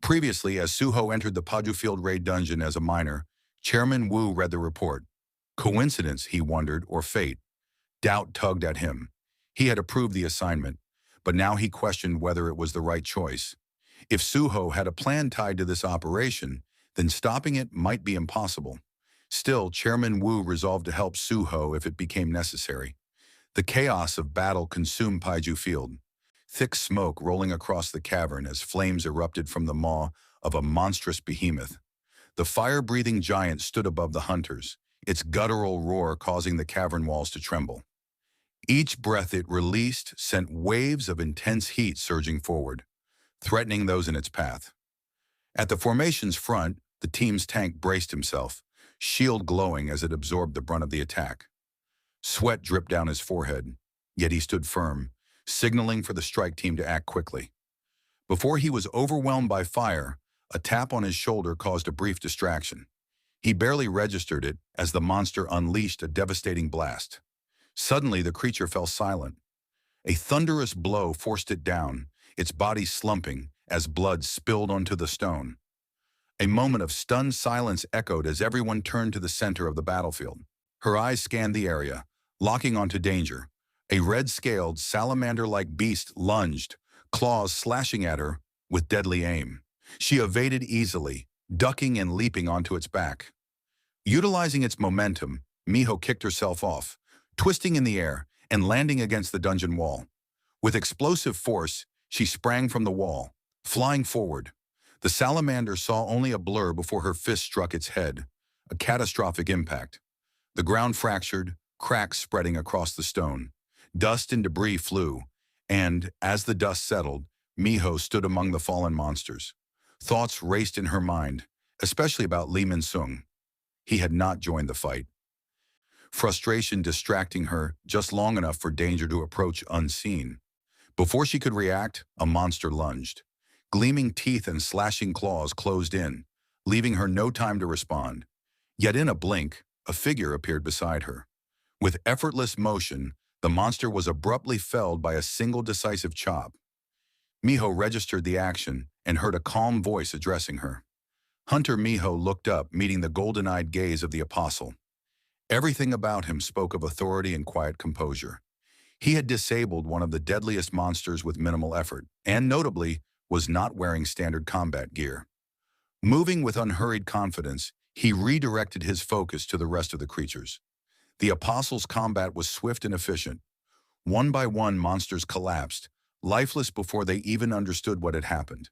Previously, as Suho entered the Paju Field raid dungeon as a minor, Chairman Wu read the report. Coincidence, he wondered, or fate? Doubt tugged at him. He had approved the assignment, but now he questioned whether it was the right choice. If Suho had a plan tied to this operation, then stopping it might be impossible. Still, Chairman Wu resolved to help Suho if it became necessary. The chaos of battle consumed Paiju Field. Thick smoke rolling across the cavern as flames erupted from the maw of a monstrous behemoth. The fire-breathing giant stood above the hunters, its guttural roar causing the cavern walls to tremble. Each breath it released sent waves of intense heat surging forward, threatening those in its path. At the formation's front, the team's tank braced himself, shield glowing as it absorbed the brunt of the attack. Sweat dripped down his forehead, yet he stood firm, signaling for the strike team to act quickly. Before he was overwhelmed by fire, a tap on his shoulder caused a brief distraction. He barely registered it as the monster unleashed a devastating blast. Suddenly, the creature fell silent. A thunderous blow forced it down, its body slumping as blood spilled onto the stone. A moment of stunned silence echoed as everyone turned to the center of the battlefield. Her eyes scanned the area, locking onto danger. A red-scaled, salamander-like beast lunged, claws slashing at her with deadly aim. She evaded easily, ducking and leaping onto its back. Utilizing its momentum, Miho kicked herself off, twisting in the air and landing against the dungeon wall. With explosive force, she sprang from the wall, flying forward. The salamander saw only a blur before her fist struck its head, a catastrophic impact. The ground fractured, cracks spreading across the stone. Dust and debris flew, and, as the dust settled, Miho stood among the fallen monsters. Thoughts raced in her mind, especially about Lee Minsung. He had not joined the fight. Frustration distracting her just long enough for danger to approach unseen. Before she could react, a monster lunged. Gleaming teeth and slashing claws closed in, leaving her no time to respond. Yet in a blink, a figure appeared beside her. With effortless motion, the monster was abruptly felled by a single decisive chop. Miho registered the action and heard a calm voice addressing her. Hunter Miho looked up, meeting the golden-eyed gaze of the apostle. Everything about him spoke of authority and quiet composure. He had disabled one of the deadliest monsters with minimal effort, and notably, was not wearing standard combat gear. Moving with unhurried confidence, he redirected his focus to the rest of the creatures. The apostle's combat was swift and efficient. One by one, monsters collapsed, lifeless before they even understood what had happened.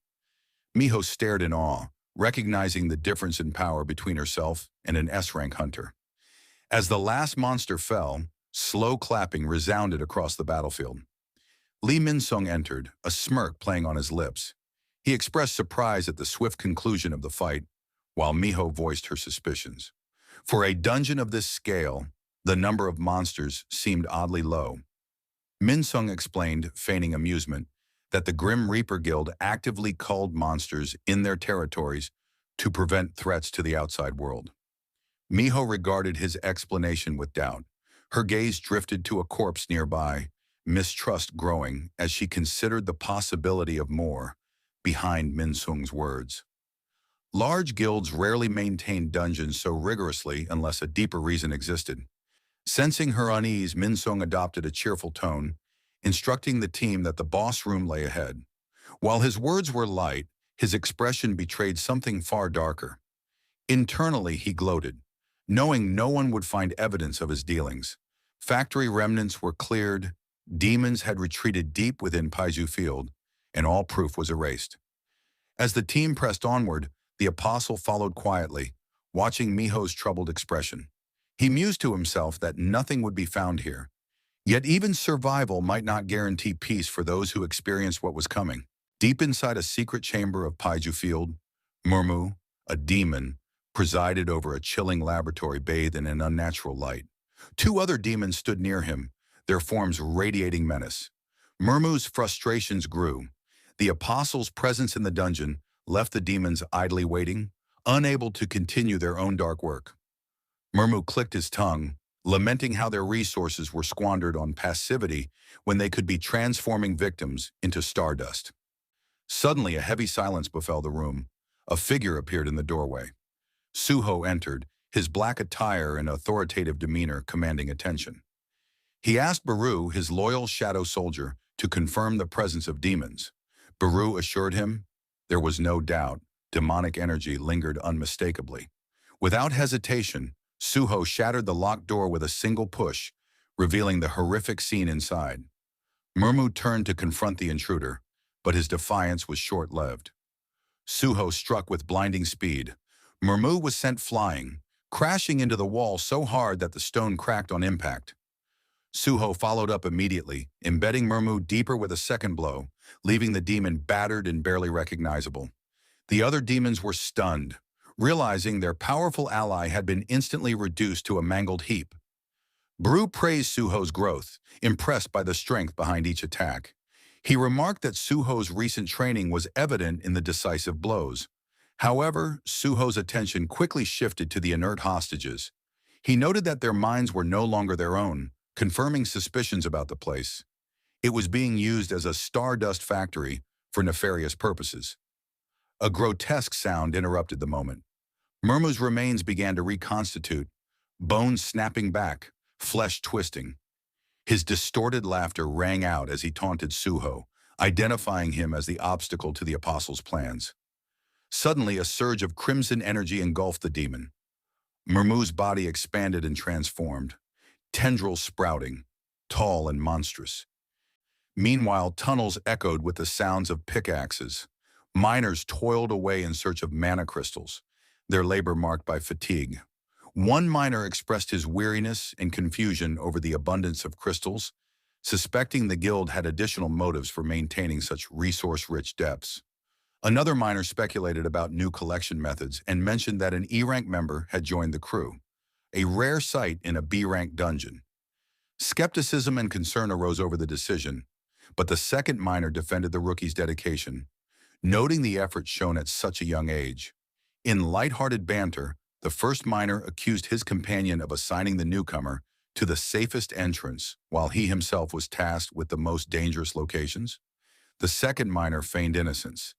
Miho stared in awe, recognizing the difference in power between herself and an S-rank hunter. As the last monster fell, slow clapping resounded across the battlefield. Lee Minsung entered, a smirk playing on his lips. He expressed surprise at the swift conclusion of the fight, while Miho voiced her suspicions. For a dungeon of this scale, the number of monsters seemed oddly low. Minsung explained, feigning amusement, that the Grim Reaper Guild actively culled monsters in their territories to prevent threats to the outside world. Miho regarded his explanation with doubt. Her gaze drifted to a corpse nearby, mistrust growing as she considered the possibility of more behind Minsung's words. Large guilds rarely maintained dungeons so rigorously unless a deeper reason existed. Sensing her unease, Minsung adopted a cheerful tone, instructing the team that the boss room lay ahead. While his words were light, his expression betrayed something far darker. Internally, he gloated, knowing no one would find evidence of his dealings. Factory remnants were cleared, demons had retreated deep within Paiju Field, and all proof was erased. As the team pressed onward, the apostle followed quietly, watching Miho's troubled expression. He mused to himself that nothing would be found here. Yet even survival might not guarantee peace for those who experienced what was coming. Deep inside a secret chamber of Paiju Field, Murmu, a demon, presided over a chilling laboratory bathed in an unnatural light. Two other demons stood near him, their forms radiating menace. Murmu's frustrations grew. The apostle's presence in the dungeon left the demons idly waiting, unable to continue their own dark work. Murmu clicked his tongue, lamenting how their resources were squandered on passivity when they could be transforming victims into stardust. Suddenly, a heavy silence befell the room. A figure appeared in the doorway. Suho entered, his black attire and authoritative demeanor commanding attention. He asked Baru, his loyal shadow soldier, to confirm the presence of demons. Baru assured him there was no doubt. Demonic energy lingered unmistakably. Without hesitation, Suho shattered the locked door with a single push, revealing the horrific scene inside. Murmu turned to confront the intruder, but his defiance was short-lived. Suho struck with blinding speed. Murmu was sent flying, crashing into the wall so hard that the stone cracked on impact. Suho followed up immediately, embedding Murmu deeper with a second blow, leaving the demon battered and barely recognizable. The other demons were stunned, realizing their powerful ally had been instantly reduced to a mangled heap. Baru praised Suho's growth, impressed by the strength behind each attack. He remarked that Suho's recent training was evident in the decisive blows. However, Suho's attention quickly shifted to the inert hostages. He noted that their minds were no longer their own, confirming suspicions about the place. It was being used as a Stardust Factory for nefarious purposes. A grotesque sound interrupted the moment. Murmu's remains began to reconstitute, bones snapping back, flesh twisting. His distorted laughter rang out as he taunted Suho, identifying him as the obstacle to the Apostles' plans. Suddenly, a surge of crimson energy engulfed the demon. Murmu's body expanded and transformed, tendrils sprouting, tall and monstrous. Meanwhile, tunnels echoed with the sounds of pickaxes. Miners toiled away in search of mana crystals, their labor marked by fatigue. One miner expressed his weariness and confusion over the abundance of crystals, suspecting the guild had additional motives for maintaining such resource-rich depths. Another miner speculated about new collection methods and mentioned that an E-rank member had joined the crew, a rare sight in a B-rank dungeon. Skepticism and concern arose over the decision, but the second miner defended the rookie's dedication, noting the effort shown at such a young age. In lighthearted banter, the first miner accused his companion of assigning the newcomer to the safest entrance while he himself was tasked with the most dangerous locations. The second miner feigned innocence,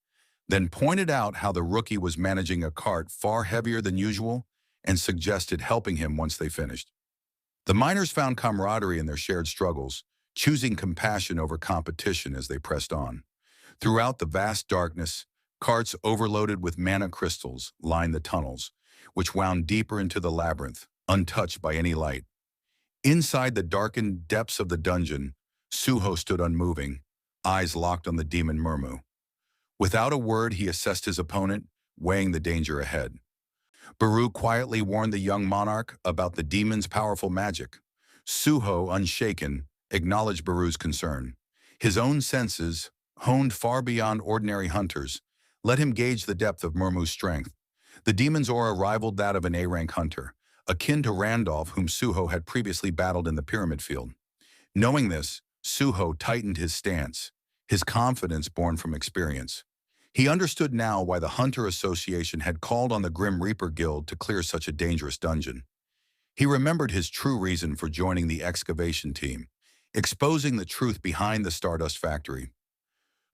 then pointed out how the rookie was managing a cart far heavier than usual and suggested helping him once they finished. The miners found camaraderie in their shared struggles, choosing compassion over competition as they pressed on. Throughout the vast darkness, carts overloaded with mana crystals lined the tunnels, which wound deeper into the labyrinth, untouched by any light. Inside the darkened depths of the dungeon, Suho stood unmoving, eyes locked on the demon Murmu. Without a word, he assessed his opponent, weighing the danger ahead. Baru quietly warned the young monarch about the demon's powerful magic. Suho, unshaken, acknowledged Baru's concern. His own senses, honed far beyond ordinary hunters, let him gauge the depth of Murmu's strength. The demon's aura rivaled that of an A-rank hunter, akin to Randolph, whom Suho had previously battled in the pyramid field. Knowing this, Suho tightened his stance, his confidence born from experience. He understood now why the Hunter Association had called on the Grim Reaper Guild to clear such a dangerous dungeon. He remembered his true reason for joining the excavation team, exposing the truth behind the Stardust Factory.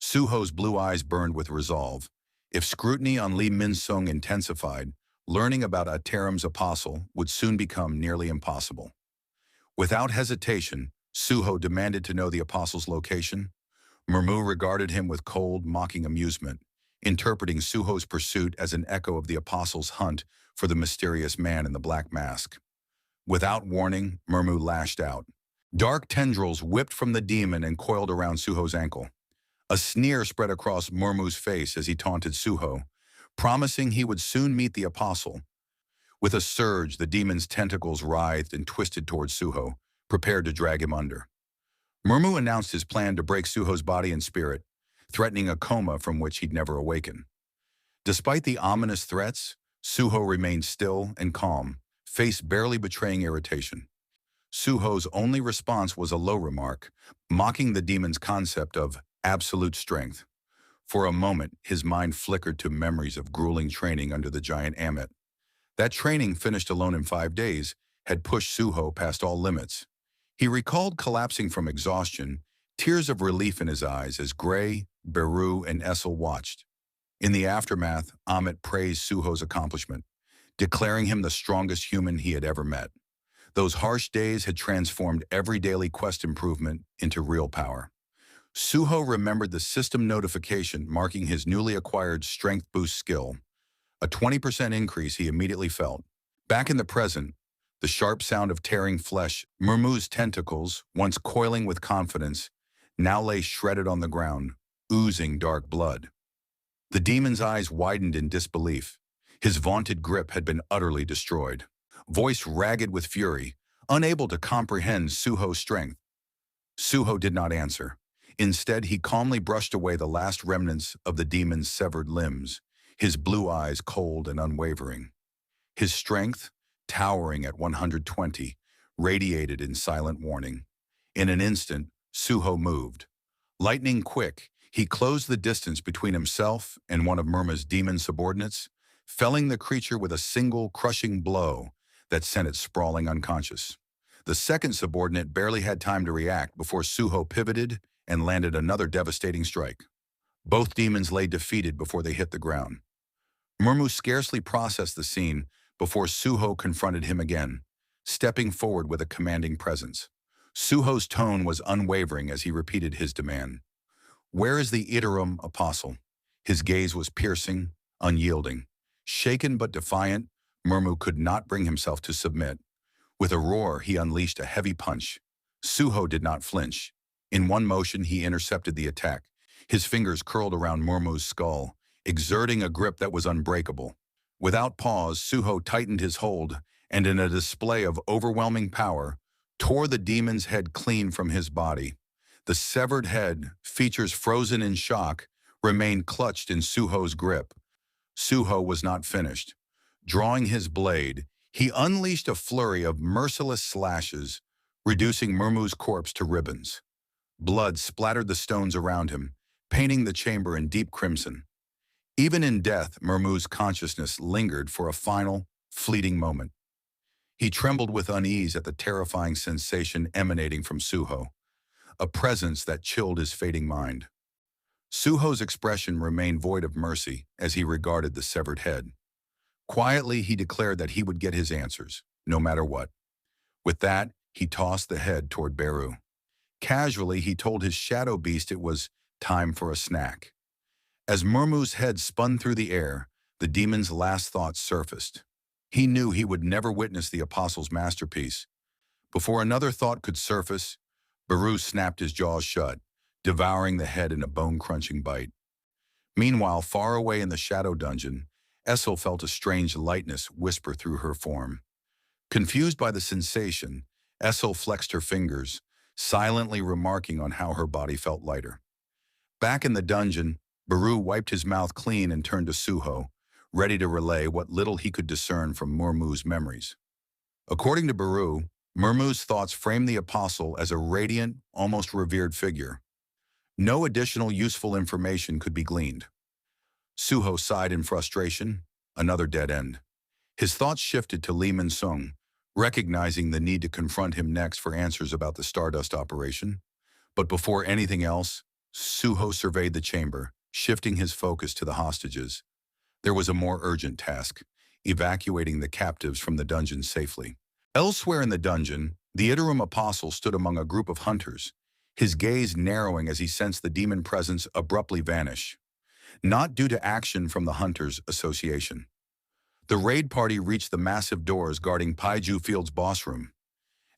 Suho's blue eyes burned with resolve. If scrutiny on Lee Minsung intensified, learning about Aterim's apostle would soon become nearly impossible. Without hesitation, Suho demanded to know the apostle's location. Murmu regarded him with cold, mocking amusement, interpreting Suho's pursuit as an echo of the apostle's hunt for the mysterious man in the black mask. Without warning, Murmu lashed out. Dark tendrils whipped from the demon and coiled around Suho's ankle. A sneer spread across Murmu's face as he taunted Suho, promising he would soon meet the apostle. With a surge, the demon's tentacles writhed and twisted towards Suho, prepared to drag him under. Murmu announced his plan to break Suho's body and spirit, threatening a coma from which he'd never awaken. Despite the ominous threats, Suho remained still and calm, face barely betraying irritation. Suho's only response was a low remark, mocking the demon's concept of absolute strength. For a moment, his mind flickered to memories of grueling training under the giant Amit. That training, finished alone in 5 days, had pushed Suho past all limits. He recalled collapsing from exhaustion, tears of relief in his eyes as gray, Beru and Essel watched. In the aftermath, Amit praised Suho's accomplishment, declaring him the strongest human he had ever met. Those harsh days had transformed every daily quest improvement into real power. Suho remembered the system notification marking his newly acquired strength boost skill, a 20% increase he immediately felt. Back in the present, the sharp sound of tearing flesh, Murmu's tentacles, once coiling with confidence, now lay shredded on the ground, oozing dark blood. The demon's eyes widened in disbelief. His vaunted grip had been utterly destroyed. Voice ragged with fury, unable to comprehend Suho's strength. Suho did not answer. Instead, he calmly brushed away the last remnants of the demon's severed limbs, his blue eyes cold and unwavering. His strength, towering at 120, radiated in silent warning. In an instant, Suho moved. Lightning quick, he closed the distance between himself and one of Murma's demon subordinates, felling the creature with a single crushing blow that sent it sprawling unconscious. The second subordinate barely had time to react before Suho pivoted and landed another devastating strike. Both demons lay defeated before they hit the ground. Murmu scarcely processed the scene before Suho confronted him again, stepping forward with a commanding presence. Suho's tone was unwavering as he repeated his demand. "Where is the Iterum apostle?" His gaze was piercing, unyielding. Shaken but defiant, Murmu could not bring himself to submit. With a roar, he unleashed a heavy punch. Suho did not flinch. In one motion, he intercepted the attack. His fingers curled around Murmu's skull, exerting a grip that was unbreakable. Without pause, Suho tightened his hold, and in a display of overwhelming power, tore the demon's head clean from his body. The severed head, features frozen in shock, remained clutched in Suho's grip. Suho was not finished. Drawing his blade, he unleashed a flurry of merciless slashes, reducing Murmu's corpse to ribbons. Blood splattered the stones around him, painting the chamber in deep crimson. Even in death, Murmu's consciousness lingered for a final, fleeting moment. He trembled with unease at the terrifying sensation emanating from Suho, a presence that chilled his fading mind. Suho's expression remained void of mercy as he regarded the severed head. Quietly, he declared that he would get his answers, no matter what. With that, he tossed the head toward Beru. Casually, he told his shadow beast it was time for a snack. As Murmu's head spun through the air, the demon's last thoughts surfaced. He knew he would never witness the apostle's masterpiece. Before another thought could surface, Beru snapped his jaws shut, devouring the head in a bone-crunching bite. Meanwhile, far away in the shadow dungeon, Essel felt a strange lightness whisper through her form. Confused by the sensation, Essel flexed her fingers, silently remarking on how her body felt lighter. Back in the dungeon, Beru wiped his mouth clean and turned to Suho, ready to relay what little he could discern from Murmu's memories. According to Beru, Murmu's thoughts framed the apostle as a radiant, almost revered figure. No additional useful information could be gleaned. Suho sighed in frustration, another dead end. His thoughts shifted to Lee Minsung, recognizing the need to confront him next for answers about the Stardust operation. But before anything else, Suho surveyed the chamber, shifting his focus to the hostages. There was a more urgent task, evacuating the captives from the dungeon safely. Elsewhere in the dungeon, the Iterum apostle stood among a group of hunters, his gaze narrowing as he sensed the demon presence abruptly vanish. Not due to action from the Hunters Association. The raid party reached the massive doors guarding Paiu Field's boss room.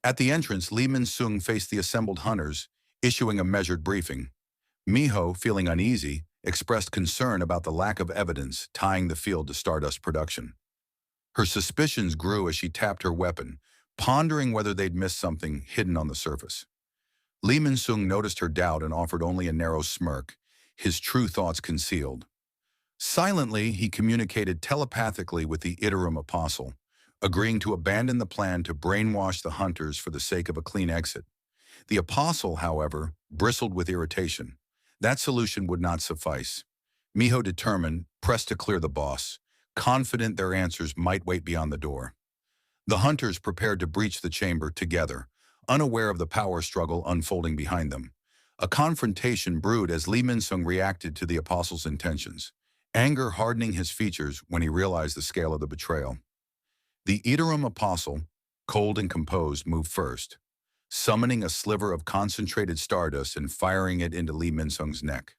At the entrance, Lee Minsung faced the assembled hunters, issuing a measured briefing. Miho, feeling uneasy, expressed concern about the lack of evidence tying the field to Stardust production. Her suspicions grew as she tapped her weapon, pondering whether they'd missed something hidden on the surface. Lee Minsung noticed her doubt and offered only a narrow smirk, his true thoughts concealed. Silently, he communicated telepathically with the Iterum apostle, agreeing to abandon the plan to brainwash the hunters for the sake of a clean exit. The apostle, however, bristled with irritation. That solution would not suffice. Miho, determined, pressed to clear the boss, confident their answers might wait beyond the door. The hunters prepared to breach the chamber together, unaware of the power struggle unfolding behind them. A confrontation brewed as Lee Minsung reacted to the apostle's intentions, anger hardening his features when he realized the scale of the betrayal. The Iterum apostle, cold and composed, moved first, summoning a sliver of concentrated stardust and firing it into Lee Minsung's neck.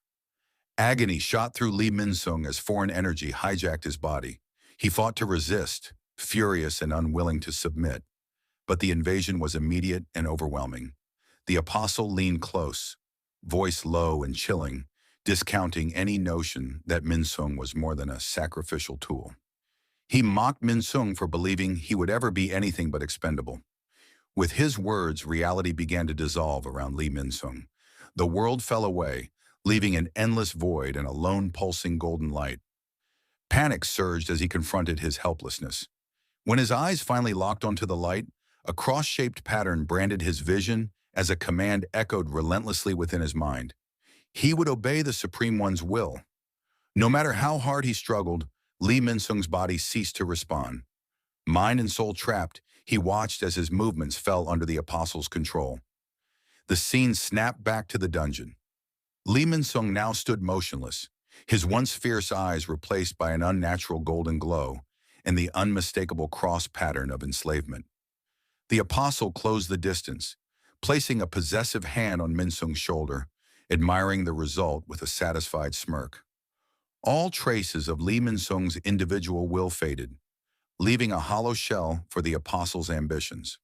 Agony shot through Lee Minsung as foreign energy hijacked his body. He fought to resist, furious and unwilling to submit, but the invasion was immediate and overwhelming. The apostle leaned close, voice low and chilling, discounting any notion that Minsung was more than a sacrificial tool. He mocked Minsung for believing he would ever be anything but expendable. With his words, reality began to dissolve around Lee Minsung. The world fell away, leaving an endless void and a lone pulsing golden light. Panic surged as he confronted his helplessness. When his eyes finally locked onto the light, a cross-shaped pattern branded his vision as a command echoed relentlessly within his mind. He would obey the Supreme One's will. No matter how hard he struggled, Lee Minsung's body ceased to respond. Mind and soul trapped, he watched as his movements fell under the apostle's control. The scene snapped back to the dungeon. Lee Minsung now stood motionless, his once fierce eyes replaced by an unnatural golden glow and the unmistakable cross pattern of enslavement. The apostle closed the distance, placing a possessive hand on Minsung's shoulder, admiring the result with a satisfied smirk. All traces of Lee Minsung's individual will faded, leaving a hollow shell for the apostle's ambitions.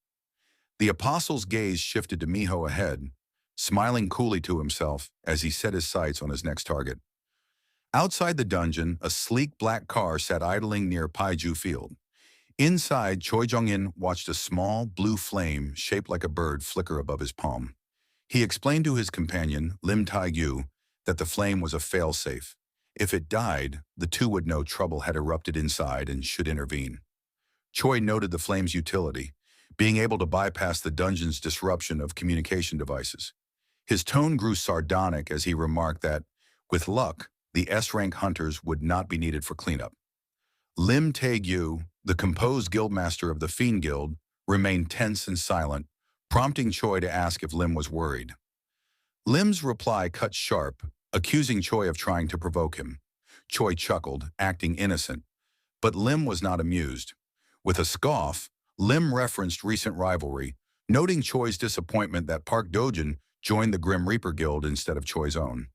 The apostle's gaze shifted to Miho ahead, smiling coolly to himself as he set his sights on his next target. Outside the dungeon, a sleek black car sat idling near Paiu Field. Inside, Choi Jong-in watched a small, blue flame shaped like a bird flicker above his palm. He explained to his companion, Lim Tae-gyu, that the flame was a failsafe. If it died, the two would know trouble had erupted inside and should intervene. Choi noted the flame's utility, being able to bypass the dungeon's disruption of communication devices. His tone grew sardonic as he remarked that, with luck, the S-rank hunters would not be needed for cleanup. Lim Tae-gyu, the composed guildmaster of the Fiend Guild, remained tense and silent, prompting Choi to ask if Lim was worried. Lim's reply cut sharp, accusing Choi of trying to provoke him. Choi chuckled, acting innocent, but Lim was not amused. With a scoff, Lim referenced recent rivalry, noting Choi's disappointment that Park Dojin joined the Grim Reaper Guild instead of Choi's own.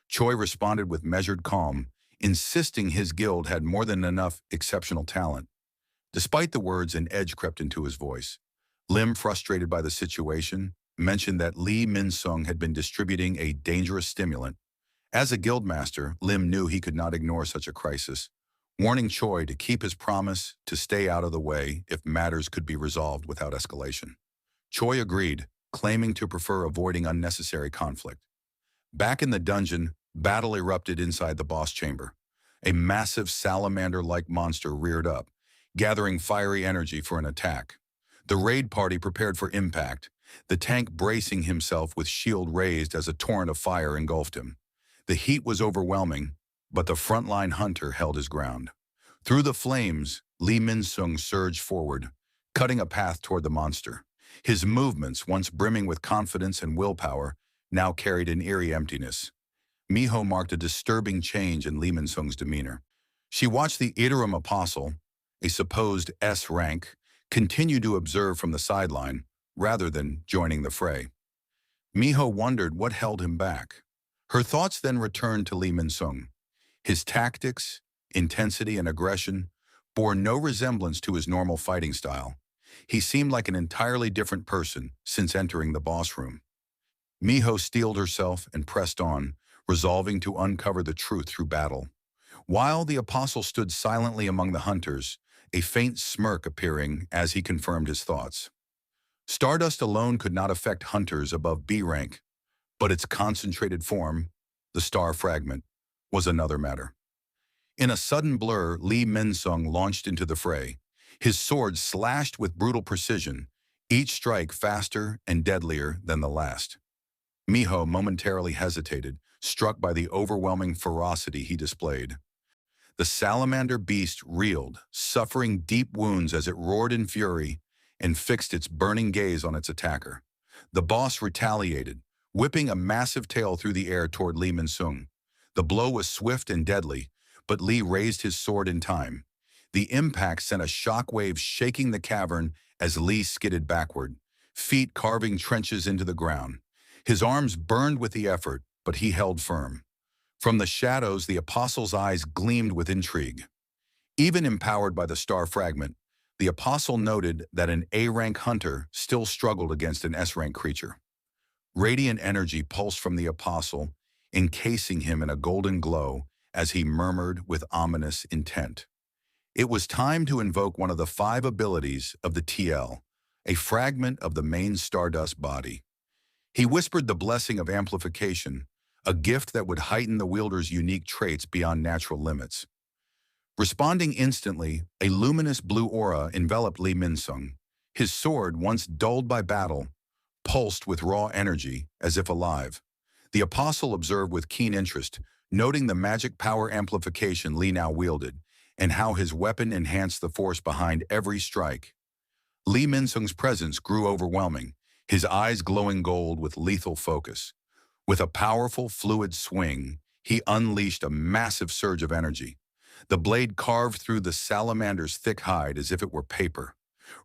Choi responded with measured calm, insisting his guild had more than enough exceptional talent. Despite the words, an edge crept into his voice. Lim, frustrated by the situation, mentioned that Lee Minsung had been distributing a dangerous stimulant. As a guildmaster, Lim knew he could not ignore such a crisis, warning Choi to keep his promise to stay out of the way if matters could be resolved without escalation. Choi agreed, claiming to prefer avoiding unnecessary conflict. Back in the dungeon, battle erupted inside the boss chamber. A massive salamander-like monster reared up, gathering fiery energy for an attack. The raid party prepared for impact, the tank bracing himself with shield raised as a torrent of fire engulfed him. The heat was overwhelming, but the frontline hunter held his ground. Through the flames, Lee Minsung surged forward, cutting a path toward the monster. His movements, once brimming with confidence and willpower, now carried an eerie emptiness. Miho marked a disturbing change in Lee Minsung's demeanor. She watched the Iterum apostle, a supposed S rank, continue to observe from the sideline, rather than joining the fray. Miho wondered what held him back. Her thoughts then returned to Lee Minsung. His tactics, intensity, and aggression bore no resemblance to his normal fighting style. He seemed like an entirely different person since entering the boss room. Miho steeled herself and pressed on, resolving to uncover the truth through battle. While the apostle stood silently among the hunters, a faint smirk appearing as he confirmed his thoughts. Stardust alone could not affect hunters above B rank, but its concentrated form, the star fragment, was another matter. In a sudden blur, Lee Minsung launched into the fray. His sword slashed with brutal precision, each strike faster and deadlier than the last. Miho momentarily hesitated, struck by the overwhelming ferocity he displayed. The salamander beast reeled, suffering deep wounds as it roared in fury and fixed its burning gaze on its attacker. The boss retaliated, whipping a massive tail through the air toward Lee Minsung. The blow was swift and deadly, but Lee raised his sword in time. The impact sent a shockwave shaking the cavern as Lee skidded backward, feet carving trenches into the ground. His arms burned with the effort, but he held firm. From the shadows, the apostle's eyes gleamed with intrigue. Even empowered by the star fragment, the apostle noted that an A-rank hunter still struggled against an S-rank creature. Radiant energy pulsed from the apostle, encasing him in a golden glow as he murmured with ominous intent. It was time to invoke one of the 5 abilities of the TL, a fragment of the main Stardust body. He whispered the blessing of amplification, a gift that would heighten the wielder's unique traits beyond natural limits. Responding instantly, a luminous blue aura enveloped Lee Minsung. His sword, once dulled by battle, pulsed with raw energy, as if alive. The apostle observed with keen interest, noting the magic power amplification Lee now wielded, and how his weapon enhanced the force behind every strike. Lee Minsung's presence grew overwhelming, his eyes glowing gold with lethal focus. With a powerful, fluid swing, he unleashed a massive surge of energy. The blade carved through the salamander's thick hide as if it were paper,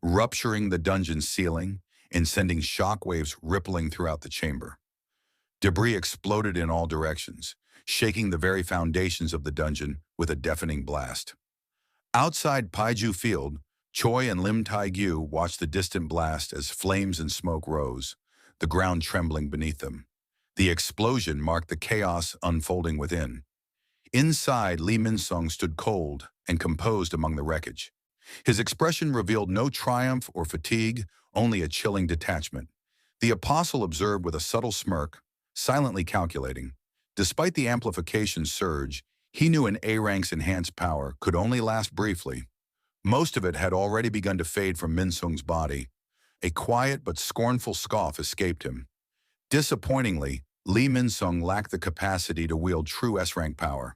rupturing the dungeon's ceiling and sending shockwaves rippling throughout the chamber. Debris exploded in all directions, shaking the very foundations of the dungeon with a deafening blast. Outside Paiu Field, Choi and Lim Tai-gyu watched the distant blast as flames and smoke rose, the ground trembling beneath them. The explosion marked the chaos unfolding within. Inside, Lee Minsung stood cold and composed among the wreckage. His expression revealed no triumph or fatigue, only a chilling detachment. The apostle observed with a subtle smirk, silently calculating. Despite the amplification surge, he knew an A-rank's enhanced power could only last briefly. Most of it had already begun to fade from Minsung's body. A quiet but scornful scoff escaped him. Disappointingly, Lee Minsung lacked the capacity to wield true S-rank power.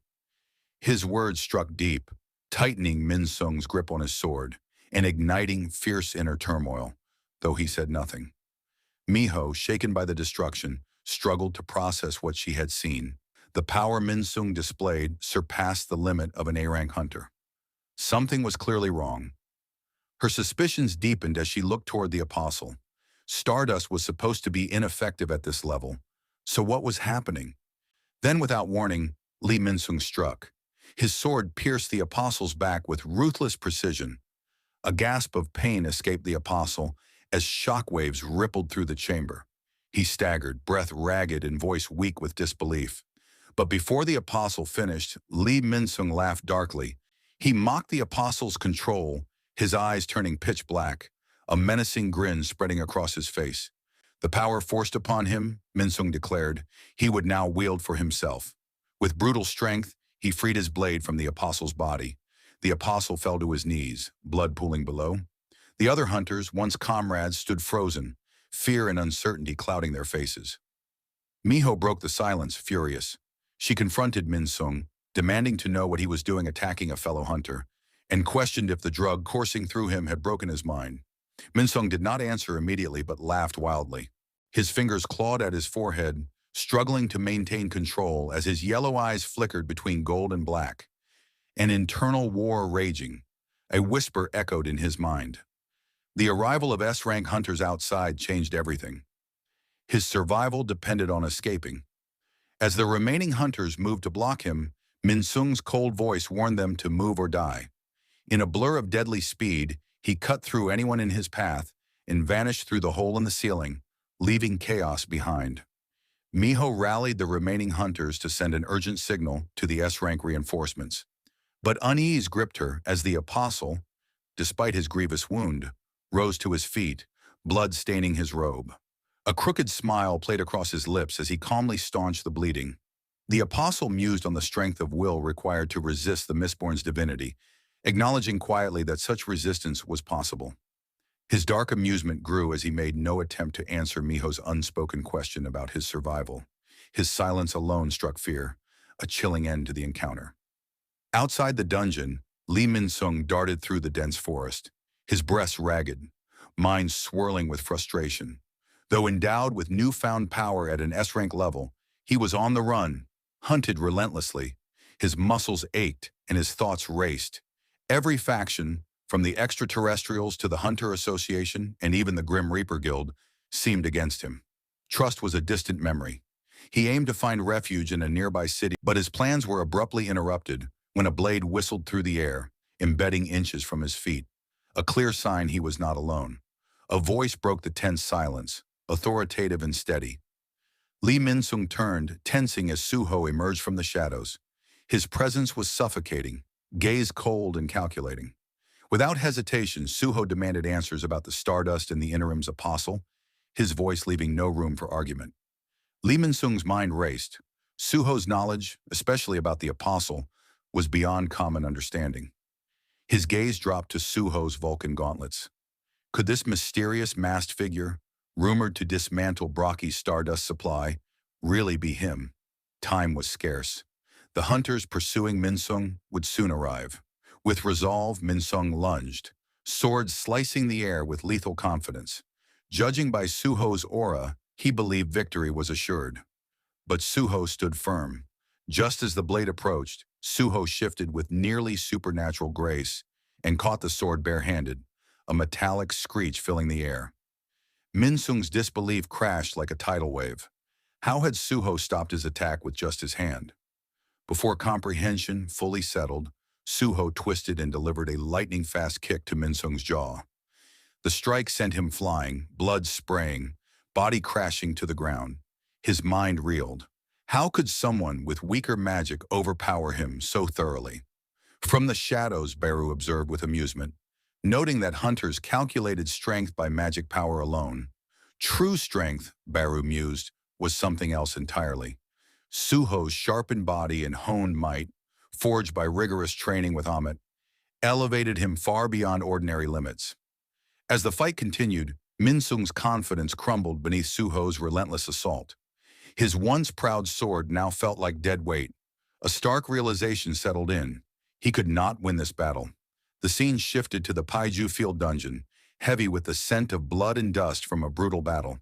His words struck deep, tightening Minsung's grip on his sword and igniting fierce inner turmoil, though he said nothing. Miho, shaken by the destruction, struggled to process what she had seen. The power Minsung displayed surpassed the limit of an A-rank hunter. Something was clearly wrong. Her suspicions deepened as she looked toward the apostle. Stardust was supposed to be ineffective at this level. So what was happening? Then, without warning, Lee Minsung struck. His sword pierced the apostle's back with ruthless precision. A gasp of pain escaped the apostle as shockwaves rippled through the chamber. He staggered, breath ragged and voice weak with disbelief. But before the apostle finished, Lee Minsung laughed darkly. He mocked the apostle's control, his eyes turning pitch black, a menacing grin spreading across his face. The power forced upon him, Minsung declared, he would now wield for himself. With brutal strength, he freed his blade from the apostle's body. The apostle fell to his knees, blood pooling below. The other hunters, once comrades, stood frozen, fear and uncertainty clouding their faces. Miho broke the silence, furious. She confronted Minsung, demanding to know what he was doing attacking a fellow hunter, and questioned if the drug coursing through him had broken his mind. Minsung did not answer immediately but laughed wildly. His fingers clawed at his forehead, struggling to maintain control as his yellow eyes flickered between gold and black. An internal war raging. A whisper echoed in his mind. The arrival of S-rank hunters outside changed everything. His survival depended on escaping. As the remaining hunters moved to block him, Minsung's cold voice warned them to move or die. In a blur of deadly speed, he cut through anyone in his path and vanished through the hole in the ceiling, leaving chaos behind. Miho rallied the remaining hunters to send an urgent signal to the S-rank reinforcements. But unease gripped her as the apostle, despite his grievous wound, rose to his feet, blood staining his robe. A crooked smile played across his lips as he calmly staunched the bleeding. The apostle mused on the strength of will required to resist the Mistborn's divinity, acknowledging quietly that such resistance was possible. His dark amusement grew as he made no attempt to answer Miho's unspoken question about his survival. His silence alone struck fear, a chilling end to the encounter. Outside the dungeon, Lee Minsung darted through the dense forest, his breast ragged, mind swirling with frustration. Though endowed with newfound power at an S-rank level, he was on the run, hunted relentlessly. His muscles ached and his thoughts raced. Every faction, from the extraterrestrials to the Hunter Association and even the Grim Reaper Guild, seemed against him. Trust was a distant memory. He aimed to find refuge in a nearby city, but his plans were abruptly interrupted when a blade whistled through the air, embedding inches from his feet. A clear sign he was not alone. A voice broke the tense silence, authoritative and steady. Lee Minsung turned, tensing as Suho emerged from the shadows. His presence was suffocating, gaze cold and calculating. Without hesitation, Suho demanded answers about the Stardust and the Interim's apostle, his voice leaving no room for argument. Lee Minsung's mind raced. Suho's knowledge, especially about the apostle, was beyond common understanding. His gaze dropped to Suho's Vulcan gauntlets. Could this mysterious masked figure, rumored to dismantle Brocky's Stardust supply, really be him? Time was scarce. The hunters pursuing Minsung would soon arrive. With resolve, Minsung lunged, sword slicing the air with lethal confidence. Judging by Suho's aura, he believed victory was assured. But Suho stood firm. Just as the blade approached, Suho shifted with nearly supernatural grace and caught the sword barehanded, a metallic screech filling the air. Minsung's disbelief crashed like a tidal wave. How had Suho stopped his attack with just his hand? Before comprehension fully settled, Suho twisted and delivered a lightning-fast kick to Minsung's jaw. The strike sent him flying, blood spraying, body crashing to the ground. His mind reeled. How could someone with weaker magic overpower him so thoroughly? From the shadows, Baru observed with amusement, noting that hunters calculated strength by magic power alone. True strength, Baru mused, was something else entirely. Suho's sharpened body and honed might, forged by rigorous training with Amit, elevated him far beyond ordinary limits. As the fight continued, Minsung's confidence crumbled beneath Suho's relentless assault. His once proud sword now felt like dead weight. A stark realization settled in. He could not win this battle. The scene shifted to the Paiu field dungeon, heavy with the scent of blood and dust from a brutal battle.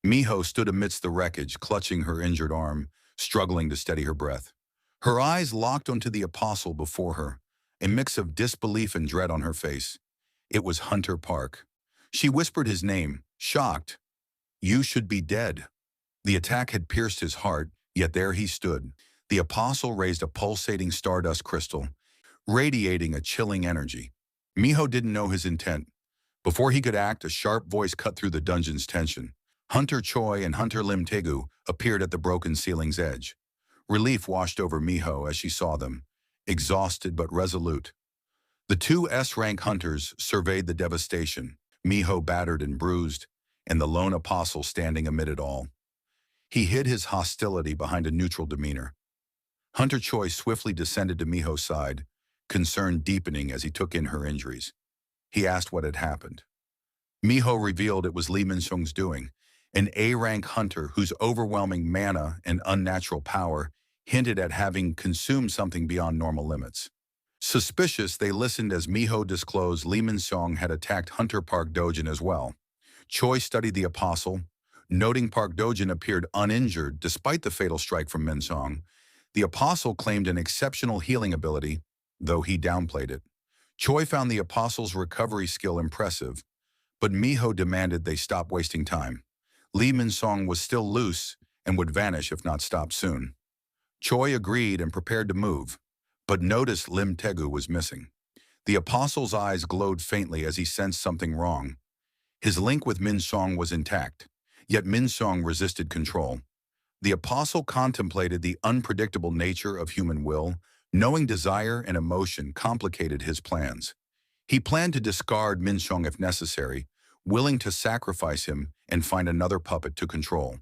Miho stood amidst the wreckage, clutching her injured arm, struggling to steady her breath. Her eyes locked onto the apostle before her, a mix of disbelief and dread on her face. It was Hunter Park. She whispered his name, shocked. "You should be dead." The attack had pierced his heart, yet there he stood. The apostle raised a pulsating stardust crystal, radiating a chilling energy. Miho didn't know his intent. Before he could act, a sharp voice cut through the dungeon's tension. Hunter Choi and Hunter Lim Tegu appeared at the broken ceiling's edge. Relief washed over Miho as she saw them, exhausted but resolute. The two S-rank hunters surveyed the devastation, Miho battered and bruised, and the lone apostle standing amid it all. He hid his hostility behind a neutral demeanor. Hunter Choi swiftly descended to Miho's side, concern deepening as he took in her injuries. He asked what had happened. Miho revealed it was Lee Minsung's doing, an A-rank hunter whose overwhelming mana and unnatural power hinted at having consumed something beyond normal limits. Suspicious, they listened as Miho disclosed Lee Minsung had attacked Hunter Park Dojin as well. Choi studied the apostle, noting Park Dojin appeared uninjured despite the fatal strike from Minsung. The apostle claimed an exceptional healing ability, though he downplayed it. Choi found the apostle's recovery skill impressive, but Miho demanded they stop wasting time. Lee Minsung was still loose and would vanish if not stopped soon. Choi agreed and prepared to move, but noticed Lim Tegu was missing. The apostle's eyes glowed faintly as he sensed something wrong. His link with Minsung was intact, yet Minsung resisted control. The apostle contemplated the unpredictable nature of human will, knowing desire and emotion complicated his plans. He planned to discard Minsung if necessary, willing to sacrifice him and find another puppet to control.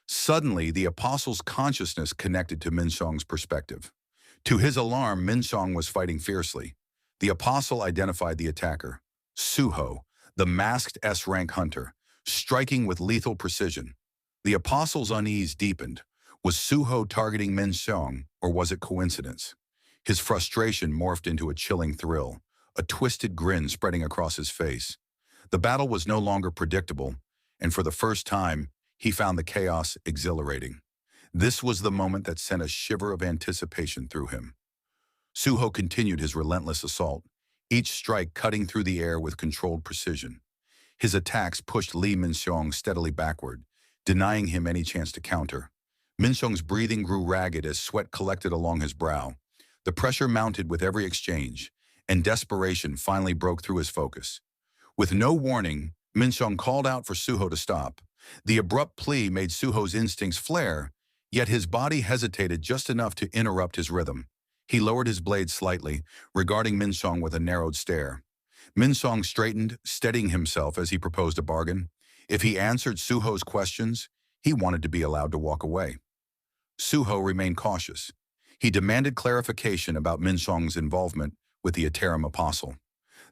Suddenly, the apostle's consciousness connected to Minsung's perspective. To his alarm, Minsung was fighting fiercely. The apostle identified the attacker, Suho, the masked S-rank hunter, striking with lethal precision. The apostle's unease deepened. Was Suho targeting Minsung, or was it coincidence? His frustration morphed into a chilling thrill, a twisted grin spreading across his face. The battle was no longer predictable, and for the first time, he found the chaos exhilarating. This was the moment that sent a shiver of anticipation through him. Suho continued his relentless assault, each strike cutting through the air with controlled precision. His attacks pushed Lee Minsung steadily backward, denying him any chance to counter. Minsung's breathing grew ragged as sweat collected along his brow. The pressure mounted with every exchange, and desperation finally broke through his focus. With no warning, Minsung called out for Suho to stop. The abrupt plea made Suho's instincts flare, yet his body hesitated just enough to interrupt his rhythm. He lowered his blade slightly, regarding Minsung with a narrowed stare. Minsung straightened, steadying himself as he proposed a bargain. If he answered Suho's questions, he wanted to be allowed to walk away. Suho remained cautious. He demanded clarification about Minsung's involvement with the Aterim Apostle.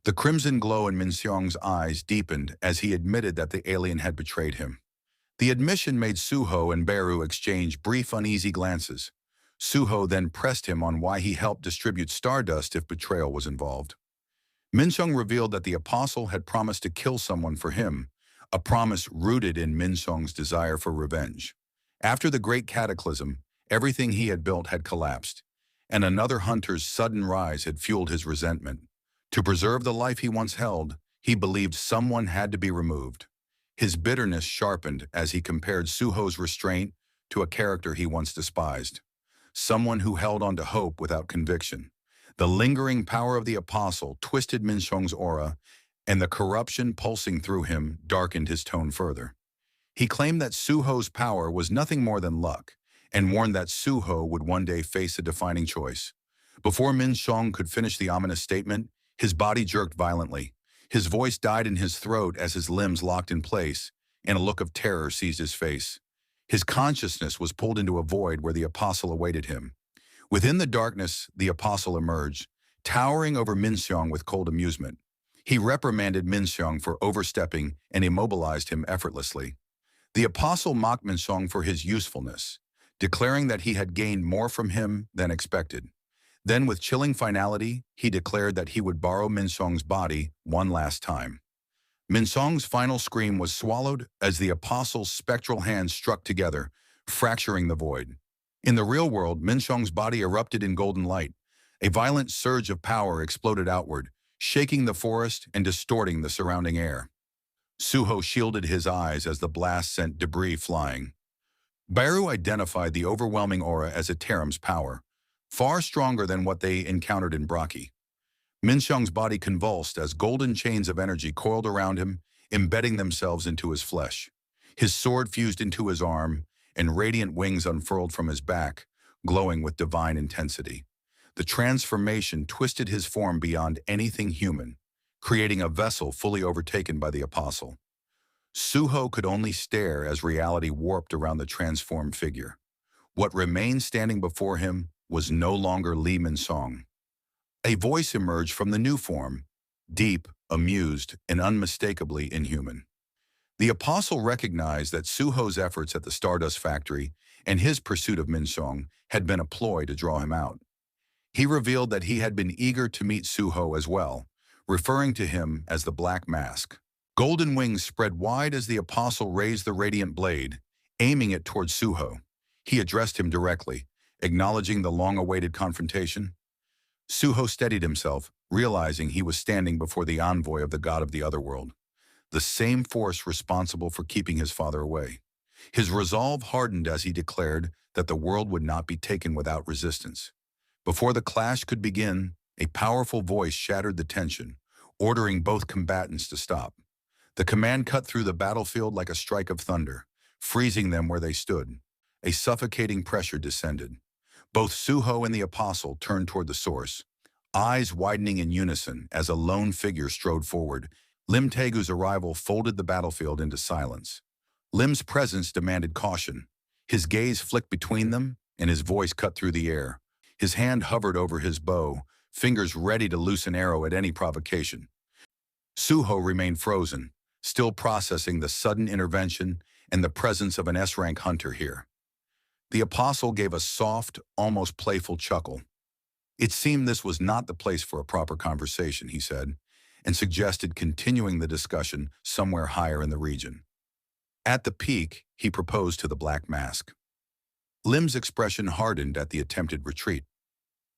The crimson glow in Minsung's eyes deepened as he admitted that the alien had betrayed him. The admission made Suho and Paiu exchange brief uneasy glances. Suho then pressed him on why he helped distribute Stardust if betrayal was involved. Minsung revealed that the Apostle had promised to kill someone for him, a promise rooted in Minsung's desire for revenge. After the Great Cataclysm, everything he had built had collapsed, and another hunter's sudden rise had fueled his resentment. To preserve the life he once held, he believed someone had to be removed. His bitterness sharpened as he compared Suho's restraint to a character he once despised. Someone who held on to hope without conviction. The lingering power of the Apostle twisted Minsung's aura, and the corruption pulsing through him darkened his tone further. He claimed that Suho's power was nothing more than luck, and warned that Suho would one day face a defining choice. Before Minsung could finish the ominous statement, his body jerked violently. His voice died in his throat as his limbs locked in place, and a look of terror seized his face. His consciousness was pulled into a void where the Apostle awaited him. Within the darkness, the Apostle emerged, towering over Minsung with cold amusement. He reprimanded Minsung for overstepping and immobilized him effortlessly. The Apostle mocked Minsung for his usefulness, declaring that he had gained more from him than expected. Then, with chilling finality, he declared that he would borrow Minsung's body one last time. Minsung's final scream was swallowed as the Apostle's spectral hands struck together, fracturing the void. In the real world, Minsung's body erupted in golden light. A violent surge of power exploded outward, shaking the forest and distorting the surrounding air. Suho shielded his eyes as the blast sent debris flying. Paiu identified the overwhelming aura as Aterim's power, far stronger than what they encountered in Braki. Minsung's body convulsed as golden chains of energy coiled around him, embedding themselves into his flesh. His sword fused into his arm, and radiant wings unfurled from his back, glowing with divine intensity. The transformation twisted his form beyond anything human, creating a vessel fully overtaken by the Apostle. Suho could only stare as reality warped around the transformed figure. What remained standing before him was no longer Lee Minsung. A voice emerged from the new form, deep, amused, and unmistakably inhuman. The Apostle recognized that Suho's efforts at the Stardust Factory and his pursuit of Minsung had been a ploy to draw him out. He revealed that he had been eager to meet Suho as well, referring to him as the Black Mask. Golden wings spread wide as the Apostle raised the radiant blade, aiming it toward Suho. He addressed him directly, acknowledging the long-awaited confrontation. Suho steadied himself, realizing he was standing before the envoy of the god of the otherworld, the same force responsible for keeping his father away. His resolve hardened as he declared that the world would not be taken without resistance. Before the clash could begin, a powerful voice shattered the tension, ordering both combatants to stop. The command cut through the battlefield like a strike of thunder, freezing them where they stood. A suffocating pressure descended. Both Suho and the Apostle turned toward the source, eyes widening in unison as a lone figure strode forward. Lim Taegu's arrival folded the battlefield into silence. Lim's presence demanded caution. His gaze flicked between them, and his voice cut through the air. His hand hovered over his bow, fingers ready to loose an arrow at any provocation. Suho remained frozen, still processing the sudden intervention and the presence of an S-rank hunter here. The Apostle gave a soft, almost playful chuckle. It seemed this was not the place for a proper conversation, he said, and suggested continuing the discussion somewhere higher in the region. At the peak, he proposed to the black mask. Lim's expression hardened at the attempted retreat.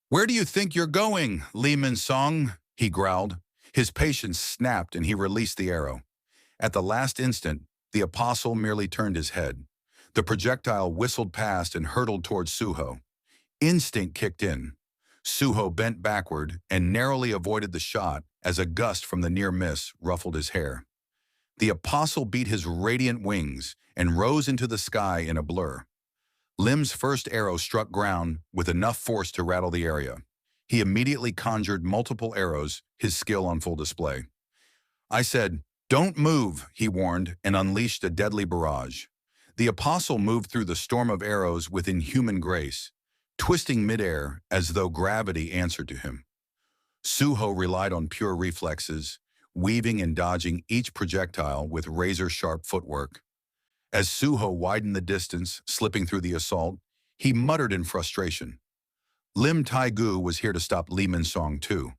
"Where do you think you're going, Lee Minsung?" he growled. His patience snapped and he released the arrow. At the last instant, the apostle merely turned his head. The projectile whistled past and hurtled towards Suho. Instinct kicked in. Suho bent backward and narrowly avoided the shot as a gust from the near miss ruffled his hair. The apostle beat his radiant wings and rose into the sky in a blur. Lim's first arrow struck ground with enough force to rattle the area. He immediately conjured multiple arrows, his skill on full display. "I said, 'Don't move,'" he warned, and unleashed a deadly barrage. The apostle moved through the storm of arrows with inhuman grace, twisting midair as though gravity answered to him. Suho relied on pure reflexes, weaving and dodging each projectile with razor-sharp footwork. As Suho widened the distance, slipping through the assault, he muttered in frustration. Lim Taegu was here to stop Lee Minsung too.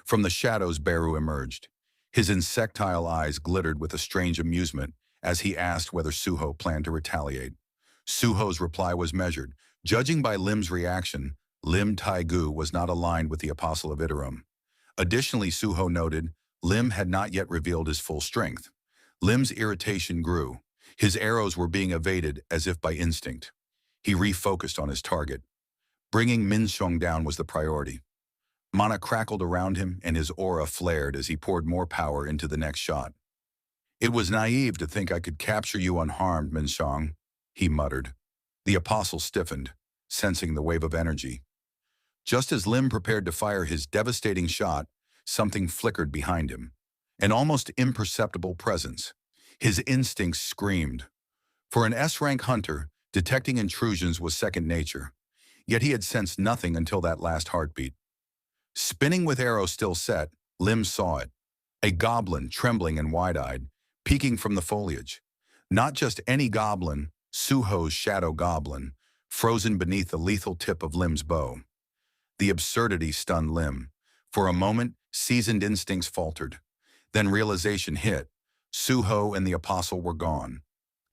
From the shadows, Beru emerged. His insectile eyes glittered with a strange amusement as he asked whether Suho planned to retaliate. Suho's reply was measured. Judging by Lim's reaction, Lim Taegu was not aligned with the Apostle of Iterum. Additionally, Suho noted, Lim had not yet revealed his full strength. Lim's irritation grew. His arrows were being evaded as if by instinct. He refocused on his target. Bringing Minsung down was the priority. Mana crackled around him and his aura flared as he poured more power into the next shot. "It was naive to think I could capture you unharmed, Minsung," he muttered. The apostle stiffened, sensing the wave of energy. Just as Lim prepared to fire his devastating shot, something flickered behind him. An almost imperceptible presence. His instincts screamed. For an S-rank hunter, detecting intrusions was second nature. Yet he had sensed nothing until that last heartbeat. Spinning with arrow still set, Lim saw it. A goblin, trembling and wide-eyed, peeking from the foliage. Not just any goblin, Suho's shadow goblin, frozen beneath the lethal tip of Lim's bow. The absurdity stunned Lim. For a moment, seasoned instincts faltered. Then realization hit. Suho and the apostle were gone.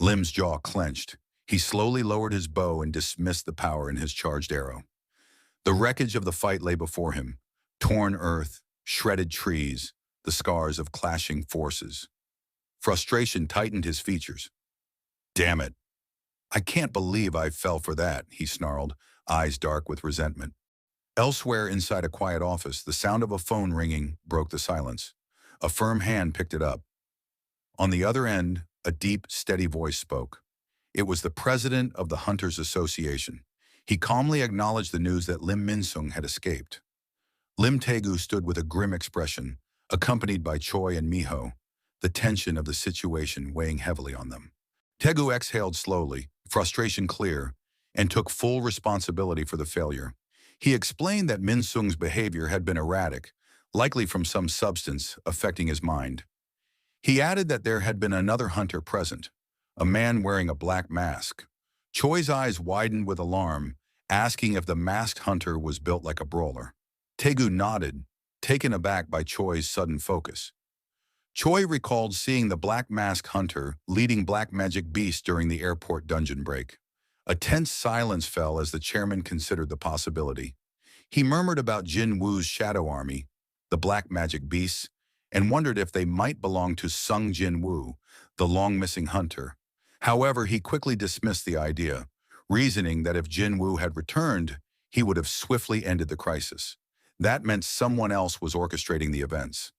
Lim's jaw clenched. He slowly lowered his bow and dismissed the power in his charged arrow. The wreckage of the fight lay before him. Torn earth, shredded trees, the scars of clashing forces. Frustration tightened his features. "Damn it. I can't believe I fell for that," he snarled, eyes dark with resentment. Elsewhere inside a quiet office, the sound of a phone ringing broke the silence. A firm hand picked it up. On the other end, a deep, steady voice spoke. It was the president of the Hunters Association. He calmly acknowledged the news that Lim Minsung had escaped. Lim Taegu stood with a grim expression, accompanied by Choi and Miho, the tension of the situation weighing heavily on them. Taegu exhaled slowly, frustration clear, and took full responsibility for the failure. He explained that Minsung's behavior had been erratic, likely from some substance affecting his mind. He added that there had been another hunter present, a man wearing a black mask. Choi's eyes widened with alarm, asking if the masked hunter was built like a brawler. Taegu nodded, taken aback by Choi's sudden focus. Choi recalled seeing the black masked hunter leading black magic beasts during the airport dungeon break. A tense silence fell as the chairman considered the possibility. He murmured about Jinwoo's shadow army, the black magic beasts, and wondered if they might belong to Sung Jinwoo, the long-missing hunter. However, he quickly dismissed the idea, reasoning that if Jinwoo had returned, he would have swiftly ended the crisis. That meant someone else was orchestrating the events.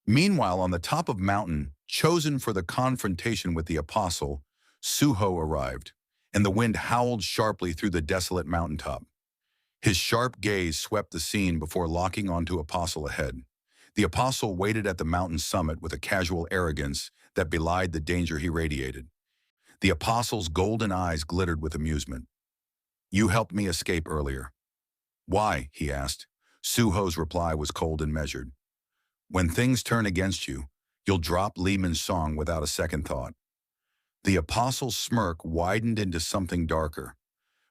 Meanwhile, on the top of mountain, chosen for the confrontation with the apostle, Suho arrived, and the wind howled sharply through the desolate mountaintop. His sharp gaze swept the scene before locking onto apostle ahead. The apostle waited at the mountain summit with a casual arrogance that belied the danger he radiated. The apostle's golden eyes glittered with amusement. "You helped me escape earlier." "Why?" he asked. Suho's reply was cold and measured. "When things turn against you, you'll drop Lee Minsung without a second thought." The apostle's smirk widened into something darker.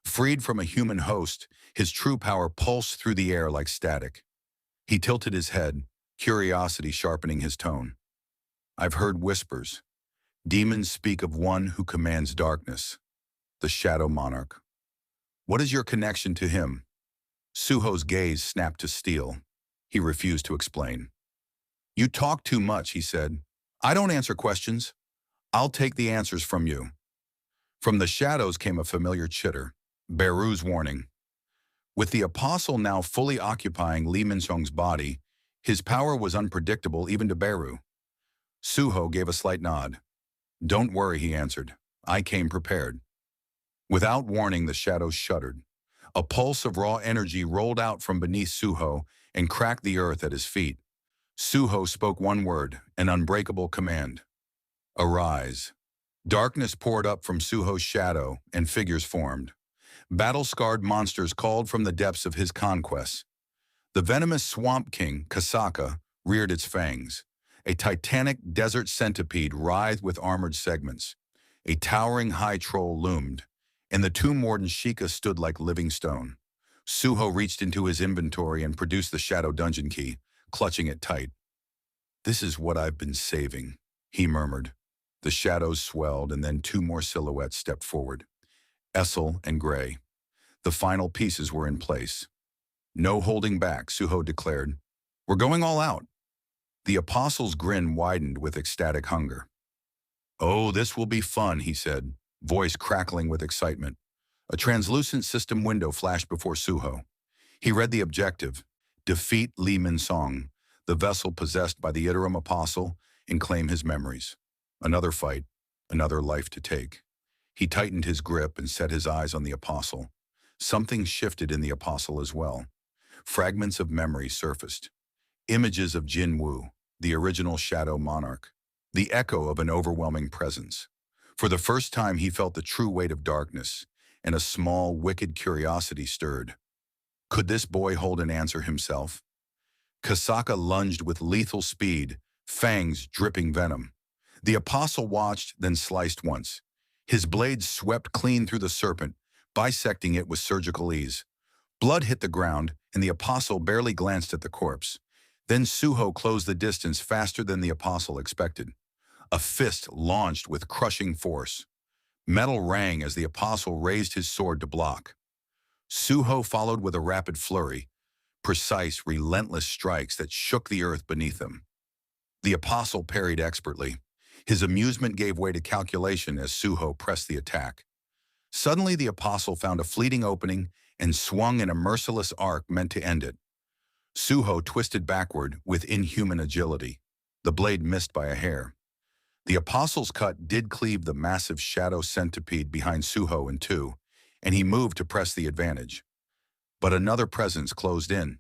Freed from a human host, his true power pulsed through the air like static. He tilted his head, curiosity sharpening his tone. "I've heard whispers. Demons speak of one who commands darkness, the shadow monarch. What is your connection to him? Suho's gaze snapped to steel. He refused to explain. You talk too much, he said. I don't answer questions. I'll take the answers from you. From the shadows came a familiar chitter, Beru's warning. With the apostle now fully occupying Lee Minsung's body, his power was unpredictable even to Beru. Suho gave a slight nod. Don't worry, he answered. I came prepared. Without warning, the shadows shuddered. A pulse of raw energy rolled out from beneath Suho and cracked the earth at his feet. Suho spoke one word, an unbreakable command. Arise. Darkness poured up from Suho's shadow, and figures formed. Battle-scarred monsters called from the depths of his conquests. The venomous Swamp King, Kasaka, reared its fangs. A titanic desert centipede writhed with armored segments. A towering high troll loomed, and the tomb warden Sheikah stood like living stone. Suho reached into his inventory and produced the shadow dungeon key, clutching it tight. This is what I've been saving, he murmured. The shadows swelled, and then two more silhouettes stepped forward. Essel and Gray. The final pieces were in place. No holding back, Suho declared. We're going all out. The apostle's grin widened with ecstatic hunger. Oh, this will be fun, he said, voice crackling with excitement. A translucent system window flashed before Suho. He read the objective: defeat Lee Minsung, the vessel possessed by the interim apostle, and claim his memories. Another fight, another life to take. He tightened his grip and set his eyes on the apostle. Something shifted in the apostle as well. Fragments of memory surfaced. Images of Jinwoo, the original shadow monarch. The echo of an overwhelming presence. For the first time he felt the true weight of darkness, and a small, wicked curiosity stirred. Could this boy hold an answer himself? Kasaka lunged with lethal speed, fangs dripping venom. The apostle watched, then sliced once. His blade swept clean through the serpent, bisecting it with surgical ease. Blood hit the ground, and the apostle barely glanced at the corpse. Then Suho closed the distance faster than the apostle expected. A fist launched with crushing force. Metal rang as the apostle raised his sword to block. Suho followed with a rapid flurry, precise, relentless strikes that shook the earth beneath them. The apostle parried expertly. His amusement gave way to calculation as Suho pressed the attack. Suddenly the apostle found a fleeting opening and swung in a merciless arc meant to end it. Suho twisted backward with inhuman agility. The blade missed by a hair. The apostle's cut did cleave the massive shadow centipede behind Suho in two, and he moved to press the advantage. But another presence closed in.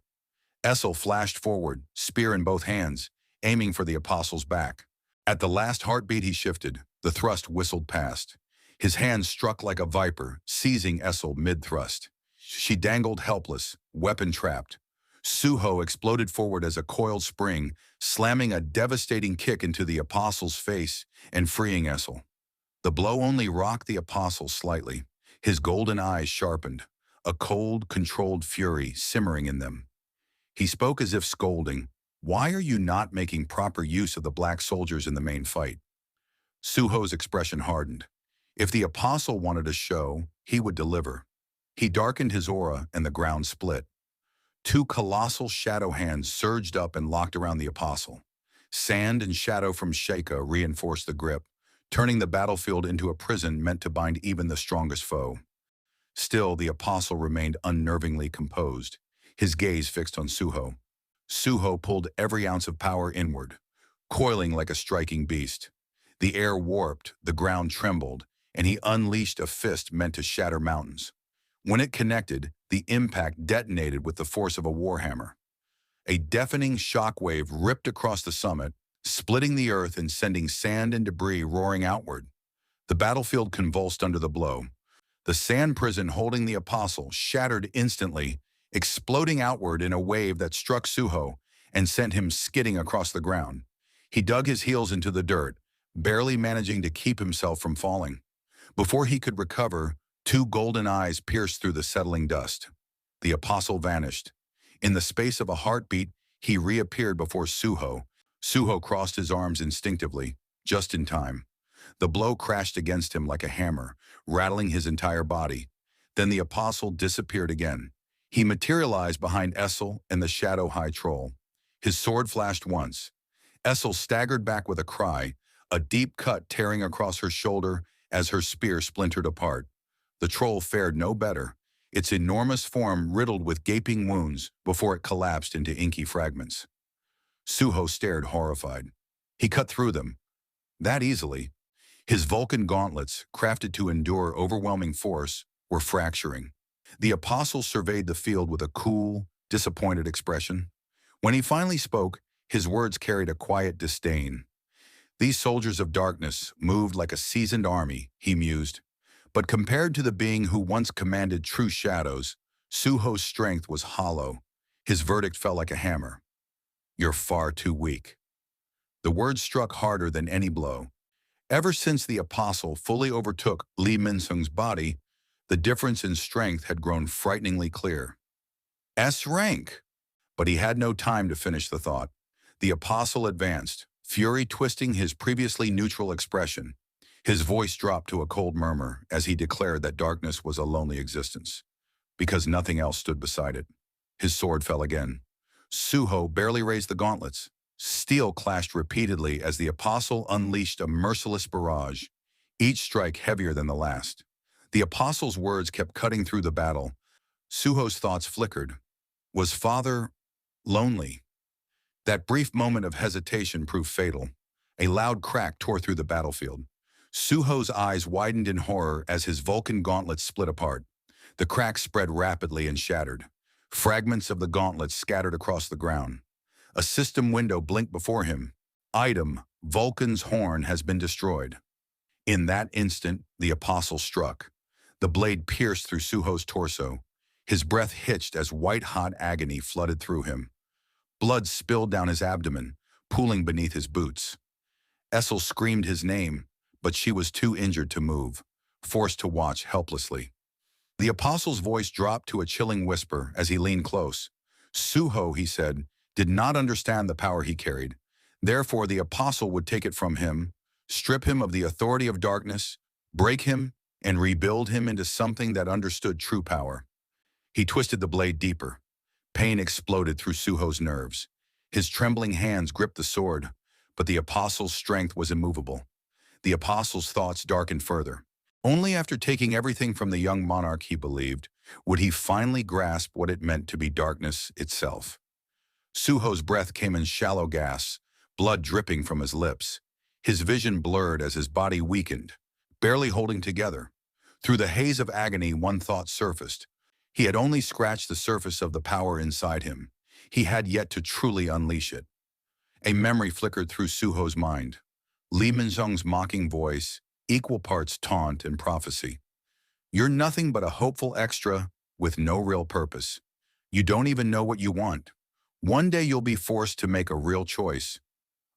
Essel flashed forward, spear in both hands, aiming for the apostle's back. At the last heartbeat he shifted, the thrust whistled past. His hand struck like a viper, seizing Essel mid-thrust. She dangled helpless, weapon trapped. Suho exploded forward as a coiled spring, slamming a devastating kick into the apostle's face and freeing Essel. The blow only rocked the apostle slightly. His golden eyes sharpened, a cold, controlled fury simmering in them. He spoke as if scolding, "Why are you not making proper use of the black soldiers in the main fight?" Suho's expression hardened. If the apostle wanted a show, he would deliver. He darkened his aura and the ground split. Two colossal shadow hands surged up and locked around the apostle. Sand and shadow from Sheikah reinforced the grip, turning the battlefield into a prison meant to bind even the strongest foe. Still, the apostle remained unnervingly composed, his gaze fixed on Suho. Suho pulled every ounce of power inward, coiling like a striking beast. The air warped, the ground trembled, and he unleashed a fist meant to shatter mountains. When it connected, the impact detonated with the force of a warhammer. A deafening shockwave ripped across the summit, splitting the earth and sending sand and debris roaring outward. The battlefield convulsed under the blow. The sand prison holding the apostle shattered instantly, exploding outward in a wave that struck Suho and sent him skidding across the ground. He dug his heels into the dirt, barely managing to keep himself from falling. Before he could recover, two golden eyes pierced through the settling dust. The apostle vanished. In the space of a heartbeat, he reappeared before Suho. Suho crossed his arms instinctively, just in time. The blow crashed against him like a hammer, rattling his entire body. Then the apostle disappeared again. He materialized behind Essel and the Shadow High Troll. His sword flashed once. Essel staggered back with a cry, a deep cut tearing across her shoulder as her spear splintered apart. The troll fared no better, its enormous form riddled with gaping wounds before it collapsed into inky fragments. Suho stared horrified. He cut through them. That easily. His Vulcan gauntlets, crafted to endure overwhelming force, were fracturing. The apostle surveyed the field with a cool, disappointed expression. When he finally spoke, his words carried a quiet disdain. These soldiers of darkness moved like a seasoned army, he mused. But compared to the being who once commanded true shadows, Suho's strength was hollow. His verdict fell like a hammer. You're far too weak. The words struck harder than any blow. Ever since the apostle fully overtook Lee Minsung's body, the difference in strength had grown frighteningly clear. S rank! But he had no time to finish the thought. The apostle advanced, fury twisting his previously neutral expression. His voice dropped to a cold murmur as he declared that darkness was a lonely existence, because nothing else stood beside it. His sword fell again. Suho barely raised the gauntlets. Steel clashed repeatedly as the apostle unleashed a merciless barrage, each strike heavier than the last. The apostle's words kept cutting through the battle. Suho's thoughts flickered. Was father lonely? That brief moment of hesitation proved fatal. A loud crack tore through the battlefield. Suho's eyes widened in horror as his Vulcan gauntlets split apart. The crack spread rapidly and shattered. Fragments of the gauntlets scattered across the ground. A system window blinked before him. Item, Vulcan's horn has been destroyed. In that instant, the apostle struck. The blade pierced through Suho's torso. His breath hitched as white-hot agony flooded through him. Blood spilled down his abdomen, pooling beneath his boots. Essel screamed his name, but she was too injured to move, forced to watch helplessly. The apostle's voice dropped to a chilling whisper as he leaned close. Suho, he said, did not understand the power he carried. Therefore, the apostle would take it from him, strip him of the authority of darkness, break him, and rebuild him into something that understood true power. He twisted the blade deeper. Pain exploded through Suho's nerves. His trembling hands gripped the sword, but the apostle's strength was immovable. The apostle's thoughts darkened further. Only after taking everything from the young monarch, he believed, would he finally grasp what it meant to be darkness itself. Suho's breath came in shallow gasps, blood dripping from his lips. His vision blurred as his body weakened, barely holding together. Through the haze of agony, one thought surfaced. He had only scratched the surface of the power inside him. He had yet to truly unleash it. A memory flickered through Suho's mind. Lee Minsung's mocking voice, equal parts taunt and prophecy. You're nothing but a hopeful extra with no real purpose. You don't even know what you want. One day you'll be forced to make a real choice.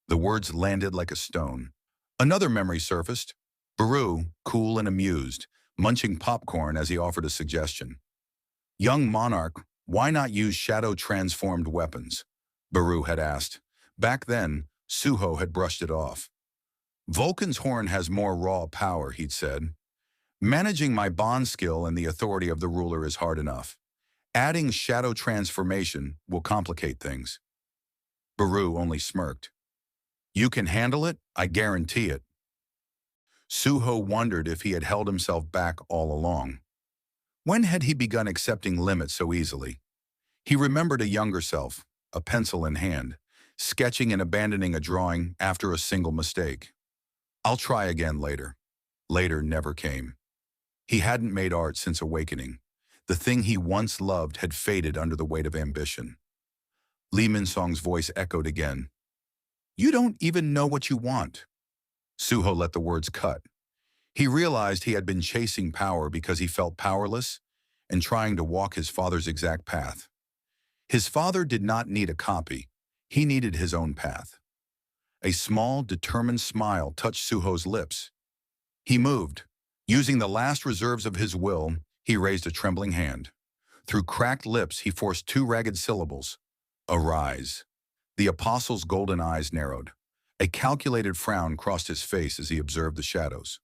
The words landed like a stone. Another memory surfaced. Baru, cool and amused, munching popcorn as he offered a suggestion. Young monarch, why not use shadow-transformed weapons? Baru had asked. Back then, Suho had brushed it off. Vulcan's horn has more raw power, he'd said. Managing my bond skill and the authority of the ruler is hard enough. Adding shadow transformation will complicate things. Baru only smirked. You can handle it, I guarantee it. Suho wondered if he had held himself back all along. When had he begun accepting limits so easily? He remembered a younger self, a pencil in hand, sketching and abandoning a drawing after a single mistake. I'll try again later. Later never came. He hadn't made art since awakening. The thing he once loved had faded under the weight of ambition. Lee Minsung's voice echoed again. You don't even know what you want. Suho let the words cut. He realized he had been chasing power because he felt powerless and trying to walk his father's exact path. His father did not need a copy. He needed his own path. A small, determined smile touched Suho's lips. He moved. Using the last reserves of his will, he raised a trembling hand. Through cracked lips, he forced two ragged syllables. Arise. The apostle's golden eyes narrowed. A calculated frown crossed his face as he observed the shadows.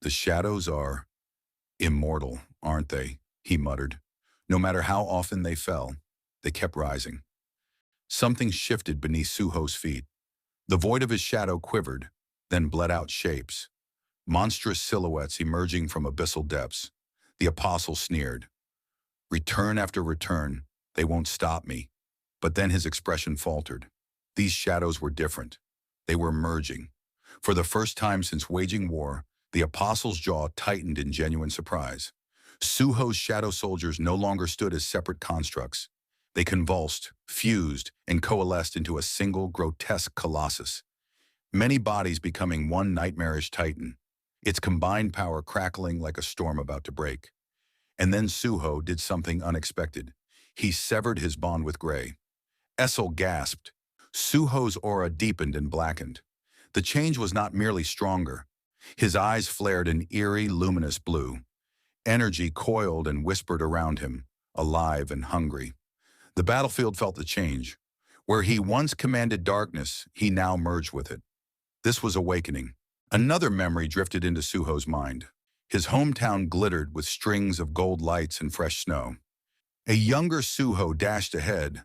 The shadows are immortal, aren't they? He muttered. No matter how often they fell, they kept rising. Something shifted beneath Suho's feet. The void of his shadow quivered, then bled out shapes. Monstrous silhouettes emerging from abyssal depths. The apostle sneered. Return after return, they won't stop me. But then his expression faltered. These shadows were different. They were merging. For the first time since waging war, the apostle's jaw tightened in genuine surprise. Suho's shadow soldiers no longer stood as separate constructs. They convulsed, fused, and coalesced into a single grotesque colossus. Many bodies becoming one nightmarish titan, its combined power crackling like a storm about to break. And then Suho did something unexpected. He severed his bond with Gray. Essel gasped. Suho's aura deepened and blackened. The change was not merely stronger. His eyes flared an eerie, luminous blue. Energy coiled and whispered around him, alive and hungry. The battlefield felt the change. Where he once commanded darkness, he now merged with it. This was awakening. Another memory drifted into Suho's mind. His hometown glittered with strings of gold lights and fresh snow. A younger Suho dashed ahead.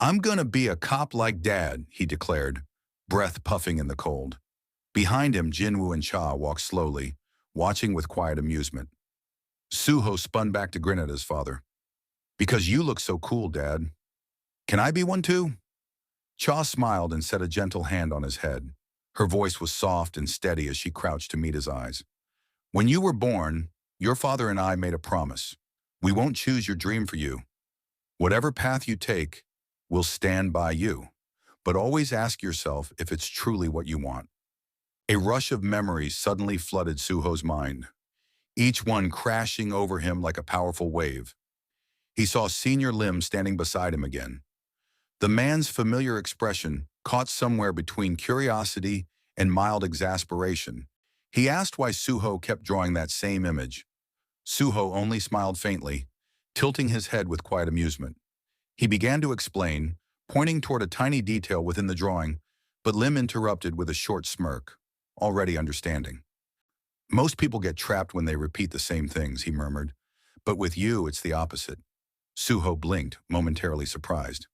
"I'm gonna be a cop like Dad," he declared, breath puffing in the cold. Behind him, Jinwoo and Cha walked slowly, watching with quiet amusement. Suho spun back to grin at his father. "Because you look so cool, Dad. Can I be one too?" Cha smiled and set a gentle hand on his head. Her voice was soft and steady as she crouched to meet his eyes. "When you were born, your father and I made a promise. We won't choose your dream for you. Whatever path you take, we'll stand by you. But always ask yourself if it's truly what you want." A rush of memories suddenly flooded Suho's mind, each one crashing over him like a powerful wave. He saw Senior Lim standing beside him again. The man's familiar expression, caught somewhere between curiosity and mild exasperation. He asked why Suho kept drawing that same image. Suho only smiled faintly, tilting his head with quiet amusement. He began to explain, pointing toward a tiny detail within the drawing, but Lim interrupted with a short smirk, already understanding. "Most people get trapped when they repeat the same things," he murmured. "But with you, it's the opposite." Suho blinked, momentarily surprised.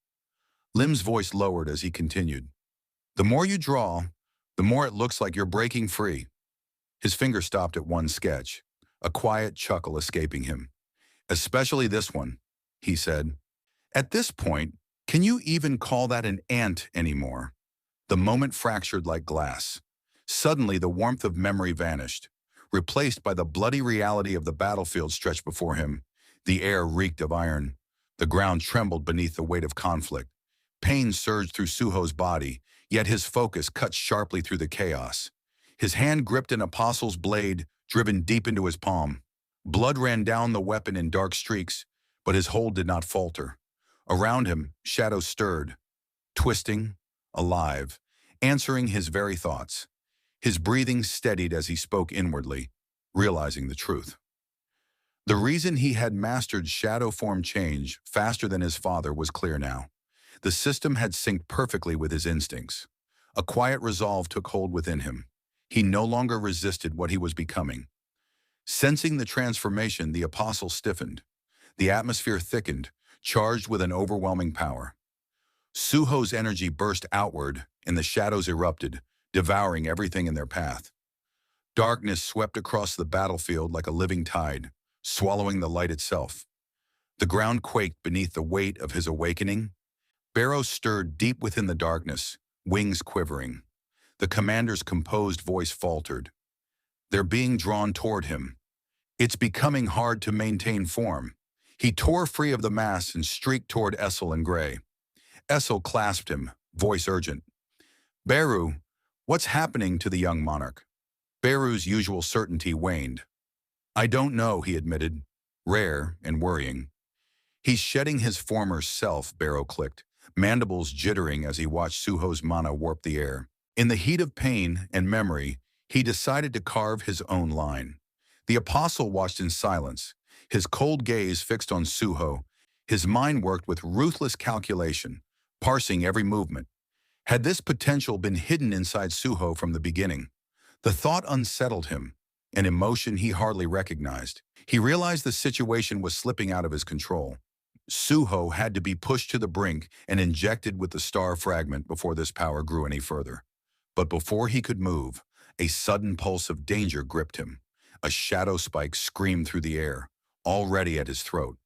Lim's voice lowered as he continued. "The more you draw, the more it looks like you're breaking free." His finger stopped at one sketch, a quiet chuckle escaping him. "Especially this one," he said. "At this point, can you even call that an ant anymore?" The moment fractured like glass. Suddenly, the warmth of memory vanished, replaced by the bloody reality of the battlefield stretched before him. The air reeked of iron. The ground trembled beneath the weight of conflict. Pain surged through Suho's body, yet his focus cut sharply through the chaos. His hand gripped an apostle's blade, driven deep into his palm. Blood ran down the weapon in dark streaks, but his hold did not falter. Around him, shadows stirred, twisting, alive, answering his very thoughts. His breathing steadied as he spoke inwardly, realizing the truth. The reason he had mastered shadow form change faster than his father was clear now. The system had synced perfectly with his instincts. A quiet resolve took hold within him. He no longer resisted what he was becoming. Sensing the transformation, the apostle stiffened. The atmosphere thickened, charged with an overwhelming power. Suho's energy burst outward, and the shadows erupted, devouring everything in their path. Darkness swept across the battlefield like a living tide, swallowing the light itself. The ground quaked beneath the weight of his awakening. Barrows stirred deep within the darkness, wings quivering. The commander's composed voice faltered. "They're being drawn toward him. It's becoming hard to maintain form." He tore free of the mass and streaked toward Essel and Gray. Essel clasped him, voice urgent. "Beru, what's happening to the young monarch?" Beru's usual certainty waned. "I don't know," he admitted, rare and worrying. "He's shedding his former self," Barrow clicked, mandibles jittering as he watched Suho's mana warp the air. In the heat of pain and memory, he decided to carve his own line. The apostle watched in silence, his cold gaze fixed on Suho. His mind worked with ruthless calculation, parsing every movement. Had this potential been hidden inside Suho from the beginning? The thought unsettled him, an emotion he hardly recognized. He realized the situation was slipping out of his control. Suho had to be pushed to the brink and injected with the star fragment before this power grew any further. But before he could move, a sudden pulse of danger gripped him. A shadow spike screamed through the air, already at his throat.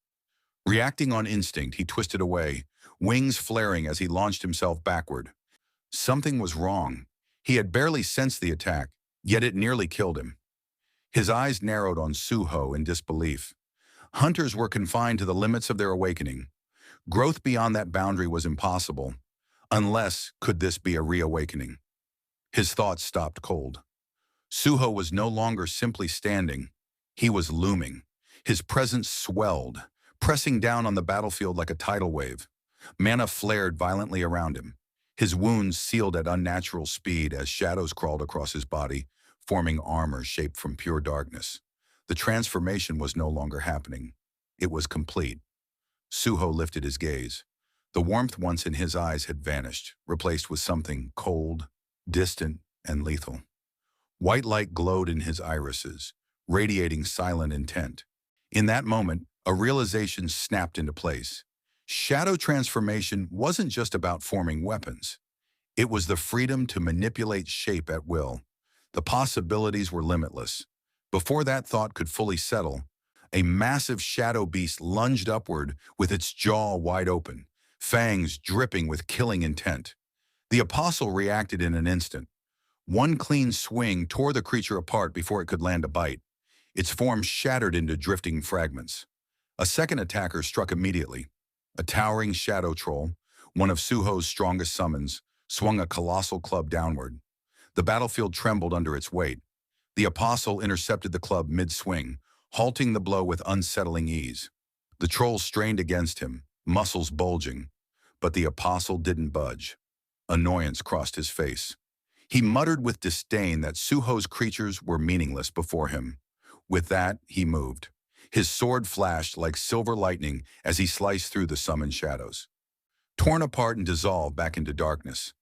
Reacting on instinct, he twisted away, wings flaring as he launched himself backward. Something was wrong. He had barely sensed the attack, yet it nearly killed him. His eyes narrowed on Suho in disbelief. Hunters were confined to the limits of their awakening. Growth beyond that boundary was impossible, unless could this be a reawakening. His thoughts stopped cold. Suho was no longer simply standing. He was looming. His presence swelled, pressing down on the battlefield like a tidal wave. Mana flared violently around him. His wounds sealed at unnatural speed as shadows crawled across his body, forming armor shaped from pure darkness. The transformation was no longer happening. It was complete. Suho lifted his gaze. The warmth once in his eyes had vanished, replaced with something cold, distant, and lethal. White light glowed in his irises, radiating silent intent. In that moment, a realization snapped into place. Shadow transformation wasn't just about forming weapons. It was the freedom to manipulate shape at will. The possibilities were limitless. Before that thought could fully settle, a massive shadow beast lunged upward with its jaw wide open, fangs dripping with killing intent. The apostle reacted in an instant. One clean swing tore the creature apart before it could land a bite. Its form shattered into drifting fragments. A second attacker struck immediately. A towering shadow troll, one of Suho's strongest summons, swung a colossal club downward. The battlefield trembled under its weight. The apostle intercepted the club mid-swing, halting the blow with unsettling ease. The troll strained against him, muscles bulging, but the apostle didn't budge. Annoyance crossed his face. He muttered with disdain that Suho's creatures were meaningless before him. With that, he moved. His sword flashed like silver lightning as he sliced through the summoned shadows. Torn apart and dissolved back into darkness.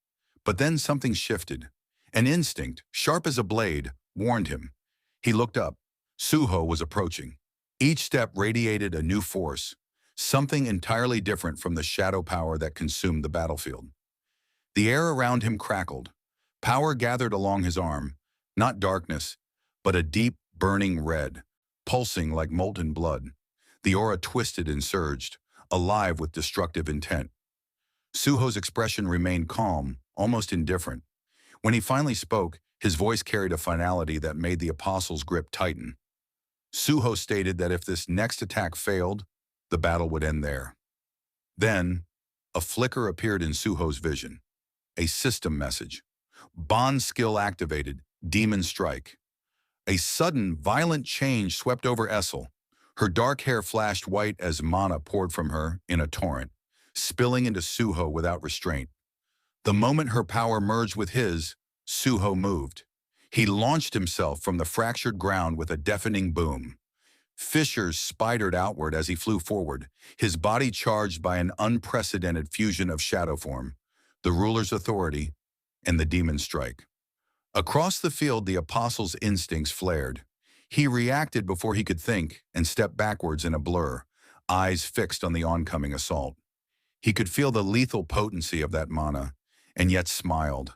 But then something shifted. An instinct, sharp as a blade, warned him. He looked up. Suho was approaching. Each step radiated a new force, something entirely different from the shadow power that consumed the battlefield. The air around him crackled. Power gathered along his arm, not darkness, but a deep, burning red, pulsing like molten blood. The aura twisted and surged, alive with destructive intent. Suho's expression remained calm, almost indifferent. When he finally spoke, his voice carried a finality that made the apostle's grip tighten. Suho stated that if this next attack failed, the battle would end there. Then, a flicker appeared in Suho's vision. A system message. Bond skill activated, demon strike. A sudden, violent change swept over Essel. Her dark hair flashed white as mana poured from her in a torrent, spilling into Suho without restraint. The moment her power merged with his, Suho moved. He launched himself from the fractured ground with a deafening boom. Fissures spidered outward as he flew forward, his body charged by an unprecedented fusion of shadow form, the ruler's authority, and the demon strike. Across the field, the apostle's instincts flared. He reacted before he could think and stepped backwards in a blur, eyes fixed on the oncoming assault. He could feel the lethal potency of that mana, and yet smiled,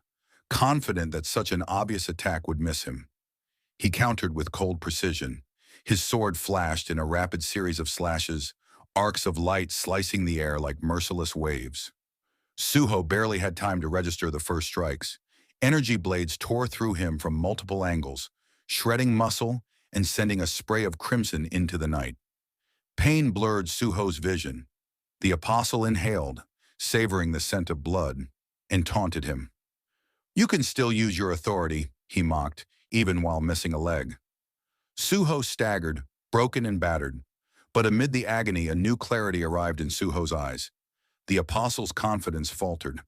confident that such an obvious attack would miss him. He countered with cold precision. His sword flashed in a rapid series of slashes, arcs of light slicing the air like merciless waves. Suho barely had time to register the first strikes. Energy blades tore through him from multiple angles, shredding muscle and sending a spray of crimson into the night. Pain blurred Suho's vision. The apostle inhaled, savoring the scent of blood, and taunted him. "You can still use your authority," he mocked, even while missing a leg. Suho staggered, broken and battered. But amid the agony, a new clarity arrived in Suho's eyes. The apostle's confidence faltered.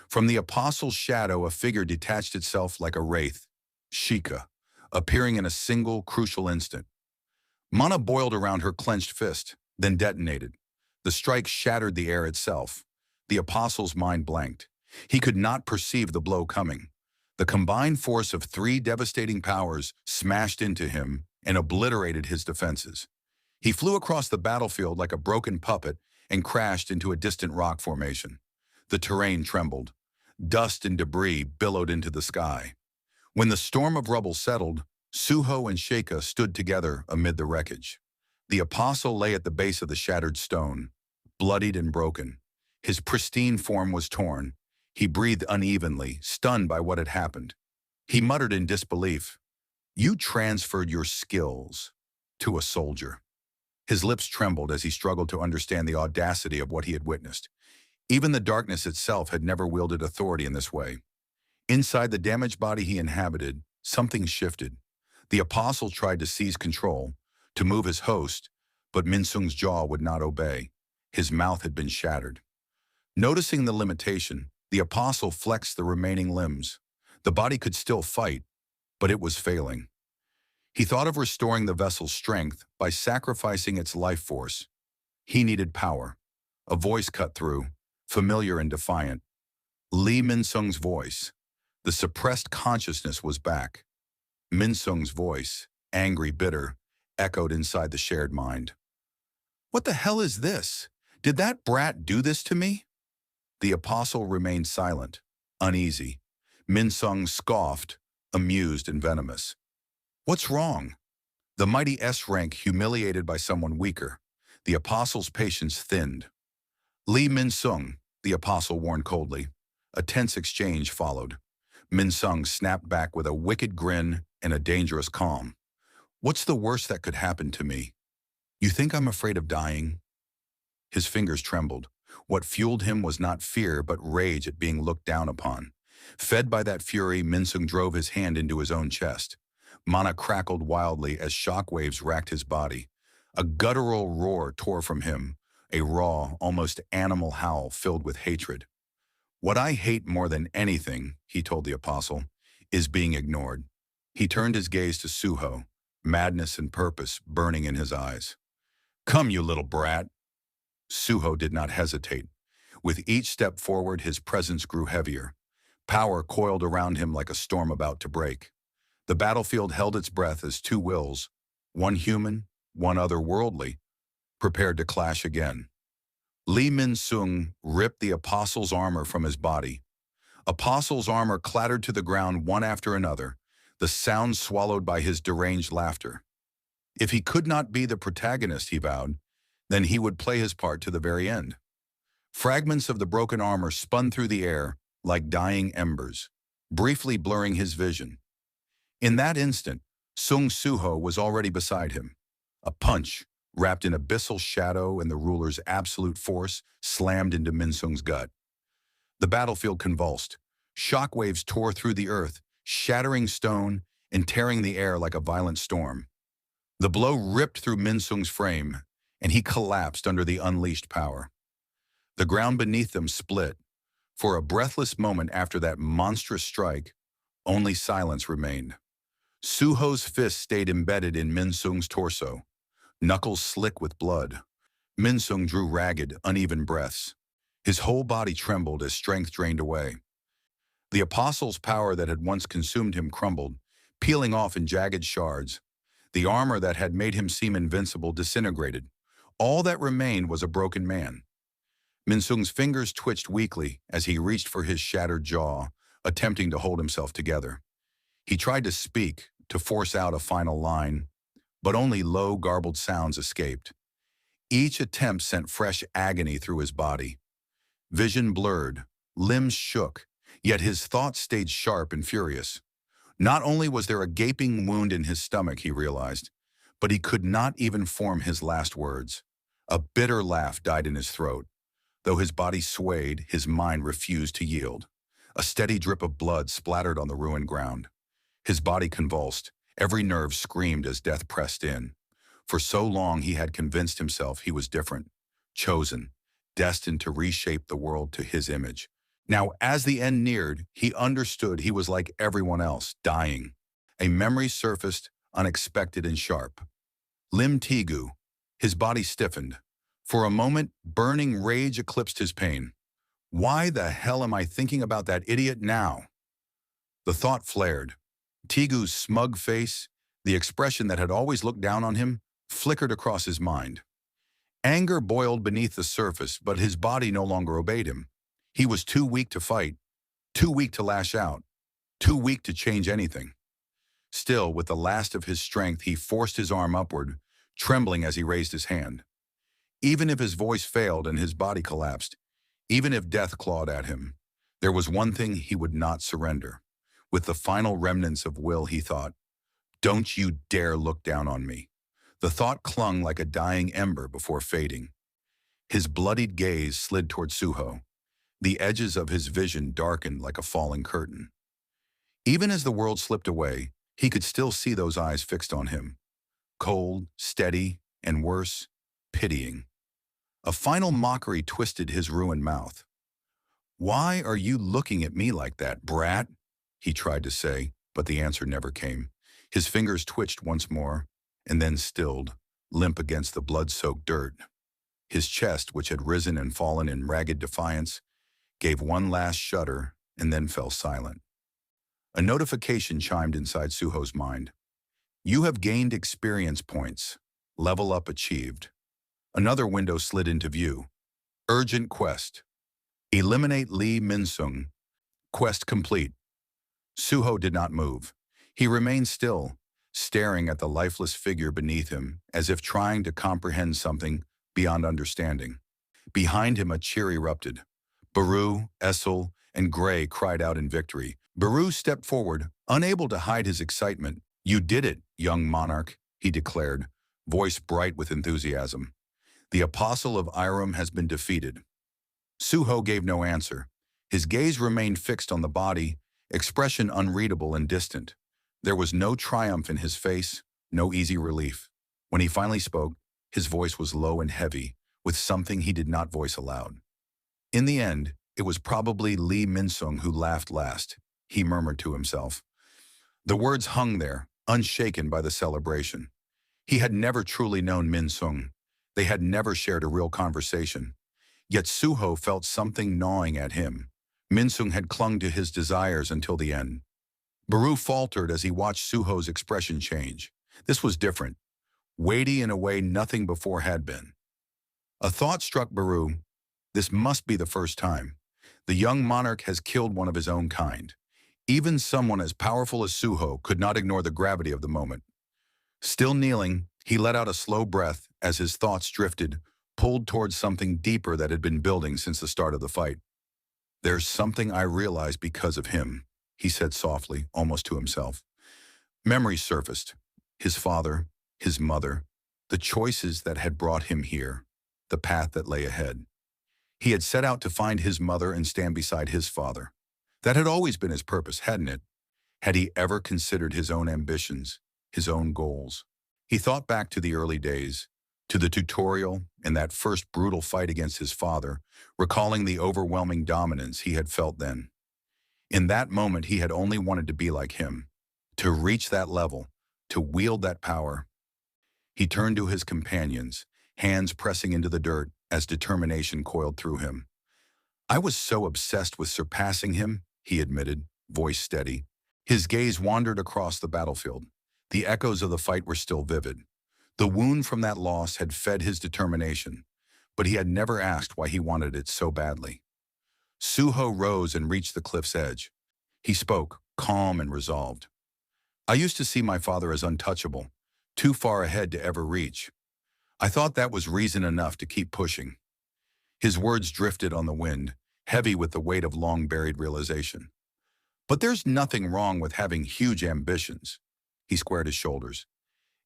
From the apostle's shadow, a figure detached itself like a wraith, Sheikah, appearing in a single, crucial instant. Mana boiled around her clenched fist, then detonated. The strike shattered the air itself. The apostle's mind blanked. He could not perceive the blow coming. The combined force of three devastating powers smashed into him and obliterated his defenses. He flew across the battlefield like a broken puppet and crashed into a distant rock formation. The terrain trembled. Dust and debris billowed into the sky. When the storm of rubble settled, Suho and Sheikah stood together amid the wreckage. The apostle lay at the base of the shattered stone, bloodied and broken. His pristine form was torn. He breathed unevenly, stunned by what had happened. He muttered in disbelief, "You transferred your skills to a soldier." His lips trembled as he struggled to understand the audacity of what he had witnessed. Even the darkness itself had never wielded authority in this way. Inside the damaged body he inhabited, something shifted. The apostle tried to seize control, to move his host, but Minsung's jaw would not obey. His mouth had been shattered. Noticing the limitation, the apostle flexed the remaining limbs. The body could still fight, but it was failing. He thought of restoring the vessel's strength by sacrificing its life force. He needed power. A voice cut through, familiar and defiant. Lee Minsung's voice. The suppressed consciousness was back. Minsung's voice, angry, bitter, echoed inside the shared mind. "What the hell is this? Did that brat do this to me?" The apostle remained silent, uneasy. Minsung scoffed, amused and venomous. "What's wrong?" The mighty S-rank humiliated by someone weaker. The apostle's patience thinned. "Lee Minsung," the apostle warned coldly. A tense exchange followed. Minsung snapped back with a wicked grin and a dangerous calm. "What's the worst that could happen to me? You think I'm afraid of dying?" His fingers trembled. What fueled him was not fear, but rage at being looked down upon. Fed by that fury, Minsung drove his hand into his own chest. Mana crackled wildly as shockwaves racked his body. A guttural roar tore from him, a raw, almost animal howl filled with hatred. "What I hate more than anything," he told the apostle, "is being ignored." He turned his gaze to Suho, madness and purpose burning in his eyes. "Come, you little brat." Suho did not hesitate. With each step forward, his presence grew heavier. Power coiled around him like a storm about to break. The battlefield held its breath as two wills, one human, one otherworldly, prepared to clash again. Lee Minsung ripped the apostle's armor from his body. Apostle's armor clattered to the ground one after another, the sound swallowed by his deranged laughter. If he could not be the protagonist, he vowed, then he would play his part to the very end. Fragments of the broken armor spun through the air like dying embers, briefly blurring his vision. In that instant, Sung Suho was already beside him. A punch, wrapped in abyssal shadow and the ruler's absolute force, slammed into Minsung's gut. The battlefield convulsed. Shockwaves tore through the earth, shattering stone and tearing the air like a violent storm. The blow ripped through Minsung's frame, and he collapsed under the unleashed power. The ground beneath them split. For a breathless moment after that monstrous strike, only silence remained. Suho's fist stayed embedded in Minsung's torso, knuckles slick with blood. Minsung drew ragged, uneven breaths. His whole body trembled as strength drained away. The apostle's power that had once consumed him crumbled, peeling off in jagged shards. The armor that had made him seem invincible disintegrated. All that remained was a broken man. Minsung's fingers twitched weakly as he reached for his shattered jaw, attempting to hold himself together. He tried to speak, to force out a final line, but only low, garbled sounds escaped. Each attempt sent fresh agony through his body. Vision blurred, limbs shook, yet his thoughts stayed sharp and furious. Not only was there a gaping wound in his stomach, he realized, but he could not even form his last words. A bitter laugh died in his throat. Though his body swayed, his mind refused to yield. A steady drip of blood splattered on the ruined ground. His body convulsed. Every nerve screamed as death pressed in. For so long he had convinced himself he was different, chosen, destined to reshape the world to his image. Now, as the end neared, he understood he was like everyone else, dying. A memory surfaced, unexpected and sharp. Lim Tigu. His body stiffened. For a moment, burning rage eclipsed his pain. Why the hell am I thinking about that idiot now? The thought flared. Tigu's smug face, the expression that had always looked down on him, flickered across his mind. Anger boiled beneath the surface, but his body no longer obeyed him. He was too weak to fight, too weak to lash out, too weak to change anything. Still, with the last of his strength, he forced his arm upward, trembling as he raised his hand. Even if his voice failed and his body collapsed, even if death clawed at him, there was one thing he would not surrender. With the final remnants of will, he thought, "Don't you dare look down on me." The thought clung like a dying ember before fading. His bloodied gaze slid toward Suho. The edges of his vision darkened like a falling curtain. Even as the world slipped away, he could still see those eyes fixed on him. Cold, steady, and worse, pitying. A final mockery twisted his ruined mouth. "Why are you looking at me like that, brat?" he tried to say, but the answer never came. His fingers twitched once more, and then stilled, limp against the blood-soaked dirt. His chest, which had risen and fallen in ragged defiance, gave one last shudder and then fell silent. A notification chimed inside Suho's mind. "You have gained experience points. Level up achieved." Another window slid into view. Urgent quest. Eliminate Lee Minsung. Quest complete. Suho did not move. He remained still, staring at the lifeless figure beneath him, as if trying to comprehend something beyond understanding. Behind him, a cheer erupted. Baru, Essel, and Gray cried out in victory. Baru stepped forward, unable to hide his excitement. "You did it, young monarch," he declared, voice bright with enthusiasm. "The apostle of Irem has been defeated." Suho gave no answer. His gaze remained fixed on the body, expression unreadable and distant. There was no triumph in his face, no easy relief. When he finally spoke, his voice was low and heavy, with something he did not voice aloud. In the end, it was probably Lee Minsung who laughed last, he murmured to himself. The words hung there, unshaken by the celebration. He had never truly known Minsung. They had never shared a real conversation. Yet Suho felt something gnawing at him. Minsung had clung to his desires until the end. Baru faltered as he watched Suho's expression change. This was different, weighty in a way nothing before had been. A thought struck Baru. This must be the first time. The young monarch has killed one of his own kind. Even someone as powerful as Suho could not ignore the gravity of the moment. Still kneeling, he let out a slow breath as his thoughts drifted, pulled towards something deeper that had been building since the start of the fight. "There's something I realized because of him," he said softly, almost to himself. Memories surfaced. His father, his mother, the choices that had brought him here, the path that lay ahead. He had set out to find his mother and stand beside his father. That had always been his purpose, hadn't it? Had he ever considered his own ambitions, his own goals? He thought back to the early days, to the tutorial and that first brutal fight against his father, recalling the overwhelming dominance he had felt then. In that moment, he had only wanted to be like him, to reach that level, to wield that power. He turned to his companions, hands pressing into the dirt as determination coiled through him. "I was so obsessed with surpassing him," he admitted, voice steady. His gaze wandered across the battlefield. The echoes of the fight were still vivid. The wound from that loss had fed his determination, but he had never asked why he wanted it so badly. Suho rose and reached the cliff's edge. He spoke, calm and resolved. "I used to see my father as untouchable, too far ahead to ever reach. I thought that was reason enough to keep pushing." His words drifted on the wind, heavy with the weight of long-buried realization. "But there's nothing wrong with having huge ambitions." He squared his shoulders.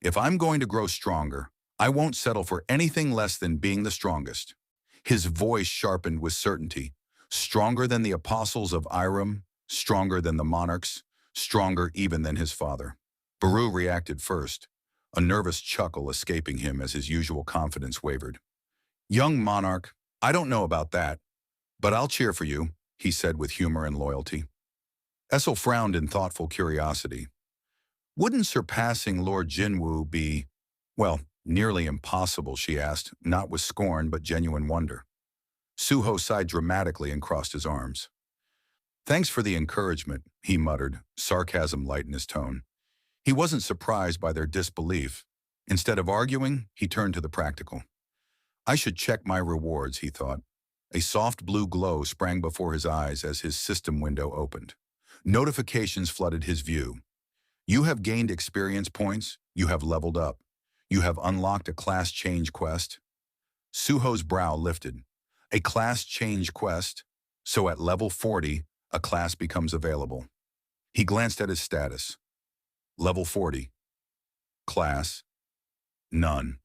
"If I'm going to grow stronger, I won't settle for anything less than being the strongest." His voice sharpened with certainty. Stronger than the apostles of Irem, stronger than the monarchs, stronger even than his father. Baru reacted first, a nervous chuckle escaping him as his usual confidence wavered. "Young monarch, I don't know about that, but I'll cheer for you," he said with humor and loyalty. Essel frowned in thoughtful curiosity. "Wouldn't surpassing Lord Jinwoo be, well, nearly impossible?" she asked, not with scorn but genuine wonder. Suho sighed dramatically and crossed his arms. Thanks for the encouragement, he muttered, sarcasm light in his tone. He wasn't surprised by their disbelief. Instead of arguing, he turned to the practical. I should check my rewards, he thought. A soft blue glow sprang before his eyes as his system window opened. Notifications flooded his view. You have gained experience points. You have leveled up. You have unlocked a class change quest. Suho's brow lifted. A class change quest? So at level 40, a class becomes available. He glanced at his status. Level 40. Class? None.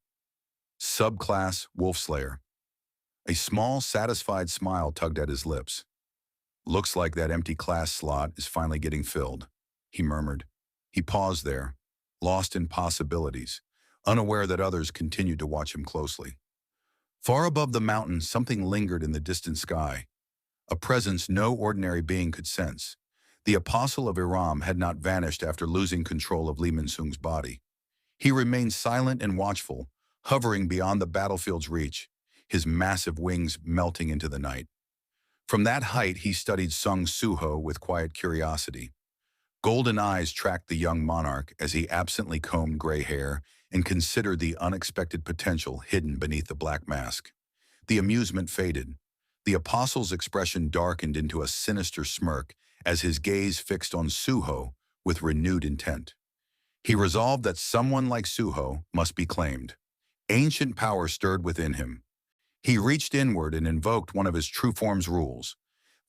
Subclass Wolfslayer. A small, satisfied smile tugged at his lips. Looks like that empty class slot is finally getting filled, he murmured. He paused there, lost in possibilities, unaware that others continued to watch him closely. Far above the mountain, something lingered in the distant sky, a presence no ordinary being could sense. The Apostle of Iram had not vanished after losing control of Lee Minsung's body. He remained silent and watchful, hovering beyond the battlefield's reach, his massive wings melting into the night. From that height, he studied Sung Suho with quiet curiosity. Golden eyes tracked the young monarch as he absently combed gray hair and considered the unexpected potential hidden beneath the black mask. The amusement faded. The apostle's expression darkened into a sinister smirk as his gaze fixed on Suho with renewed intent. He resolved that someone like Suho must be claimed. Ancient power stirred within him. He reached inward and invoked one of his true form's rules,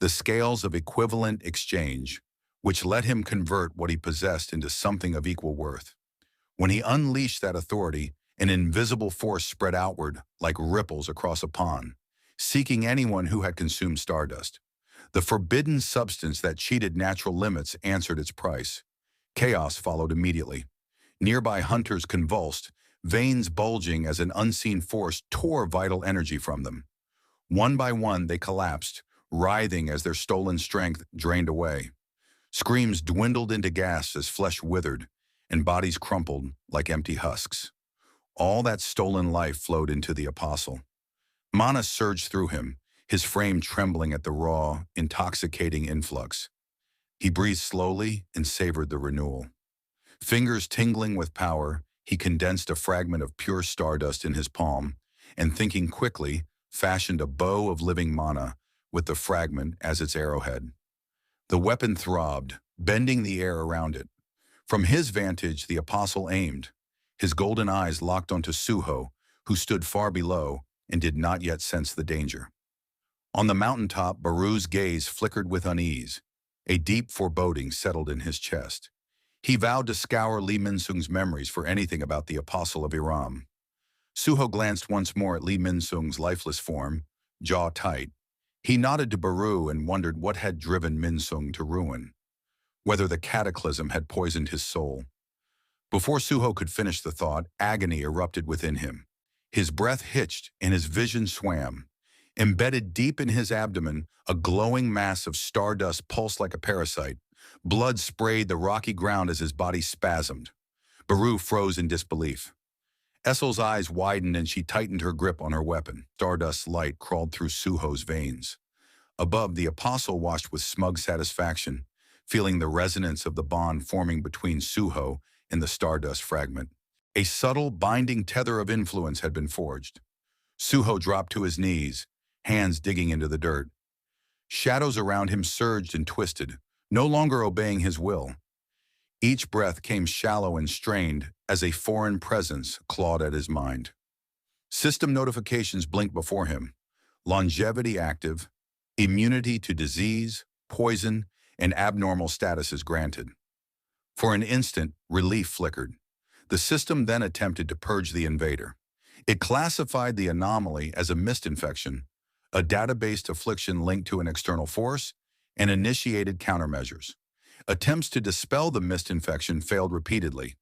the scales of equivalent exchange, which let him convert what he possessed into something of equal worth. When he unleashed that authority, an invisible force spread outward like ripples across a pond, seeking anyone who had consumed stardust. The forbidden substance that cheated natural limits answered its price. Chaos followed immediately. Nearby hunters convulsed, veins bulging as an unseen force tore vital energy from them. One by one, they collapsed, writhing as their stolen strength drained away. Screams dwindled into gasps as flesh withered, and bodies crumpled like empty husks. All that stolen life flowed into the apostle. Mana surged through him, his frame trembling at the raw, intoxicating influx. He breathed slowly and savored the renewal. Fingers tingling with power, he condensed a fragment of pure stardust in his palm, and thinking quickly, fashioned a bow of living mana with the fragment as its arrowhead. The weapon throbbed, bending the air around it. From his vantage, the apostle aimed. His golden eyes locked onto Suho, who stood far below and did not yet sense the danger. On the mountaintop, Baru's gaze flickered with unease. A deep foreboding settled in his chest. He vowed to scour Lee Minsung's memories for anything about the Apostle of Iram. Suho glanced once more at Lee Minsung's lifeless form, jaw tight. He nodded to Baru and wondered what had driven Minsung to ruin, whether the cataclysm had poisoned his soul. Before Suho could finish the thought, agony erupted within him. His breath hitched and his vision swam. Embedded deep in his abdomen, a glowing mass of stardust pulsed like a parasite. Blood sprayed the rocky ground as his body spasmed. Baru froze in disbelief. Essel's eyes widened and she tightened her grip on her weapon. Stardust's light crawled through Suho's veins. Above, the apostle watched with smug satisfaction, feeling the resonance of the bond forming between Suho and the stardust fragment. A subtle, binding tether of influence had been forged. Suho dropped to his knees, hands digging into the dirt. Shadows around him surged and twisted, no longer obeying his will. Each breath came shallow and strained as a foreign presence clawed at his mind. System notifications blinked before him. Longevity active, immunity to disease, poison, and abnormal statuses granted. For an instant, relief flickered. The system then attempted to purge the invader. It classified the anomaly as a mist infection, a database affliction linked to an external force, and initiated countermeasures. Attempts to dispel the mist infection failed repeatedly.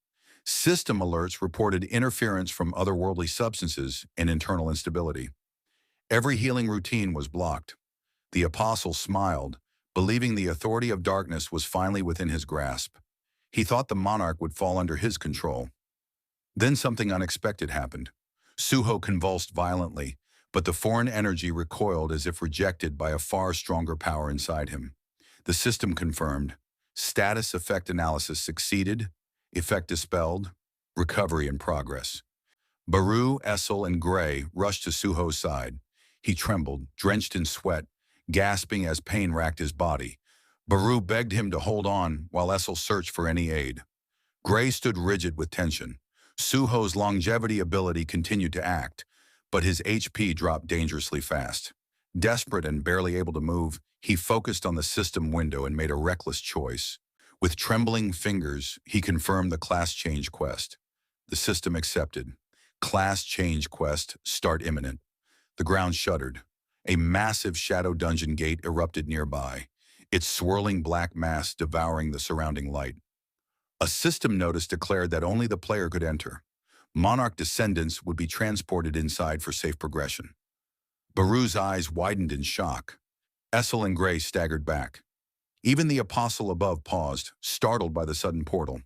System alerts reported interference from otherworldly substances and internal instability. Every healing routine was blocked. The apostle smiled, believing the authority of darkness was finally within his grasp. He thought the monarch would fall under his control. Then something unexpected happened. Suho convulsed violently, but the foreign energy recoiled as if rejected by a far stronger power inside him. The system confirmed. Status effect analysis succeeded, effect dispelled, recovery in progress. Baru, Essel, and Gray rushed to Suho's side. He trembled, drenched in sweat, gasping as pain racked his body. Baru begged him to hold on while Essel searched for any aid. Gray stood rigid with tension. Suho's longevity ability continued to act, but his HP dropped dangerously fast. Desperate and barely able to move, he focused on the system window and made a reckless choice. With trembling fingers, he confirmed the class change quest. The system accepted. Class change quest, start imminent. The ground shuddered. A massive shadow dungeon gate erupted nearby, its swirling black mass devouring the surrounding light. A system notice declared that only the player could enter. Monarch descendants would be transported inside for safe progression. Baru's eyes widened in shock. Essel and Gray staggered back. Even the apostle above paused, startled by the sudden portal.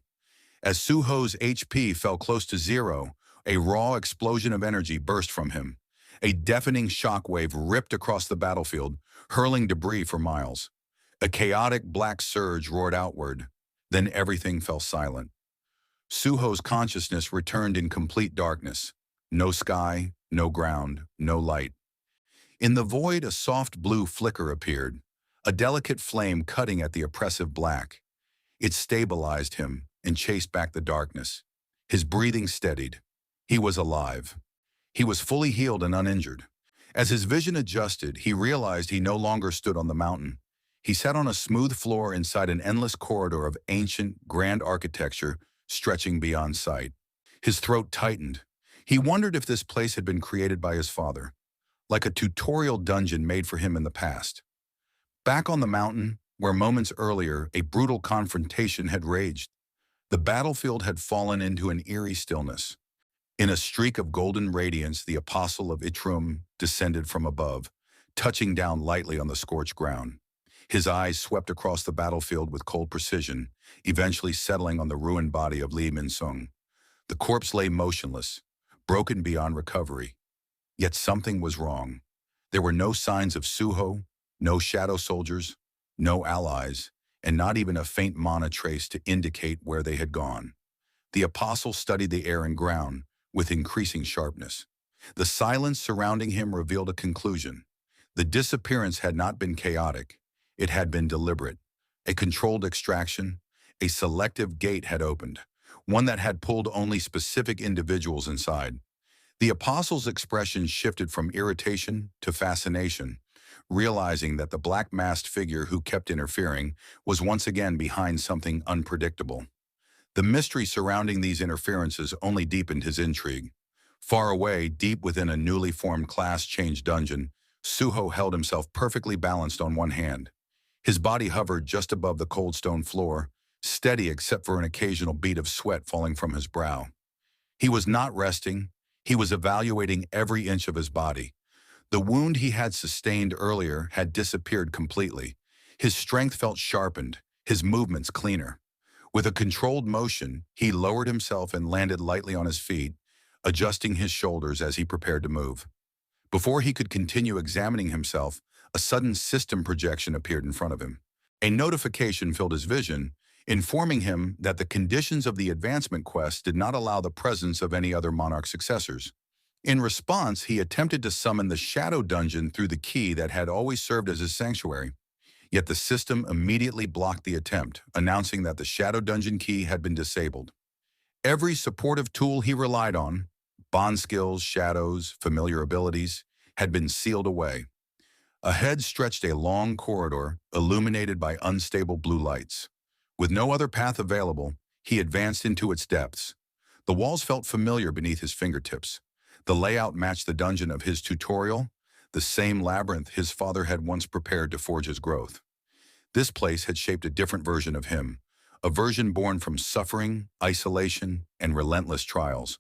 As Suho's HP fell close to zero, a raw explosion of energy burst from him. A deafening shockwave ripped across the battlefield, hurling debris for miles. A chaotic black surge roared outward. Then everything fell silent. Suho's consciousness returned in complete darkness. No sky, no ground, no light. In the void, a soft blue flicker appeared, a delicate flame cutting at the oppressive black. It stabilized him and chased back the darkness. His breathing steadied. He was alive. He was fully healed and uninjured. As his vision adjusted, he realized he no longer stood on the mountain. He sat on a smooth floor inside an endless corridor of ancient, grand architecture stretching beyond sight. His throat tightened. He wondered if this place had been created by his father, like a tutorial dungeon made for him in the past. Back on the mountain, where moments earlier a brutal confrontation had raged, the battlefield had fallen into an eerie stillness. In a streak of golden radiance, the apostle of Itrum descended from above, touching down lightly on the scorched ground. His eyes swept across the battlefield with cold precision, eventually settling on the ruined body of Lee Minsung. The corpse lay motionless, broken beyond recovery. Yet something was wrong. There were no signs of Suho, no shadow soldiers, no allies, and not even a faint mana trace to indicate where they had gone. The apostle studied the air and ground with increasing sharpness. The silence surrounding him revealed a conclusion. The disappearance had not been chaotic. It had been deliberate. A controlled extraction, a selective gate had opened, one that had pulled only specific individuals inside. The apostle's expression shifted from irritation to fascination, realizing that the black-masked figure who kept interfering was once again behind something unpredictable. The mystery surrounding these interferences only deepened his intrigue. Far away, deep within a newly formed class-change dungeon, Suho held himself perfectly balanced on one hand. His body hovered just above the cold stone floor, steady except for an occasional bead of sweat falling from his brow. He was not resting. He was evaluating every inch of his body. The wound he had sustained earlier had disappeared completely. His strength felt sharpened, his movements cleaner. With a controlled motion, he lowered himself and landed lightly on his feet, adjusting his shoulders as he prepared to move. Before he could continue examining himself, a sudden system projection appeared in front of him. A notification filled his vision, informing him that the conditions of the advancement quest did not allow the presence of any other monarch successors. In response, he attempted to summon the shadow dungeon through the key that had always served as his sanctuary. Yet the system immediately blocked the attempt, announcing that the shadow dungeon key had been disabled. Every supportive tool he relied on, bond skills, shadows, familiar abilities, had been sealed away. Ahead stretched a long corridor, illuminated by unstable blue lights. With no other path available, he advanced into its depths. The walls felt familiar beneath his fingertips. The layout matched the dungeon of his tutorial, the same labyrinth his father had once prepared to forge his growth. This place had shaped a different version of him, a version born from suffering, isolation, and relentless trials.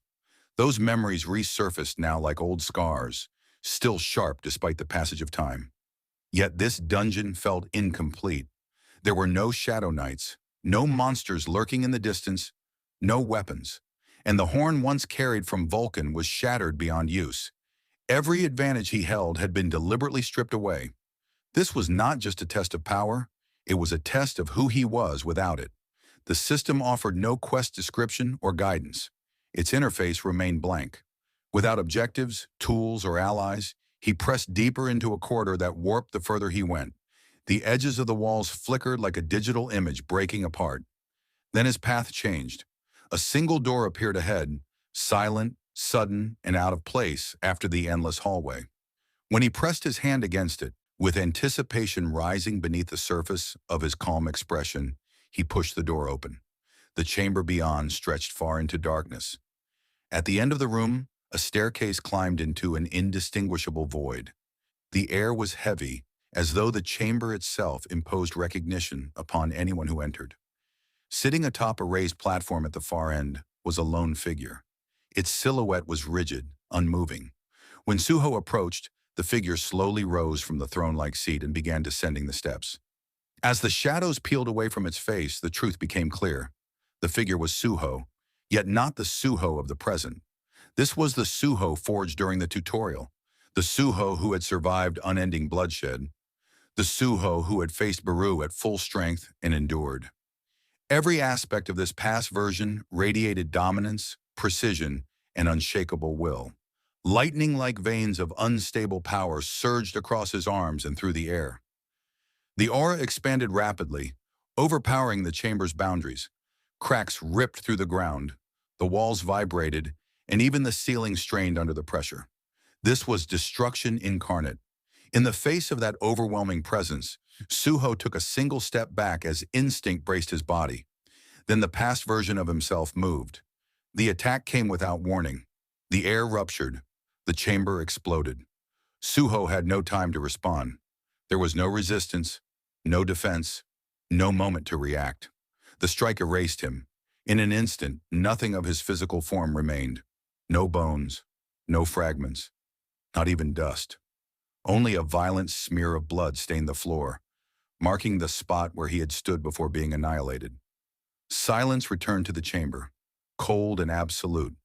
Those memories resurfaced now like old scars, still sharp despite the passage of time. Yet this dungeon felt incomplete. There were no shadow knights, no monsters lurking in the distance, no weapons, and the horn once carried from Vulcan was shattered beyond use. Every advantage he held had been deliberately stripped away. This was not just a test of power, it was a test of who he was without it. The system offered no quest description or guidance. Its interface remained blank. Without objectives, tools, or allies, he pressed deeper into a corridor that warped the further he went. The edges of the walls flickered like a digital image breaking apart. Then his path changed. A single door appeared ahead, silent, sudden, and out of place after the endless hallway. When he pressed his hand against it, with anticipation rising beneath the surface of his calm expression, he pushed the door open. The chamber beyond stretched far into darkness. At the end of the room, a staircase climbed into an indistinguishable void. The air was heavy, as though the chamber itself imposed recognition upon anyone who entered. Sitting atop a raised platform at the far end was a lone figure. Its silhouette was rigid, unmoving. When Suho approached, the figure slowly rose from the throne-like seat and began descending the steps. As the shadows peeled away from its face, the truth became clear. The figure was Suho, yet not the Suho of the present. This was the Suho forged during the tutorial, the Suho who had survived unending bloodshed, the Suho who had faced Baru at full strength and endured. Every aspect of this past version radiated dominance, precision, and unshakable will. Lightning-like veins of unstable power surged across his arms and through the air. The aura expanded rapidly, overpowering the chamber's boundaries. Cracks ripped through the ground, the walls vibrated, and even the ceiling strained under the pressure. This was destruction incarnate. In the face of that overwhelming presence, Suho took a single step back as instinct braced his body. Then the past version of himself moved. The attack came without warning. The air ruptured. The chamber exploded. Suho had no time to respond. There was no resistance, no defense, no moment to react. The strike erased him. In an instant, nothing of his physical form remained. No bones, no fragments, not even dust. Only a violent smear of blood stained the floor, marking the spot where he had stood before being annihilated. Silence returned to the chamber, cold and absolute.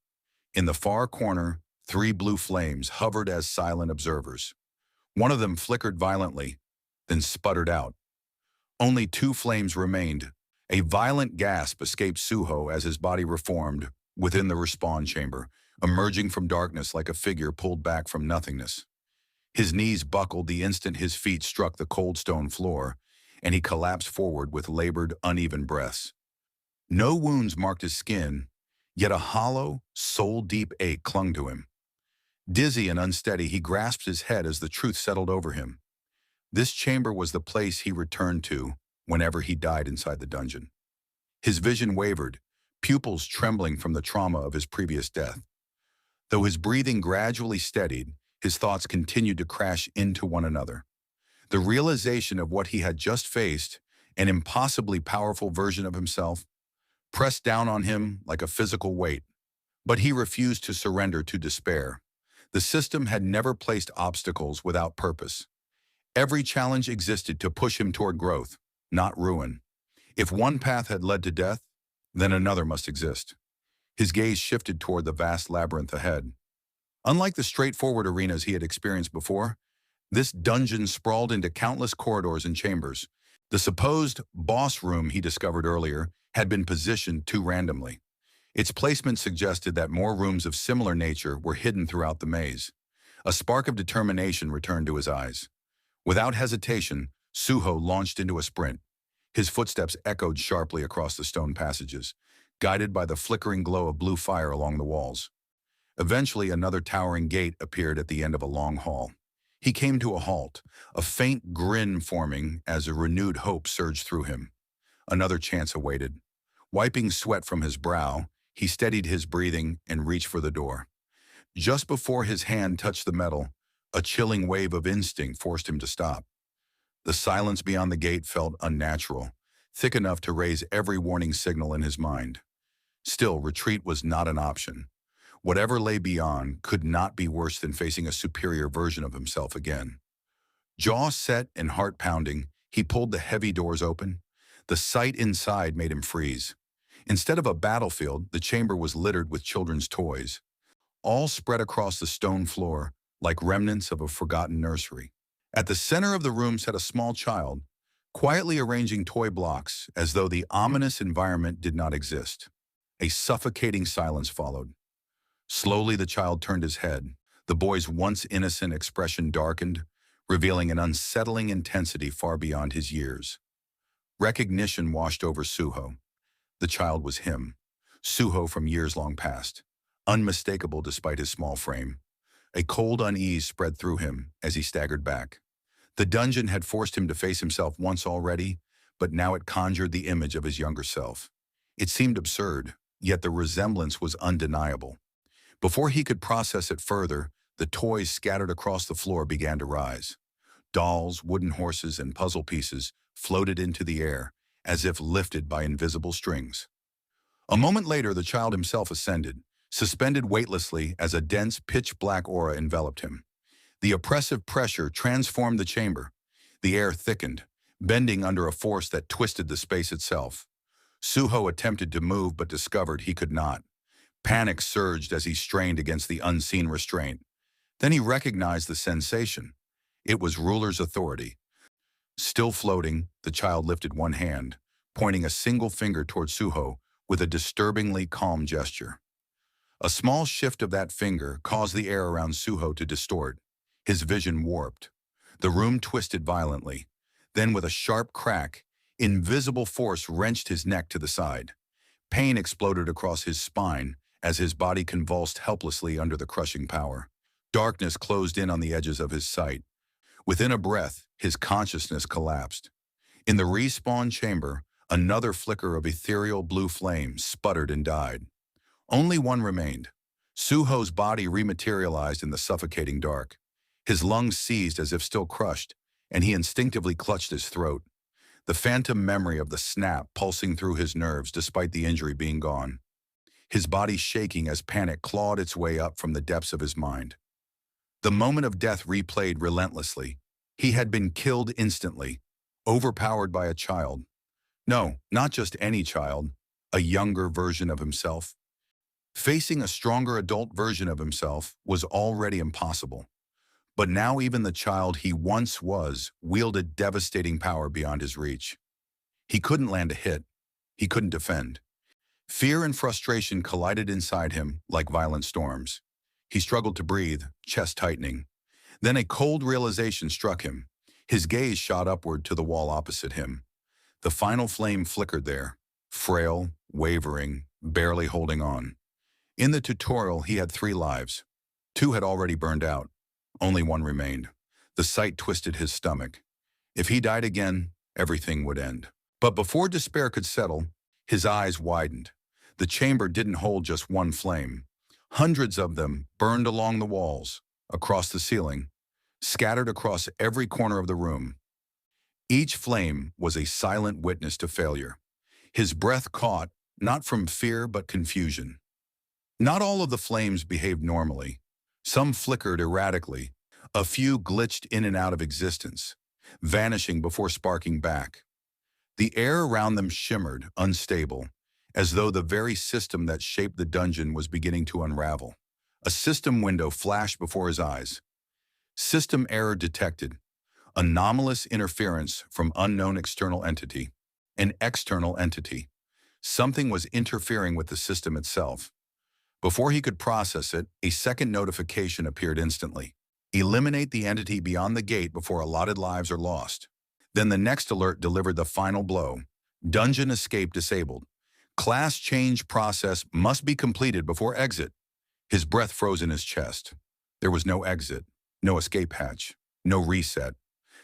In the far corner, 3 blue flames hovered as silent observers. One of them flickered violently, then sputtered out. Only 2 flames remained. A violent gasp escaped Suho as his body reformed within the respawn chamber, emerging from darkness like a figure pulled back from nothingness. His knees buckled the instant his feet struck the cold stone floor, and he collapsed forward with labored, uneven breaths. No wounds marked his skin, yet a hollow, soul-deep ache clung to him. Dizzy and unsteady, he grasped his head as the truth settled over him. This chamber was the place he returned to whenever he died inside the dungeon. His vision wavered, pupils trembling from the trauma of his previous death. Though his breathing gradually steadied, his thoughts continued to crash into one another. The realization of what he had just faced, an impossibly powerful version of himself, pressed down on him like a physical weight. But he refused to surrender to despair. The system had never placed obstacles without purpose. Every challenge existed to push him toward growth, not ruin. If one path had led to death, then another must exist. His gaze shifted toward the vast labyrinth ahead. Unlike the straightforward arenas he had experienced before, this dungeon sprawled into countless corridors and chambers. The supposed boss room he discovered earlier had been positioned too randomly. Its placement suggested that more rooms of similar nature were hidden throughout the maze. A spark of determination returned to his eyes. Without hesitation, Suho launched into a sprint. His footsteps echoed sharply across the stone passages, guided by the flickering glow of blue fire along the walls. Eventually, another towering gate appeared at the end of a long hall. He came to a halt, a faint grin forming as a renewed hope surged through him. Another chance awaited. Wiping sweat from his brow, he steadied his breathing and reached for the door. Just before his hand touched the metal, a chilling wave of instinct forced him to stop. The silence beyond the gate felt unnatural, thick enough to raise every warning signal in his mind. Still, retreat was not an option. Whatever lay beyond could not be worse than facing a superior version of himself again. Jaw set and heart pounding, he pulled the heavy doors open. The sight inside made him freeze. Instead of a battlefield, the chamber was littered with children's toys. All spread across the stone floor, like remnants of a forgotten nursery. At the center of the room sat a small child, quietly arranging toy blocks as though the ominous environment did not exist. A suffocating silence followed. Slowly the child turned his head. The boy's once innocent expression darkened, revealing an unsettling intensity far beyond his years. Recognition washed over Suho. The child was him, Suho from years long past, unmistakable despite his small frame. A cold unease spread through him as he staggered back. The dungeon had forced him to face himself once already, but now it conjured the image of his younger self. It seemed absurd, yet the resemblance was undeniable. Before he could process it further, the toys scattered across the floor began to rise. Dolls, wooden horses, and puzzle pieces floated into the air, as if lifted by invisible strings. A moment later, the child himself ascended, suspended weightlessly as a dense, pitch-black aura enveloped him. The oppressive pressure transformed the chamber. The air thickened, bending under a force that twisted the space itself. Suho attempted to move but discovered he could not. Panic surged as he strained against the unseen restraint. Then he recognized the sensation. It was ruler's authority. Still floating, the child lifted one hand, pointing a single finger toward Suho with a disturbingly calm gesture. A small shift of that finger caused the air around Suho to distort. His vision warped. The room twisted violently. Then with a sharp crack, invisible force wrenched his neck to the side. Pain exploded across his spine as his body convulsed helplessly under the crushing power. Darkness closed in on the edges of his sight. Within a breath, his consciousness collapsed. In the respawn chamber, another flicker of ethereal blue flame sputtered and died. Only one remained. Suho's body rematerialized in the suffocating dark. His lungs seized as if still crushed, and he instinctively clutched his throat. The phantom memory of the snap pulsing through his nerves despite the injury being gone. His body shaking as panic clawed its way up from the depths of his mind. The moment of death replayed relentlessly. He had been killed instantly, overpowered by a child. No, not just any child, a younger version of himself. Facing a stronger adult version of himself was already impossible. But now even the child he once was wielded devastating power beyond his reach. He couldn't land a hit. He couldn't defend. Fear and frustration collided inside him like violent storms. He struggled to breathe, chest tightening. Then a cold realization struck him. His gaze shot upward to the wall opposite him. The final flame flickered there, frail, wavering, barely holding on. In the tutorial, he had 3 lives. 2 had already burned out. Only 1 remained. The sight twisted his stomach. If he died again, everything would end. But before despair could settle, his eyes widened. The chamber didn't hold just one flame. Hundreds of them burned along the walls, across the ceiling, scattered across every corner of the room. Each flame was a silent witness to failure. His breath caught, not from fear but confusion. Not all of the flames behaved normally. Some flickered erratically. A few glitched in and out of existence, vanishing before sparking back. The air around them shimmered, unstable, as though the very system that shaped the dungeon was beginning to unravel. A system window flashed before his eyes. System error detected. Anomalous interference from unknown external entity. An external entity. Something was interfering with the system itself. Before he could process it, a second notification appeared instantly. Eliminate the entity beyond the gate before allotted lives are lost. Then the next alert delivered the final blow. Dungeon escape disabled. Class change process must be completed before exit. His breath froze in his chest. There was no exit, no escape hatch, no reset.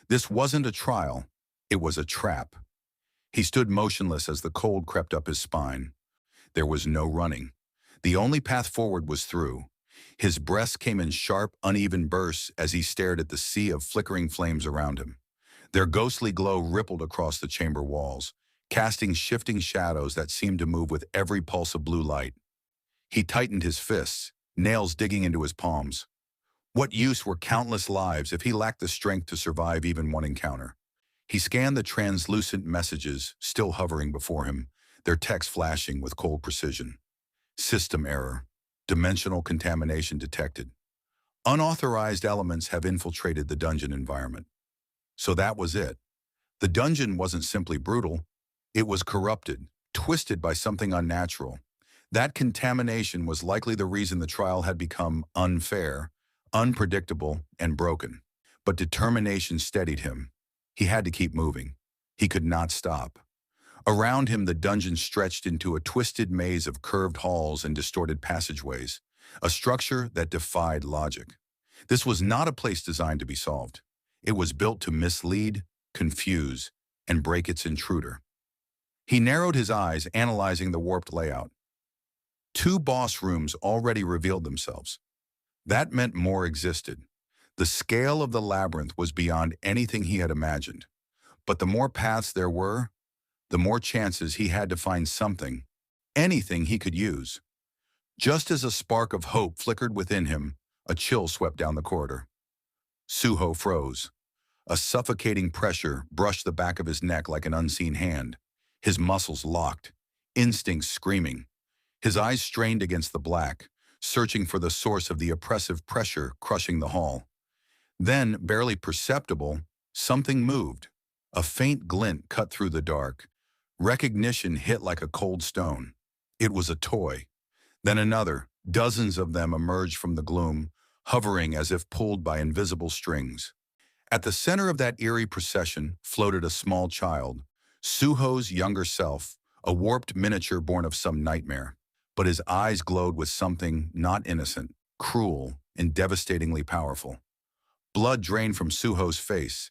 This wasn't a trial. It was a trap. He stood motionless as the cold crept up his spine. There was no running. The only path forward was through. His breath came in sharp, uneven bursts as he stared at the sea of flickering flames around him. Their ghostly glow rippled across the chamber walls, casting shifting shadows that seemed to move with every pulse of blue light. He tightened his fists, nails digging into his palms. What use were countless lives if he lacked the strength to survive even one encounter? He scanned the translucent messages still hovering before him, their text flashing with cold precision. System error. Dimensional contamination detected. Unauthorized elements have infiltrated the dungeon environment. So that was it. The dungeon wasn't simply brutal, it was corrupted, twisted by something unnatural. That contamination was likely the reason the trial had become unfair, unpredictable, and broken. But determination steadied him. He had to keep moving. He could not stop. Around him, the dungeon stretched into a twisted maze of curved halls and distorted passageways, a structure that defied logic. This was not a place designed to be solved. It was built to mislead, confuse, and break its intruder. He narrowed his eyes, analyzing the warped layout. Two boss rooms already revealed themselves. That meant more existed. The scale of the labyrinth was beyond anything he had imagined. But the more paths there were, the more chances he had to find something, anything he could use. Just as a spark of hope flickered within him, a chill swept down the corridor. Suho froze. A suffocating pressure brushed the back of his neck like an unseen hand. His muscles locked, instincts screaming. His eyes strained against the black, searching for the source of the oppressive pressure crushing the hall. Then, barely perceptible, something moved. A faint glint cut through the dark. Recognition hit like a cold stone. It was a toy. Then another. Dozens of them emerged from the gloom, hovering as if pulled by invisible strings. At the center of that eerie procession floated a small child, Suho's younger self, a warped miniature born of some nightmare. But his eyes glowed with something not innocent, cruel, and devastatingly powerful. Blood drained from Suho's face.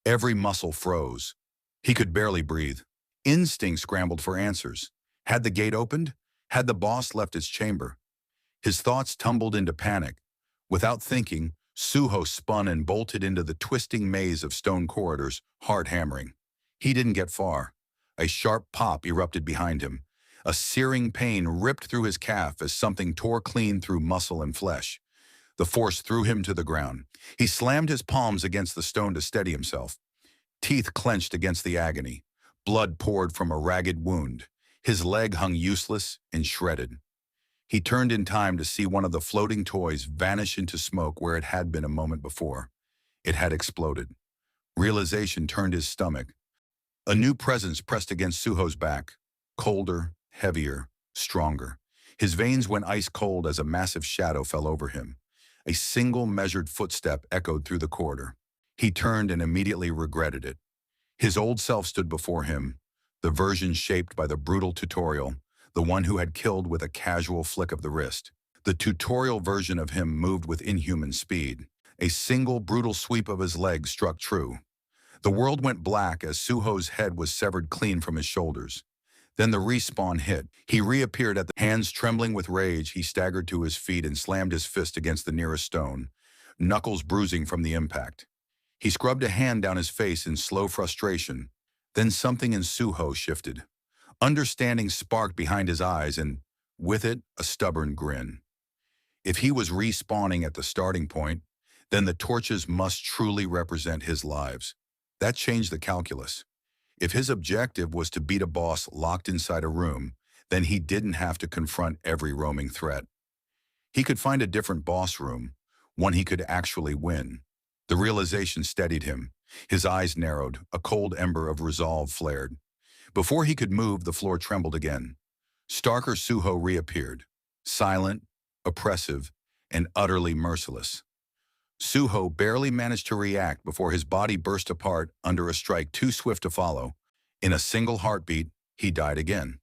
Every muscle froze. He could barely breathe. Instinct scrambled for answers. Had the gate opened? Had the boss left his chamber? His thoughts tumbled into panic. Without thinking, Suho spun and bolted into the twisting maze of stone corridors, heart hammering. He didn't get far. A sharp pop erupted behind him. A searing pain ripped through his calf as something tore clean through muscle and flesh. The force threw him to the ground. He slammed his palms against the stone to steady himself. Teeth clenched against the agony. Blood poured from a ragged wound. His leg hung useless and shredded. He turned in time to see one of the floating toys vanish into smoke where it had been a moment before. It had exploded. Realization turned his stomach. A new presence pressed against Suho's back. Colder, heavier, stronger. His veins went ice cold as a massive shadow fell over him. A single measured footstep echoed through the corridor. He turned and immediately regretted it. His old self stood before him, the version shaped by the brutal tutorial, the one who had killed with a casual flick of the wrist. The tutorial version of him moved with inhuman speed. A single brutal sweep of his leg struck true. The world went black as Suho's head was severed clean from his shoulders. Then the respawn hit. He reappeared at the hands trembling with rage. He staggered to his feet and slammed his fist against the nearest stone, knuckles bruising from the impact. He scrubbed a hand down his face in slow frustration. Then something in Suho shifted. Understanding sparked behind his eyes and, with it, a stubborn grin. If he was respawning at the starting point, then the torches must truly represent his lives. That changed the calculus. If his objective was to beat a boss locked inside a room, then he didn't have to confront every roaming threat. He could find a different boss room, one he could actually win. The realization steadied him. His eyes narrowed, a cold ember of resolve flared. Before he could move, the floor trembled again. Starker Suho reappeared, silent, oppressive, and utterly merciless. Suho barely managed to react before his body burst apart under a strike too swift to follow. In a single heartbeat, he died again.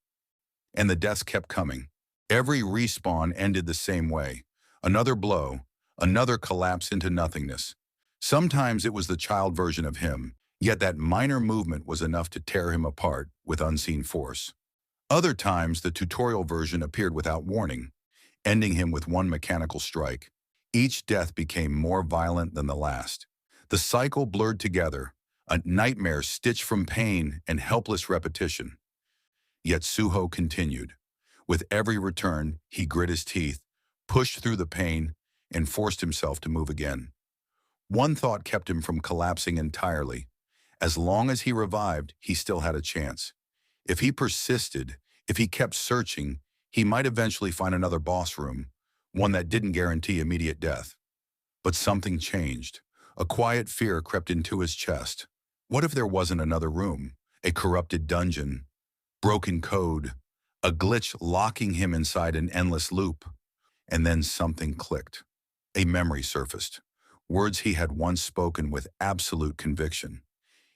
And the deaths kept coming. Every respawn ended the same way. Another blow, another collapse into nothingness. Sometimes it was the child version of him, yet that minor movement was enough to tear him apart with unseen force. Other times, the tutorial version appeared without warning, ending him with one mechanical strike. Each death became more violent than the last. The cycle blurred together, a nightmare stitched from pain and helpless repetition. Yet Suho continued. With every return, he grit his teeth, pushed through the pain, and forced himself to move again. One thought kept him from collapsing entirely. As long as he revived, he still had a chance. If he persisted, if he kept searching, he might eventually find another boss room, one that didn't guarantee immediate death. But something changed. A quiet fear crept into his chest. What if there wasn't another room? A corrupted dungeon? Broken code? A glitch locking him inside an endless loop? And then something clicked. A memory surfaced. Words he had once spoken with absolute conviction.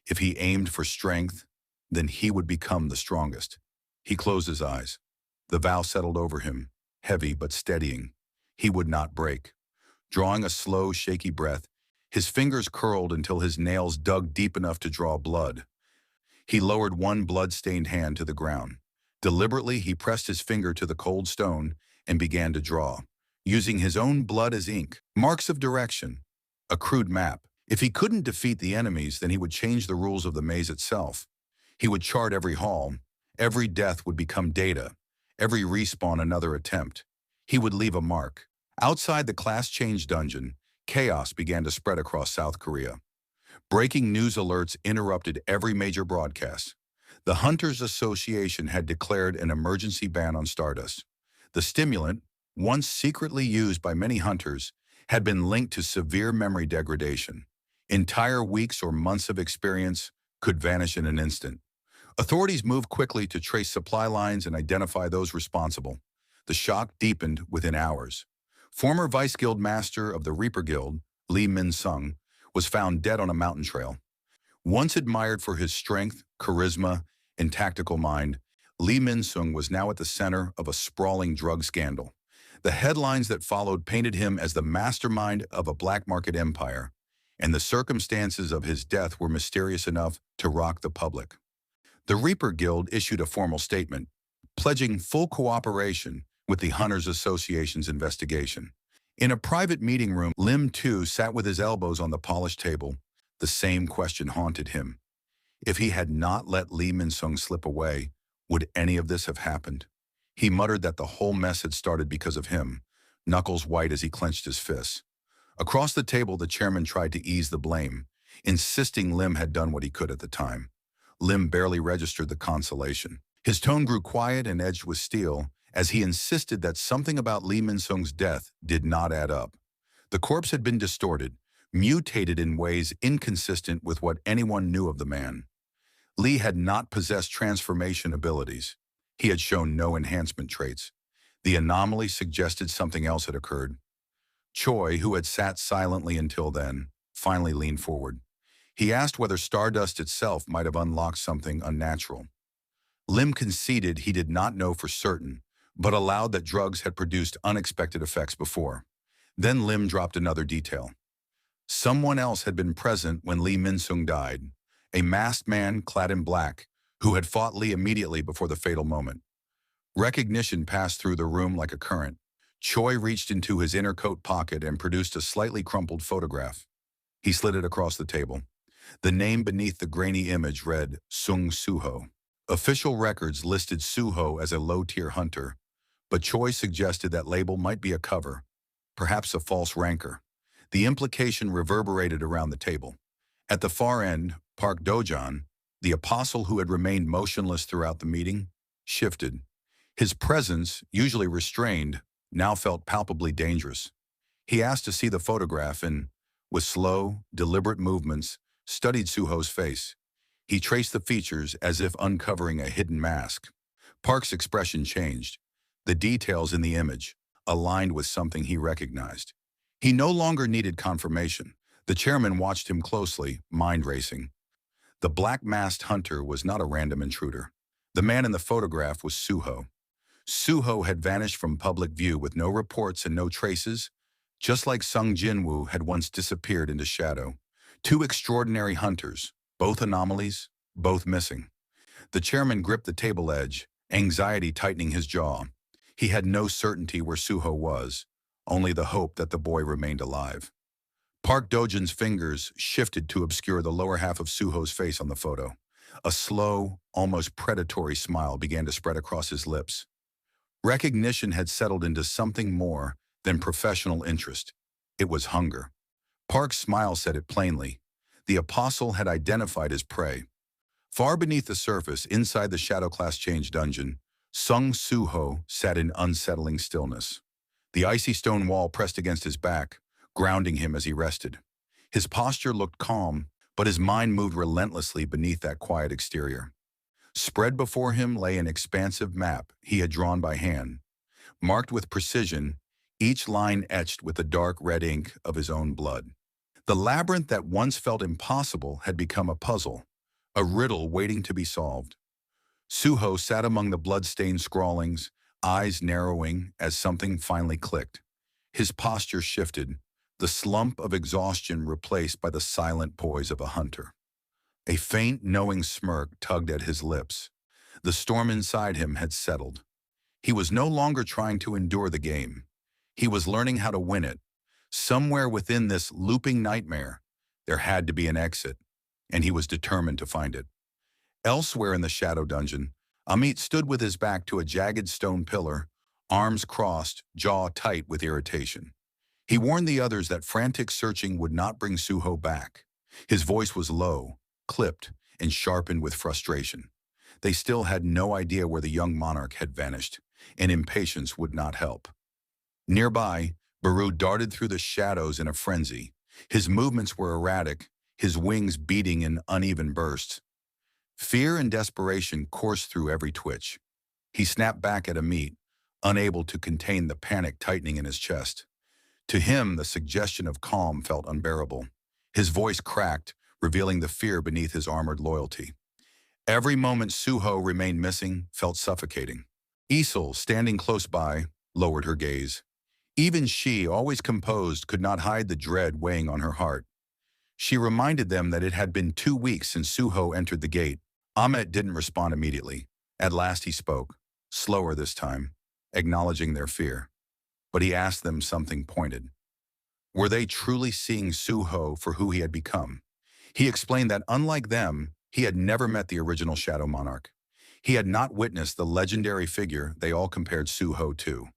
If he aimed for strength, then he would become the strongest. He closed his eyes. The vow settled over him, heavy but steadying. He would not break. Drawing a slow, shaky breath, his fingers curled until his nails dug deep enough to draw blood. He lowered one blood-stained hand to the ground. Deliberately, he pressed his finger to the cold stone and began to draw, using his own blood as ink. Marks of direction. A crude map. If he couldn't defeat the enemies, then he would change the rules of the maze itself. He would chart every hall. Every death would become data. Every respawn another attempt. He would leave a mark. Outside the class change dungeon, chaos began to spread across South Korea. Breaking news alerts interrupted every major broadcast. The Hunters Association had declared an emergency ban on Stardust. The stimulant, once secretly used by many hunters, had been linked to severe memory degradation. Entire weeks or months of experience could vanish in an instant. Authorities moved quickly to trace supply lines and identify those responsible. The shock deepened within hours. Former Vice Guild Master of the Reaper Guild, Lee Minsung, was found dead on a mountain trail. Once admired for his strength, charisma, and tactical mind, Lee Minsung was now at the center of a sprawling drug scandal. The headlines that followed painted him as the mastermind of a black market empire, and the circumstances of his death were mysterious enough to rock the public. The Reaper Guild issued a formal statement, pledging full cooperation with the Hunters Association's investigation. In a private meeting room, Lim Tu sat with his elbows on the polished table. The same question haunted him. If he had not let Lee Minsung slip away, would any of this have happened? He muttered that the whole mess had started because of him, knuckles white as he clenched his fists. Across the table, the chairman tried to ease the blame, insisting Lim had done what he could at the time. Lim barely registered the consolation. His tone grew quiet and edged with steel as he insisted that something about Lee Minsung's death did not add up. The corpse had been distorted, mutated in ways inconsistent with what anyone knew of the man. Lee had not possessed transformation abilities. He had shown no enhancement traits. The anomaly suggested something else had occurred. Choi, who had sat silently until then, finally leaned forward. He asked whether Stardust itself might have unlocked something unnatural. Lim conceded he did not know for certain, but allowed that drugs had produced unexpected effects before. Then Lim dropped another detail. Someone else had been present when Lee Minsung died, a masked man clad in black, who had fought Lee immediately before the fatal moment. Recognition passed through the room like a current. Choi reached into his inner coat pocket and produced a slightly crumpled photograph. He slid it across the table. The name beneath the grainy image read Sung Suho. Official records listed Suho as a low-tier hunter, but Choi suggested that label might be a cover, perhaps a false rancor. The implication reverberated around the table. At the far end, Park Dojan, the apostle who had remained motionless throughout the meeting, shifted. His presence, usually restrained, now felt palpably dangerous. He asked to see the photograph and, with slow, deliberate movements, studied Suho's face. He traced the features as if uncovering a hidden mask. Park's expression changed. The details in the image aligned with something he recognized. He no longer needed confirmation. The chairman watched him closely, mind racing. The black-masked hunter was not a random intruder. The man in the photograph was Suho. Suho had vanished from public view with no reports and no traces, just like Sung Jinwoo had once disappeared into shadow. Two extraordinary hunters, both anomalies, both missing. The chairman gripped the table edge, anxiety tightening his jaw. He had no certainty where Suho was, only the hope that the boy remained alive. Park Dojan's fingers shifted to obscure the lower half of Suho's face on the photo. A slow, almost predatory smile began to spread across his lips. Recognition had settled into something more than professional interest. It was hunger. Park's smile said it plainly. The apostle had identified his prey. Far beneath the surface, inside the Shadow Class Change dungeon, Sung Suho sat in unsettling stillness. The icy stone wall pressed against his back, grounding him as he rested. His posture looked calm, but his mind moved relentlessly beneath that quiet exterior. Spread before him lay an expansive map he had drawn by hand, marked with precision, each line etched with the dark red ink of his own blood. The labyrinth that once felt impossible had become a puzzle, a riddle waiting to be solved. Suho sat among the blood-stained scrawlings, eyes narrowing as something finally clicked. His posture shifted, the slump of exhaustion replaced by the silent poise of a hunter. A faint, knowing smirk tugged at his lips. The storm inside him had settled. He was no longer trying to endure the game. He was learning how to win it. Somewhere within this looping nightmare, there had to be an exit, and he was determined to find it. Elsewhere in the shadow dungeon, Amit stood with his back to a jagged stone pillar, arms crossed, jaw tight with irritation. He warned the others that frantic searching would not bring Suho back. His voice was low, clipped, and sharpened with frustration. They still had no idea where the young monarch had vanished, and impatience would not help. Nearby, Baru darted through the shadows in a frenzy. His movements were erratic, his wings beating in uneven bursts. Fear and desperation coursed through every twitch. He snapped back at Amit, unable to contain the panic tightening in his chest. To him, the suggestion of calm felt unbearable. His voice cracked, revealing the fear beneath his armored loyalty. Every moment Suho remained missing felt suffocating. Isol, standing close by, lowered her gaze. Even she, always composed, could not hide the dread weighing on her heart. She reminded them that it had been 2 weeks since Suho entered the gate. Ahmet didn't respond immediately. At last he spoke, slower this time, acknowledging their fear. But he asked them something pointed. Were they truly seeing Suho for who he had become? He explained that unlike them, he had never met the original Shadow Monarch. He had not witnessed the legendary figure they all compared Suho to.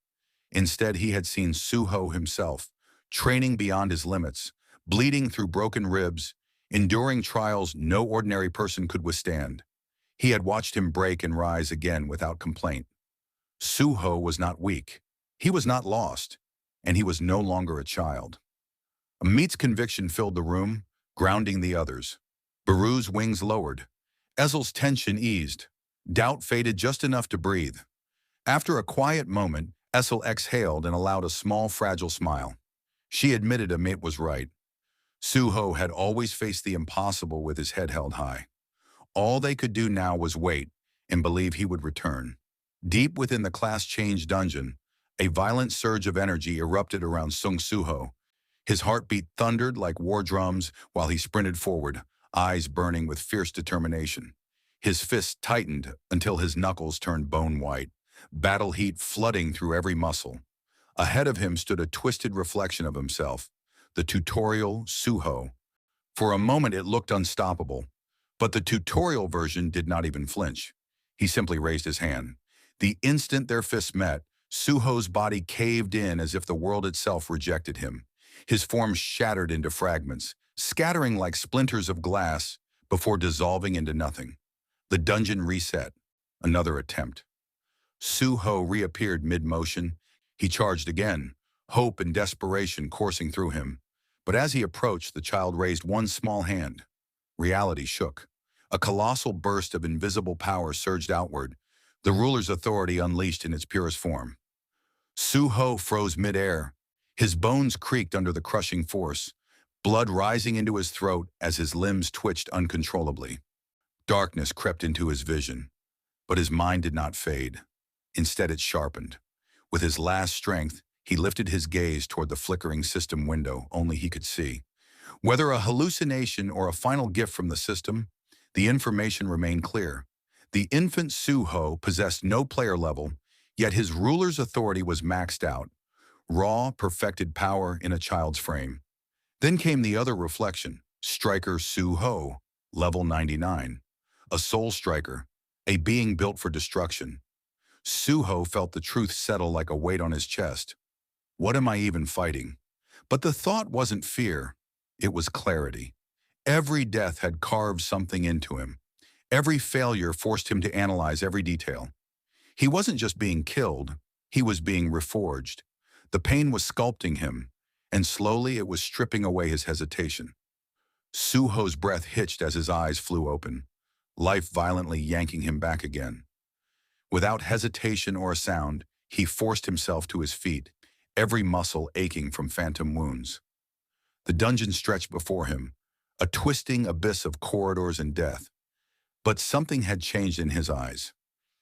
Instead, he had seen Suho himself, training beyond his limits, bleeding through broken ribs, enduring trials no ordinary person could withstand. He had watched him break and rise again without complaint. Suho was not weak. He was not lost, and he was no longer a child. Amit's conviction filled the room, grounding the others. Baru's wings lowered. Ezel's tension eased. Doubt faded just enough to breathe. After a quiet moment, Ezel exhaled and allowed a small, fragile smile. She admitted Amit was right. Suho had always faced the impossible with his head held high. All they could do now was wait and believe he would return. Deep within the class-change dungeon, a violent surge of energy erupted around Sung Suho. His heartbeat thundered like war drums while he sprinted forward, eyes burning with fierce determination. His fists tightened until his knuckles turned bone white, battle heat flooding through every muscle. Ahead of him stood a twisted reflection of himself, the tutorial Suho. For a moment it looked unstoppable, but the tutorial version did not even flinch. He simply raised his hand. The instant their fists met, Suho's body caved in as if the world itself rejected him. His form shattered into fragments, scattering like splinters of glass before dissolving into nothing. The dungeon reset. Another attempt. Suho reappeared mid-motion. He charged again, hope and desperation coursing through him. But as he approached, the child raised one small hand. Reality shook. A colossal burst of invisible power surged outward, the ruler's authority unleashed in its purest form. Suho froze mid-air. His bones creaked under the crushing force, blood rising into his throat as his limbs twitched uncontrollably. Darkness crept into his vision, but his mind did not fade. Instead, it sharpened. With his last strength, he lifted his gaze toward the flickering system window only he could see. Whether a hallucination or a final gift from the system, the information remained clear. The infant Suho possessed no player level, yet his ruler's authority was maxed out. Raw, perfected power in a child's frame. Then came the other reflection, Striker Suho, level 99. A soul striker, a being built for destruction. Suho felt the truth settle like a weight on his chest. What am I even fighting? But the thought wasn't fear, it was clarity. Every death had carved something into him. Every failure forced him to analyze every detail. He wasn't just being killed, he was being reforged. The pain was sculpting him, and slowly it was stripping away his hesitation. Suho's breath hitched as his eyes flew open, life violently yanking him back again. Without hesitation or a sound, he forced himself to his feet, every muscle aching from phantom wounds. The dungeon stretched before him, a twisting abyss of corridors and death. But something had changed in his eyes.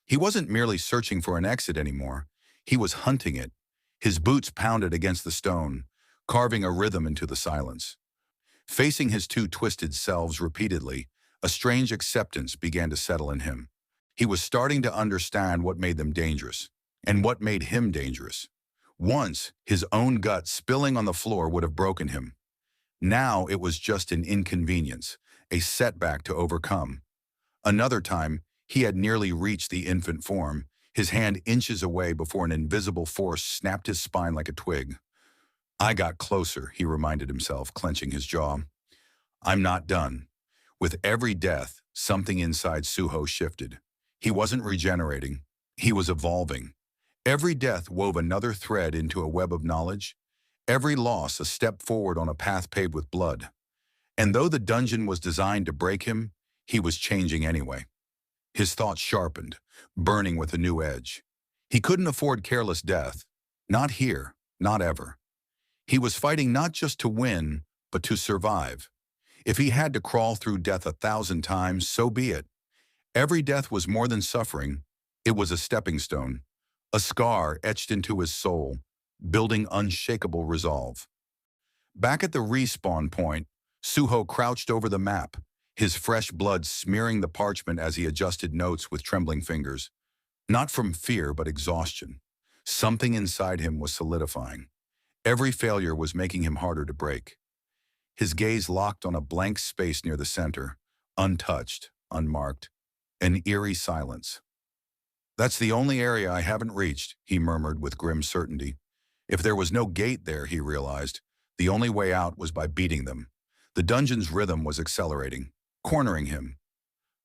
He wasn't merely searching for an exit anymore. He was hunting it. His boots pounded against the stone, carving a rhythm into the silence. Facing his two twisted selves repeatedly, a strange acceptance began to settle in him. He was starting to understand what made them dangerous, and what made him dangerous. Once, his own gut spilling on the floor would have broken him. Now it was just an inconvenience, a setback to overcome. Another time, he had nearly reached the infant form, his hand inches away before an invisible force snapped his spine like a twig. I got closer, he reminded himself, clenching his jaw. I'm not done. With every death, something inside Suho shifted. He wasn't regenerating. He was evolving. Every death wove another thread into a web of knowledge. Every loss a step forward on a path paved with blood. And though the dungeon was designed to break him, he was changing anyway. His thoughts sharpened, burning with a new edge. He couldn't afford careless death. Not here, not ever. He was fighting not just to win, but to survive. If he had to crawl through death 1,000 times, so be it. Every death was more than suffering. It was a stepping stone, a scar etched into his soul, building unshakable resolve. Back at the respawn point, Suho crouched over the map, his fresh blood smearing the parchment as he adjusted notes with trembling fingers. Not from fear, but exhaustion. Something inside him was solidifying. Every failure was making him harder to break. His gaze locked on a blank space near the center, untouched, unmarked, an eerie silence. That's the only area I haven't reached, he murmured with grim certainty. If there was no gate there, he realized, the only way out was by beating them. The dungeon's rhythm was accelerating, cornering him.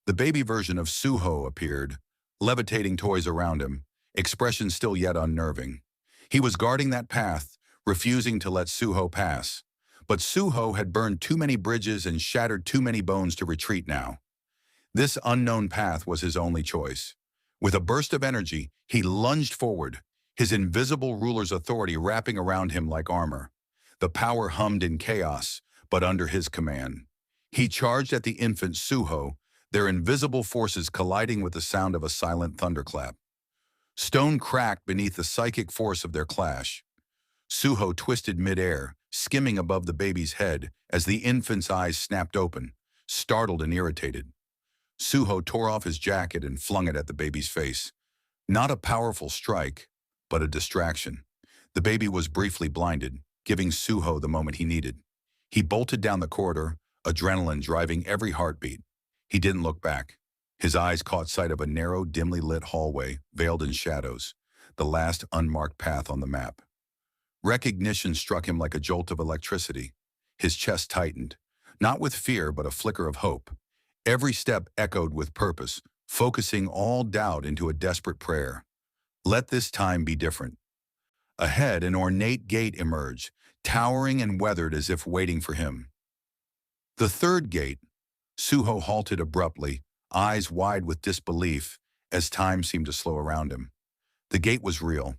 The baby version of Suho appeared, levitating toys around him, expression still yet unnerving. He was guarding that path, refusing to let Suho pass. But Suho had burned too many bridges and shattered too many bones to retreat now. This unknown path was his only choice. With a burst of energy, he lunged forward, his invisible ruler's authority wrapping around him like armor. The power hummed in chaos, but under his command. He charged at the infant Suho, their invisible forces colliding with the sound of a silent thunderclap. Stone cracked beneath the psychic force of their clash. Suho twisted midair, skimming above the baby's head as the infant's eyes snapped open, startled and irritated. Suho tore off his jacket and flung it at the baby's face. Not a powerful strike, but a distraction. The baby was briefly blinded, giving Suho the moment he needed. He bolted down the corridor, adrenaline driving every heartbeat. He didn't look back. His eyes caught sight of a narrow, dimly lit hallway, veiled in shadows, the last unmarked path on the map. Recognition struck him like a jolt of electricity. His chest tightened, not with fear but a flicker of hope. Every step echoed with purpose, focusing all doubt into a desperate prayer. Let this time be different. Ahead, an ornate gate emerged, towering and weathered as if waiting for him. The third gate. Suho halted abruptly, eyes wide with disbelief, as time seemed to slow around him. The gate was real.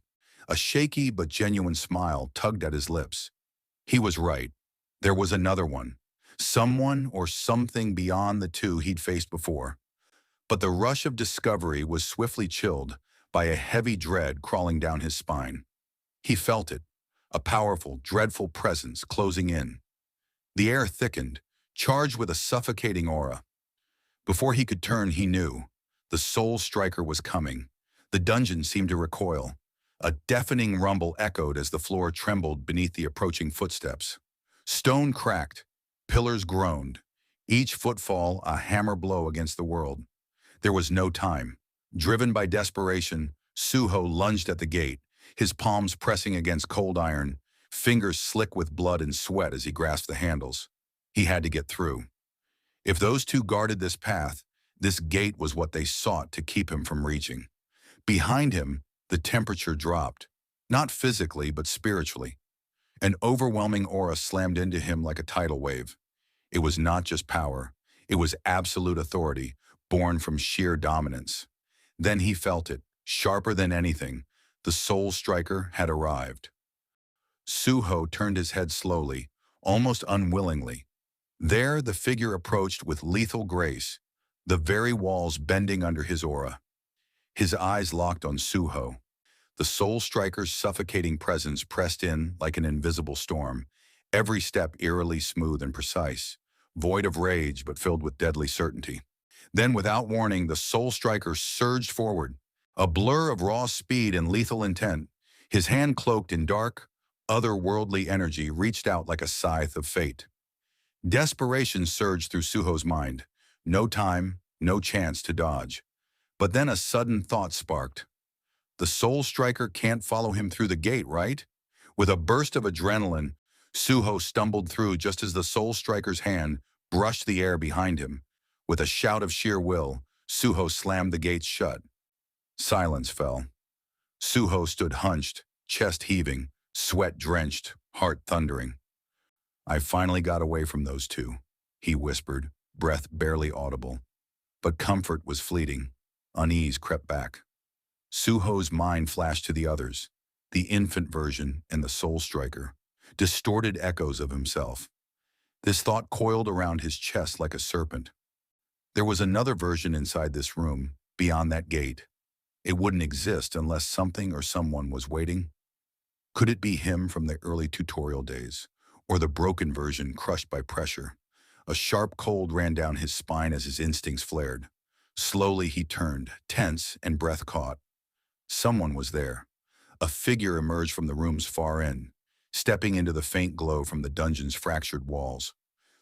A shaky but genuine smile tugged at his lips. He was right. There was another one. Someone or something beyond the two he'd faced before. But the rush of discovery was swiftly chilled by a heavy dread crawling down his spine. He felt it, a powerful, dreadful presence closing in. The air thickened, charged with a suffocating aura. Before he could turn, he knew. The soul striker was coming. The dungeon seemed to recoil. A deafening rumble echoed as the floor trembled beneath the approaching footsteps. Stone cracked, pillars groaned, each footfall a hammer blow against the world. There was no time. Driven by desperation, Suho lunged at the gate, his palms pressing against cold iron, fingers slick with blood and sweat as he grasped the handles. He had to get through. If those two guarded this path, this gate was what they sought to keep him from reaching. Behind him, the temperature dropped, not physically but spiritually. An overwhelming aura slammed into him like a tidal wave. It was not just power. It was absolute authority, born from sheer dominance. Then he felt it, sharper than anything. The Soul Striker had arrived. Suho turned his head slowly, almost unwillingly. There, the figure approached with lethal grace, the very walls bending under his aura. His eyes locked on Suho. The Soul Striker's suffocating presence pressed in like an invisible storm, every step eerily smooth and precise, void of rage but filled with deadly certainty. Then, without warning, the Soul Striker surged forward, a blur of raw speed and lethal intent. His hand cloaked in dark, otherworldly energy reached out like a scythe of fate. Desperation surged through Suho's mind. No time, no chance to dodge. But then a sudden thought sparked. The Soul Striker can't follow him through the gate, right? With a burst of adrenaline, Suho stumbled through just as the Soul Striker's hand brushed the air behind him. With a shout of sheer will, Suho slammed the gates shut. Silence fell. Suho stood hunched, chest heaving, sweat drenched, heart thundering. I finally got away from those two, he whispered, breath barely audible. But comfort was fleeting. Unease crept back. Suho's mind flashed to the others, the infant version and the Soul Striker, distorted echoes of himself. This thought coiled around his chest like a serpent. There was another version inside this room, beyond that gate. It wouldn't exist unless something or someone was waiting. Could it be him from the early tutorial days, or the broken version crushed by pressure? A sharp cold ran down his spine as his instincts flared. Slowly he turned, tense and breath caught. Someone was there. A figure emerged from the room's far end, stepping into the faint glow from the dungeon's fractured walls.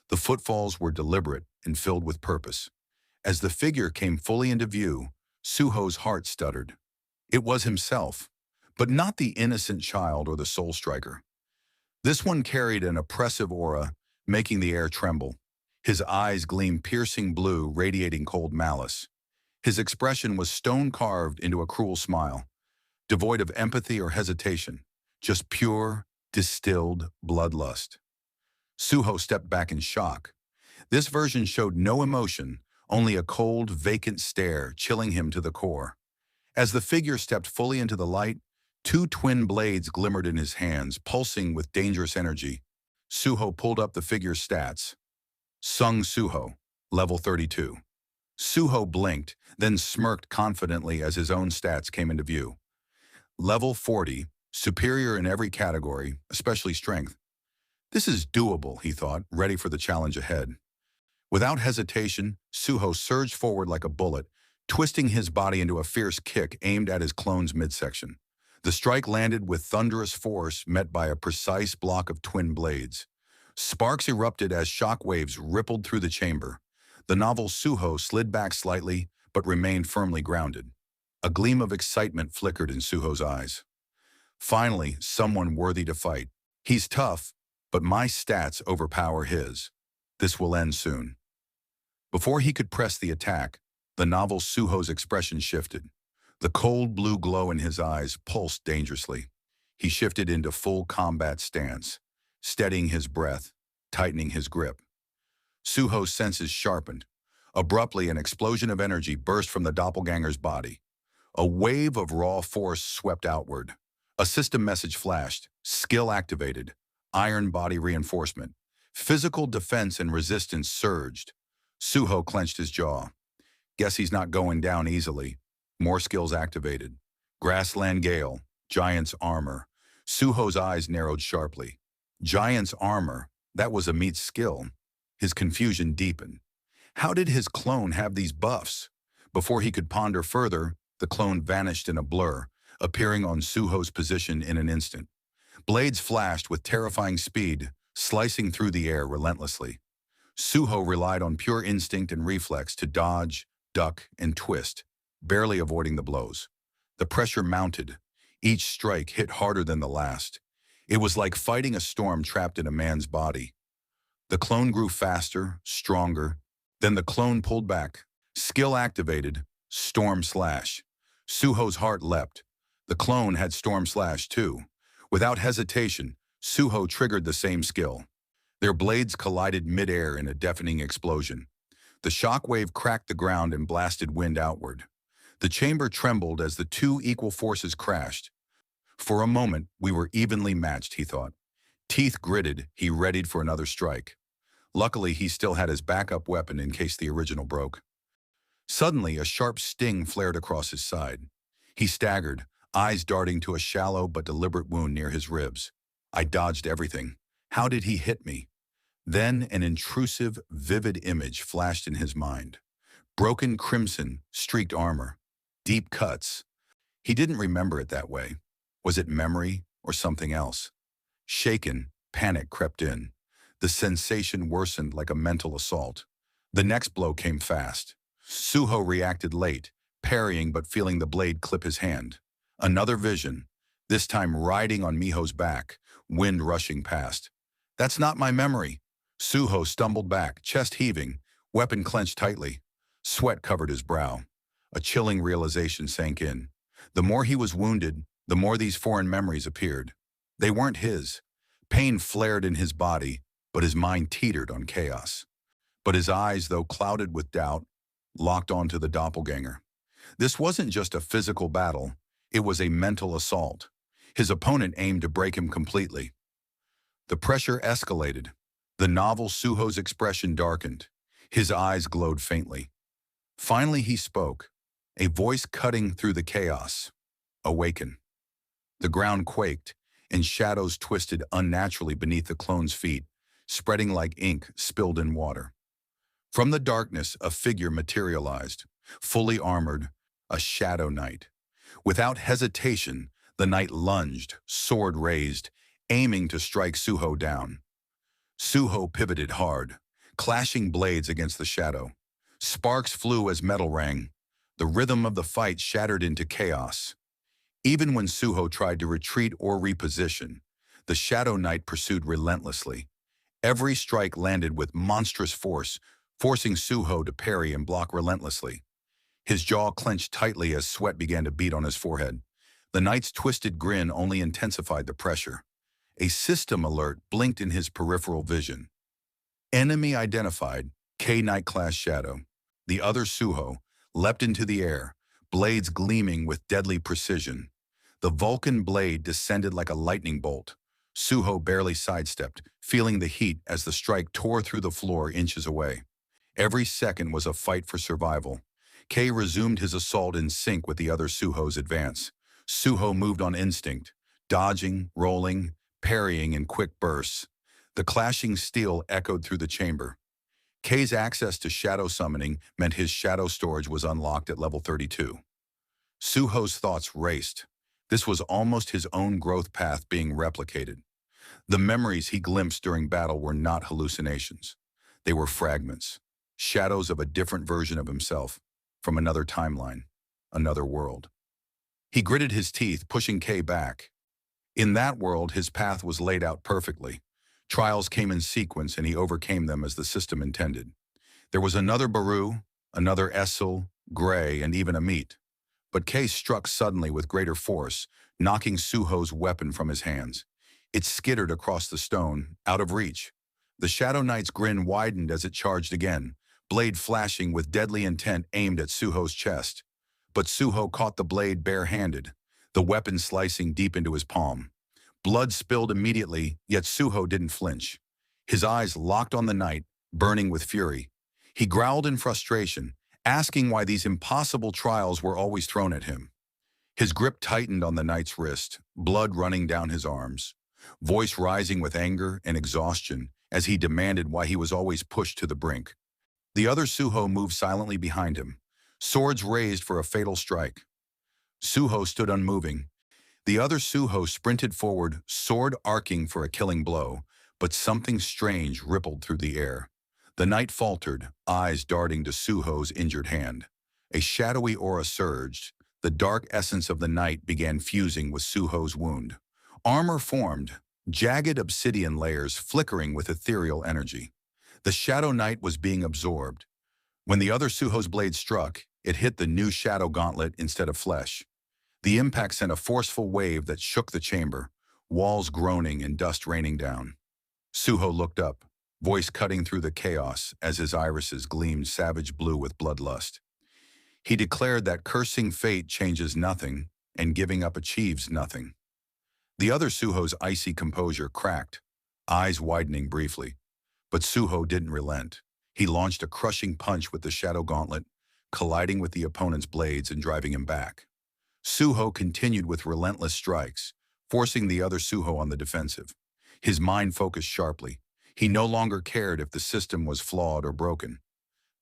The footfalls were deliberate and filled with purpose. As the figure came fully into view, Suho's heart stuttered. It was himself, but not the innocent child or the Soul Striker. This one carried an oppressive aura, making the air tremble. His eyes gleamed piercing blue, radiating cold malice. His expression was stone-carved into a cruel smile, devoid of empathy or hesitation, just pure, distilled bloodlust. Suho stepped back in shock. This version showed no emotion, only a cold, vacant stare, chilling him to the core. As the figure stepped fully into the light, two twin blades glimmered in his hands, pulsing with dangerous energy. Suho pulled up the figure's stats. Sung Suho, level 32. Suho blinked, then smirked confidently as his own stats came into view. Level 40, superior in every category, especially strength. This is doable, he thought, ready for the challenge ahead. Without hesitation, Suho surged forward like a bullet, twisting his body into a fierce kick aimed at his clone's midsection. The strike landed with thunderous force, met by a precise block of twin blades. Sparks erupted as shock waves rippled through the chamber. The novel Suho slid back slightly, but remained firmly grounded. A gleam of excitement flickered in Suho's eyes. Finally, someone worthy to fight. He's tough, but my stats overpower his. This will end soon. Before he could press the attack, the novel Suho's expression shifted. The cold blue glow in his eyes pulsed dangerously. He shifted into full combat stance, steadying his breath, tightening his grip. Suho's senses sharpened. Abruptly, an explosion of energy burst from the doppelganger's body. A wave of raw force swept outward. A system message flashed, skill activated, iron body reinforcement. Physical defense and resistance surged. Suho clenched his jaw. Guess he's not going down easily. More skills activated. Grassland Gale, Giant's Armor. Suho's eyes narrowed sharply. Giant's Armor, that was a meat skill. His confusion deepened. How did his clone have these buffs? Before he could ponder further, the clone vanished in a blur, appearing on Suho's position in an instant. Blades flashed with terrifying speed, slicing through the air relentlessly. Suho relied on pure instinct and reflex to dodge, duck, and twist, barely avoiding the blows. The pressure mounted. Each strike hit harder than the last. It was like fighting a storm trapped in a man's body. The clone grew faster, stronger. Then the clone pulled back. Skill activated. Storm Slash. Suho's heart leapt. The clone had Storm Slash too. Without hesitation, Suho triggered the same skill. Their blades collided mid-air in a deafening explosion. The shockwave cracked the ground and blasted wind outward. The chamber trembled as the two equal forces crashed. For a moment, we were evenly matched, he thought. Teeth gritted, he readied for another strike. Luckily, he still had his backup weapon in case the original broke. Suddenly, a sharp sting flared across his side. He staggered, eyes darting to a shallow but deliberate wound near his ribs. I dodged everything. How did he hit me? Then an intrusive, vivid image flashed in his mind. Broken crimson, streaked armor. Deep cuts. He didn't remember it that way. Was it memory or something else? Shaken, panic crept in. The sensation worsened like a mental assault. The next blow came fast. Suho reacted late, parrying but feeling the blade clip his hand. Another vision, this time riding on Miho's back, wind rushing past. That's not my memory. Suho stumbled back, chest heaving, weapon clenched tightly. Sweat covered his brow. A chilling realization sank in. The more he was wounded, the more these foreign memories appeared. They weren't his. Pain flared in his body, but his mind teetered on chaos. But his eyes, though clouded with doubt, locked onto the doppelganger. This wasn't just a physical battle, it was a mental assault. His opponent aimed to break him completely. The pressure escalated. The novel Suho's expression darkened. His eyes glowed faintly. Finally he spoke, a voice cutting through the chaos. Awaken. The ground quaked, and shadows twisted unnaturally beneath the clone's feet, spreading like ink spilled in water. From the darkness, a figure materialized, fully armored, a shadow knight. Without hesitation, the knight lunged, sword raised, aiming to strike Suho down. Suho pivoted hard, clashing blades against the shadow. Sparks flew as metal rang. The rhythm of the fight shattered into chaos. Even when Suho tried to retreat or reposition, the Shadow Knight pursued relentlessly. Every strike landed with monstrous force, forcing Suho to parry and block relentlessly. His jaw clenched tightly as sweat began to beat on his forehead. The knight's twisted grin only intensified the pressure. A system alert blinked in his peripheral vision. Enemy identified, K-Knight-class Shadow. The other Suho leapt into the air, blades gleaming with deadly precision. The Vulcan blade descended like a lightning bolt. Suho barely sidestepped, feeling the heat as the strike tore through the floor inches away. Every second was a fight for survival. Kei resumed his assault in sync with the other Suho's advance. Suho moved on instinct, dodging, rolling, parrying in quick bursts. The clashing steel echoed through the chamber. Kei's access to shadow summoning meant his shadow storage was unlocked at level 32. Suho's thoughts raced. This was almost his own growth path being replicated. The memories he glimpsed during battle were not hallucinations. They were fragments, shadows of a different version of himself, from another timeline, another world. He gritted his teeth, pushing Kei back. In that world, his path was laid out perfectly. Trials came in sequence, and he overcame them as the system intended. There was another Baru, another Essel, Gray, and even a Meat. But Kei struck suddenly with greater force, knocking Suho's weapon from his hands. It skittered across the stone, out of reach. The Shadow Knight's grin widened as it charged again, blade flashing with deadly intent aimed at Suho's chest. But Suho caught the blade bare-handed, the weapon slicing deep into his palm. Blood spilled immediately, yet Suho didn't flinch. His eyes locked on the knight, burning with fury. He growled in frustration, asking why these impossible trials were always thrown at him. His grip tightened on the knight's wrist, blood running down his arms, voice rising with anger and exhaustion as he demanded why he was always pushed to the brink. The other Suho moved silently behind him, swords raised for a fatal strike. Suho stood unmoving. The other Suho sprinted forward, sword arcing for a killing blow, but something strange rippled through the air. The knight faltered, eyes darting to Suho's injured hand. A shadowy aura surged. The dark essence of the knight began fusing with Suho's wound. Armor formed, jagged obsidian layers flickering with ethereal energy. The Shadow Knight was being absorbed. When the other Suho's blade struck, it hit the new shadow gauntlet instead of flesh. The impact sent a forceful wave that shook the chamber. walls groaning and dust raining down. Suho looked up, voice cutting through the chaos as his irises gleamed savage blue with bloodlust. He declared that cursing fate changes nothing and giving up achieves nothing. The other Suho's icy composure cracked, eyes widening briefly. But Suho didn't relent. He launched a crushing punch with the shadow gauntlet, colliding with the opponent's blades and driving him back. Suho continued with relentless strikes, forcing the other Suho on the defensive. His mind focused sharply. He no longer cared if the system was flawed or broken.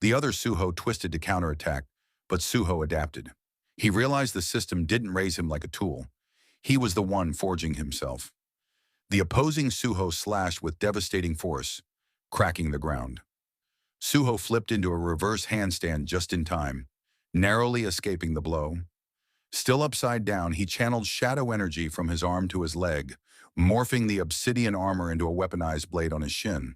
The other Suho twisted to counterattack, but Suho adapted. He realized the system didn't raise him like a tool. He was the one forging himself. The opposing Suho slashed with devastating force, cracking the ground. Suho flipped into a reverse handstand just in time, narrowly escaping the blow. Still upside down, he channeled shadow energy from his arm to his leg, morphing the obsidian armor into a weaponized blade on his shin.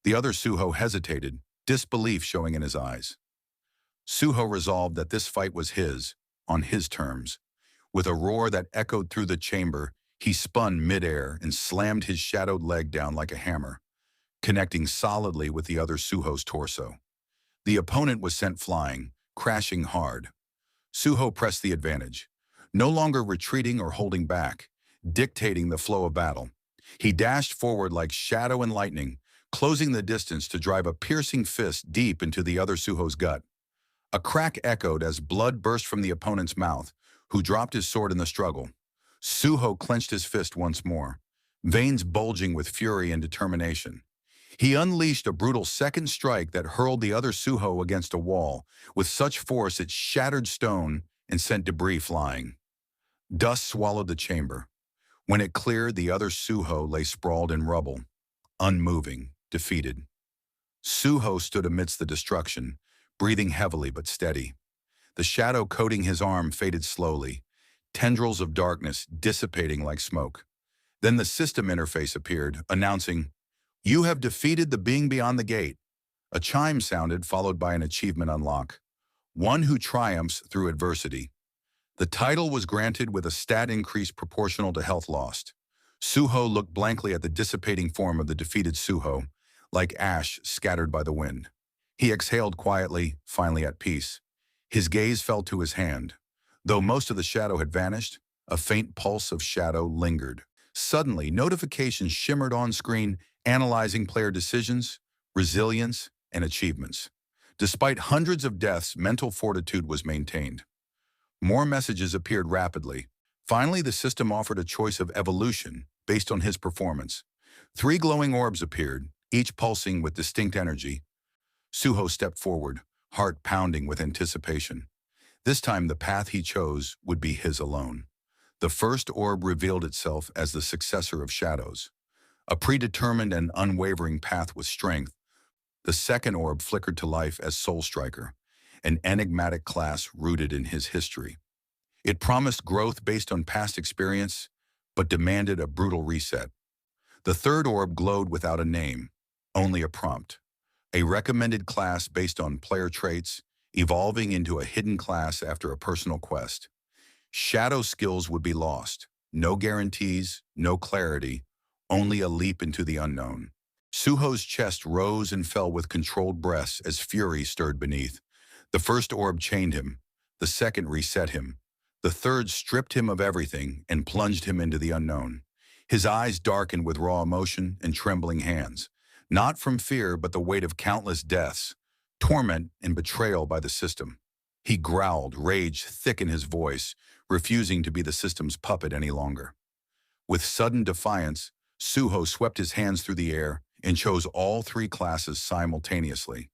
The other Suho hesitated, disbelief showing in his eyes. Suho resolved that this fight was his, on his terms. With a roar that echoed through the chamber, he spun midair and slammed his shadowed leg down like a hammer, connecting solidly with the other Suho's torso. The opponent was sent flying, crashing hard. Suho pressed the advantage, no longer retreating or holding back, dictating the flow of battle. He dashed forward like shadow and lightning, closing the distance to drive a piercing fist deep into the other Suho's gut. A crack echoed as blood burst from the opponent's mouth, who dropped his sword in the struggle. Suho clenched his fist once more, veins bulging with fury and determination. He unleashed a brutal second strike that hurled the other Suho against a wall, with such force it shattered stone and sent debris flying. Dust swallowed the chamber. When it cleared, the other Suho lay sprawled in rubble, unmoving, defeated. Suho stood amidst the destruction, breathing heavily but steady. The shadow coating his arm faded slowly, tendrils of darkness dissipating like smoke. Then the system interface appeared, announcing, "You have defeated the being beyond the gate." A chime sounded, followed by an achievement unlock. One who triumphs through adversity. The title was granted with a stat increase proportional to health lost. Suho looked blankly at the dissipating form of the defeated Suho, like ash scattered by the wind. He exhaled quietly, finally at peace. His gaze fell to his hand. Though most of the shadow had vanished, a faint pulse of shadow lingered. Suddenly, notifications shimmered on screen, analyzing player decisions, resilience, and achievements. Despite hundreds of deaths, mental fortitude was maintained. More messages appeared rapidly. Finally, the system offered a choice of evolution based on his performance. 3 glowing orbs appeared, each pulsing with distinct energy. Suho stepped forward, heart pounding with anticipation. This time, the path he chose would be his alone. The first orb revealed itself as the successor of Shadows, a predetermined and unwavering path with strength. The second orb flickered to life as Soul Striker, an enigmatic class rooted in his history. It promised growth based on past experience, but demanded a brutal reset. The third orb glowed without a name, only a prompt, a recommended class based on player traits, evolving into a hidden class after a personal quest. Shadow skills would be lost. No guarantees, no clarity, only a leap into the unknown. Suho's chest rose and fell with controlled breaths as fury stirred beneath. The first orb chained him. The second reset him. The third stripped him of everything and plunged him into the unknown. His eyes darkened with raw emotion and trembling hands, not from fear but the weight of countless deaths, torment and betrayal by the system. He growled, rage thick in his voice, refusing to be the system's puppet any longer. With sudden defiance, Suho swept his hands through the air and chose all 3 classes simultaneously.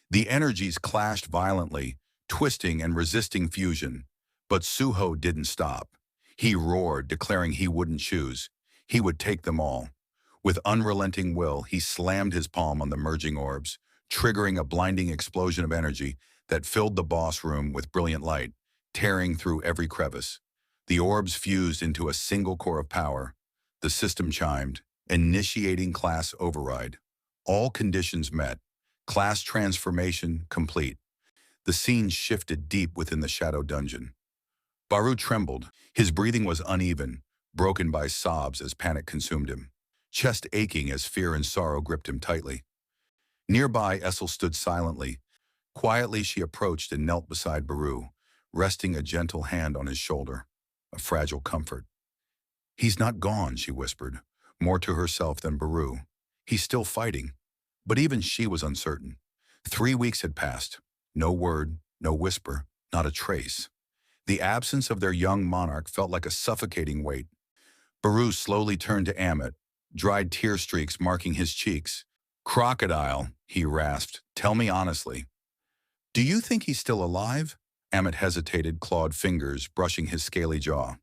The energies clashed violently, twisting and resisting fusion. But Suho didn't stop. He roared, declaring he wouldn't choose. He would take them all. With unrelenting will, he slammed his palm on the merging orbs, triggering a blinding explosion of energy that filled the boss room with brilliant light, tearing through every crevice. The orbs fused into a single core of power. The system chimed, initiating class override. All conditions met. Class transformation complete. The scene shifted deep within the shadow dungeon. Baru trembled. His breathing was uneven, broken by sobs as panic consumed him, chest aching as fear and sorrow gripped him tightly. Nearby, Essel stood silently. Quietly, she approached and knelt beside Baru, resting a gentle hand on his shoulder, a fragile comfort. "He's not gone," she whispered, more to herself than Baru. "He's still fighting." But even she was uncertain. 3 weeks had passed. No word, no whisper, not a trace. The absence of their young monarch felt like a suffocating weight. Baru slowly turned to Amit, dried tear streaks marking his cheeks. "Crocodile," he rasped, "tell me honestly. Do you think he's still alive?" Amit hesitated, clawed fingers, brushing his scaly jaw.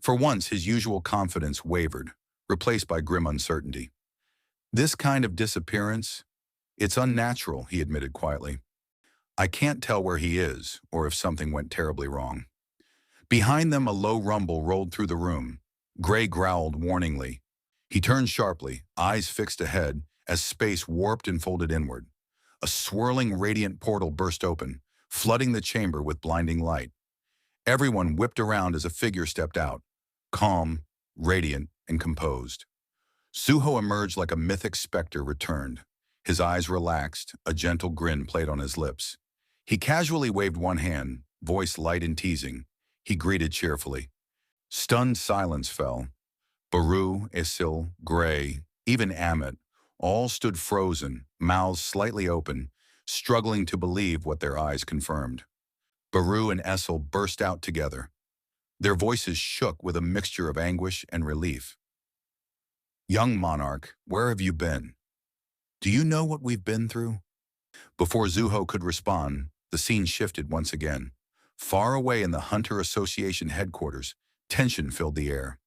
For once, his usual confidence wavered, replaced by grim uncertainty. "This kind of disappearance, it's unnatural," he admitted quietly. "I can't tell where he is, or if something went terribly wrong." Behind them, a low rumble rolled through the room. Gray growled warningly. He turned sharply, eyes fixed ahead, as space warped and folded inward. A swirling, radiant portal burst open, flooding the chamber with blinding light. Everyone whipped around as a figure stepped out, calm, radiant, and composed. Suho emerged like a mythic specter returned. His eyes relaxed, a gentle grin played on his lips. He casually waved one hand, voice light and teasing. He greeted cheerfully. Stunned silence fell. Baru, Isil, Gray, even Amit, all stood frozen, mouths slightly open, struggling to believe what their eyes confirmed. Baru and Essel burst out together. Their voices shook with a mixture of anguish and relief. "Young monarch, where have you been? Do you know what we've been through?" Before Zuho could respond, the scene shifted once again. Far away in the Hunter Association headquarters, tension filled the air.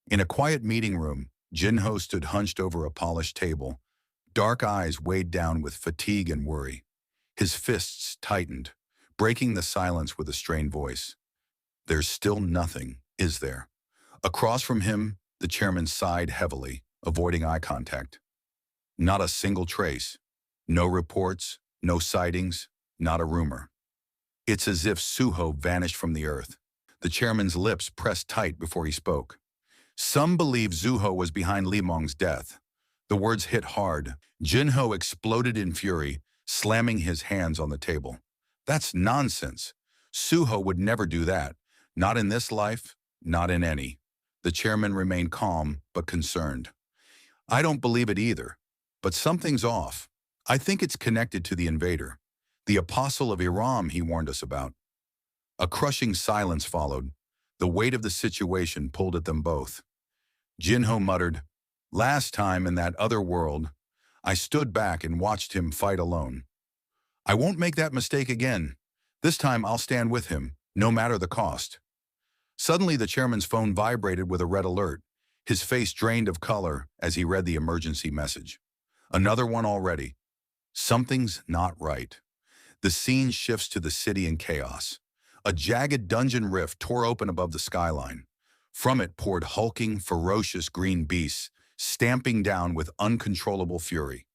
In a quiet meeting room, Jinho stood hunched over a polished table, dark eyes weighed down with fatigue and worry. His fists tightened, breaking the silence with a strained voice. "There's still nothing, is there?" Across from him, the chairman sighed heavily, avoiding eye contact. "Not a single trace. No reports, no sightings, not a rumor." It's as if Suho vanished from the earth. The chairman's lips pressed tight before he spoke. "Some believe Zuho was behind Lee Mong's death." The words hit hard. Jinho exploded in fury, slamming his hands on the table. "That's nonsense. Suho would never do that. Not in this life, not in any." The chairman remained calm, but concerned. "I don't believe it either. But something's off. I think it's connected to the invader. The apostle of Iram he warned us about." A crushing silence followed. The weight of the situation pulled at them both. Jinho muttered, "Last time in that other world, I stood back and watched him fight alone. I won't make that mistake again. This time I'll stand with him, no matter the cost." Suddenly the chairman's phone vibrated with a red alert. His face drained of color as he read the emergency message. Another one already. Something's not right. The scene shifts to the city in chaos. A jagged dungeon rift tore open above the skyline. From it poured hulking, ferocious green beasts, stamping down with uncontrollable fury.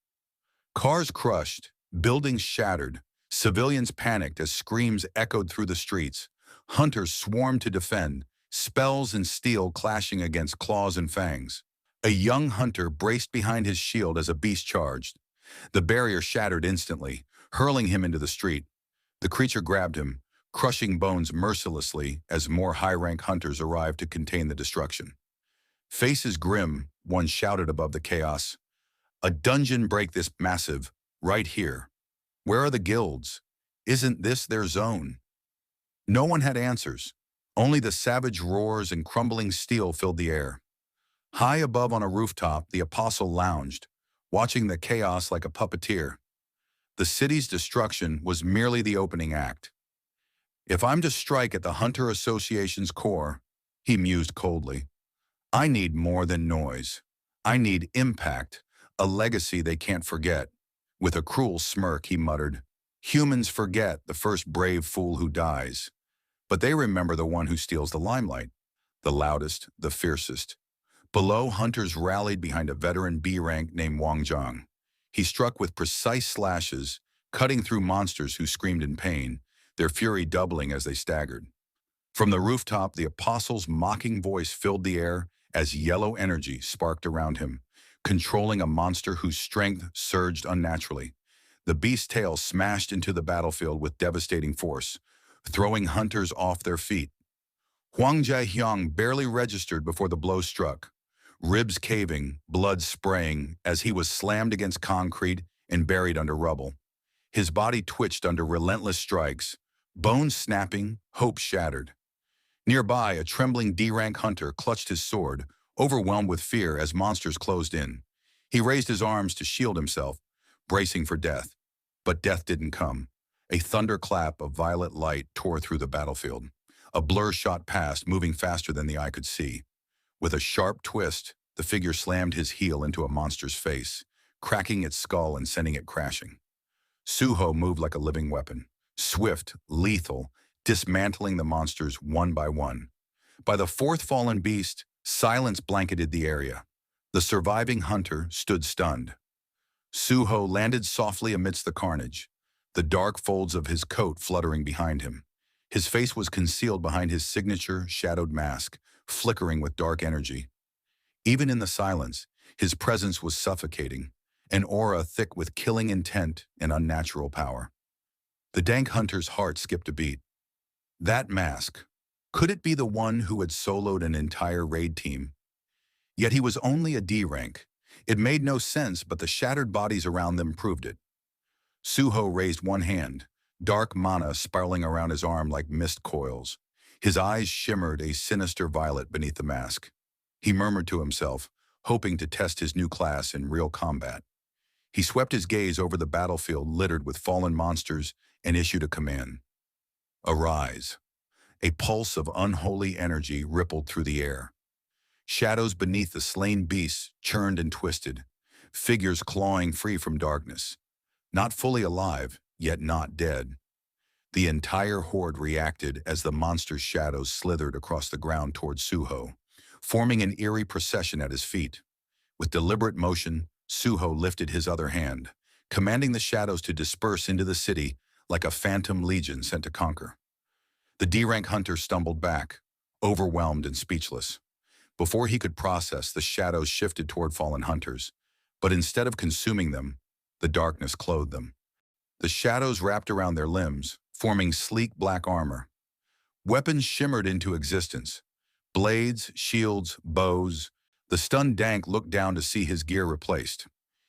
Cars crushed, buildings shattered, civilians panicked as screams echoed through the streets. Hunters swarmed to defend, spells and steel clashing against claws and fangs. A young hunter braced behind his shield as a beast charged. The barrier shattered instantly, hurling him into the street. The creature grabbed him, crushing bones mercilessly as more high-rank hunters arrived to contain the destruction. Faces grim, one shouted above the chaos, "A dungeon break this massive, right here. Where are the guilds? Isn't this their zone?" No one had answers. Only the savage roars and crumbling steel filled the air. High above on a rooftop, the apostle lounged, watching the chaos like a puppeteer. The city's destruction was merely the opening act. "If I'm to strike at the Hunter Association's core," he mused coldly, "I need more than noise. I need impact, a legacy they can't forget." With a cruel smirk, he muttered, "Humans forget the first brave fool who dies, but they remember the one who steals the limelight, the loudest, the fiercest." Below, hunters rallied behind a veteran B rank named Wang Zhang. He struck with precise slashes, cutting through monsters who screamed in pain, their fury doubling as they staggered. From the rooftop, the apostle's mocking voice filled the air, as yellow energy sparked around him, controlling a monster whose strength surged unnaturally. The beast's tail smashed into the battlefield with devastating force, throwing hunters off their feet. Huang Jiehyang barely registered before the blow struck, ribs caving, blood spraying as he was slammed against concrete and buried under rubble. His body twitched under relentless strikes, bones snapping, hope shattered. Nearby, a trembling D-rank hunter clutched his sword, overwhelmed with fear as monsters closed in. He raised his arms to shield himself, bracing for death. But death didn't come. A thunderclap of violet light tore through the battlefield. A blur shot past, moving faster than the eye could see. With a sharp twist, the figure slammed his heel into a monster's face, cracking its skull and sending it crashing. Suho moved like a living weapon, swift, lethal, dismantling the monsters one by one. By the fourth fallen beast, silence blanketed the area. The surviving hunter stood stunned. Suho landed softly amidst the carnage, the dark folds of his coat fluttering behind him. His face was concealed behind his signature shadowed mask, flickering with dark energy. Even in the silence, his presence was suffocating, an aura thick with killing intent and unnatural power. The dank hunter's heart skipped a beat. That mask, could it be the one who had soloed an entire raid team? Yet he was only a D rank. It made no sense, but the shattered bodies around them proved it. Suho raised one hand, dark mana spiraling around his arm like mist coils. His eyes shimmered a sinister violet beneath the mask. He murmured to himself, hoping to test his new class in real combat. He swept his gaze over the battlefield littered with fallen monsters and issued a command. Arise. A pulse of unholy energy rippled through the air. Shadows beneath the slain beasts churned and twisted, figures clawing free from darkness. Not fully alive, yet not dead. The entire horde reacted as the monster's shadows slithered across the ground toward Suho, forming an eerie procession at his feet. With deliberate motion, Suho lifted his other hand, commanding the shadows to disperse into the city like a phantom legion sent to conquer. The D-rank hunter stumbled back, overwhelmed and speechless. Before he could process, the shadows shifted toward fallen hunters, but instead of consuming them, the darkness clothed them. The shadows wrapped around their limbs, forming sleek black armor. Weapons shimmered into existence. Blades, shields, bows. The stunned Dank looked down to see his gear replaced.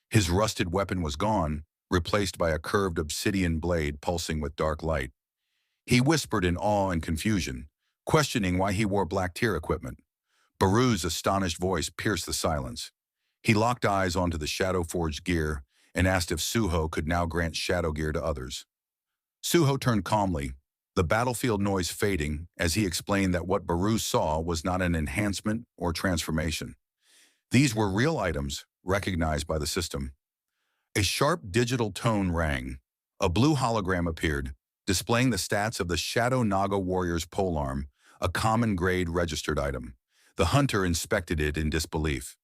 His rusted weapon was gone, replaced by a curved obsidian blade pulsing with dark light. He whispered in awe and confusion, questioning why he wore black tier equipment. Baru's astonished voice pierced the silence. He locked eyes onto the shadow-forged gear and asked if Suho could now grant shadow gear to others. Suho turned calmly, the battlefield noise fading as he explained that what Baru saw was not an enhancement or transformation. These were real items recognized by the system. A sharp digital tone rang. A blue hologram appeared, displaying the stats of the Shadow Naga Warrior's polearm, a common grade registered item. The hunter inspected it in disbelief.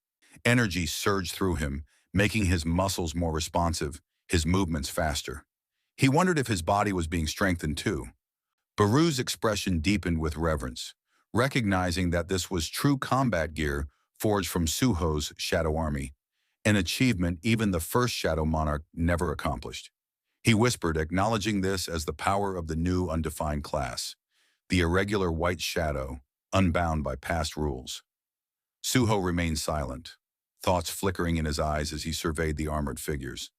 Energy surged through him, making his muscles more responsive, his movements faster. He wondered if his body was being strengthened too. Baru's expression deepened with reverence, recognizing that this was true combat gear forged from Suho's Shadow Army, an achievement even the first Shadow Monarch never accomplished. He whispered, acknowledging this as the power of the new undefined class, the irregular white shadow, unbound by past rules. Suho remained silent, thoughts flickering in his eyes as he surveyed the armored figures.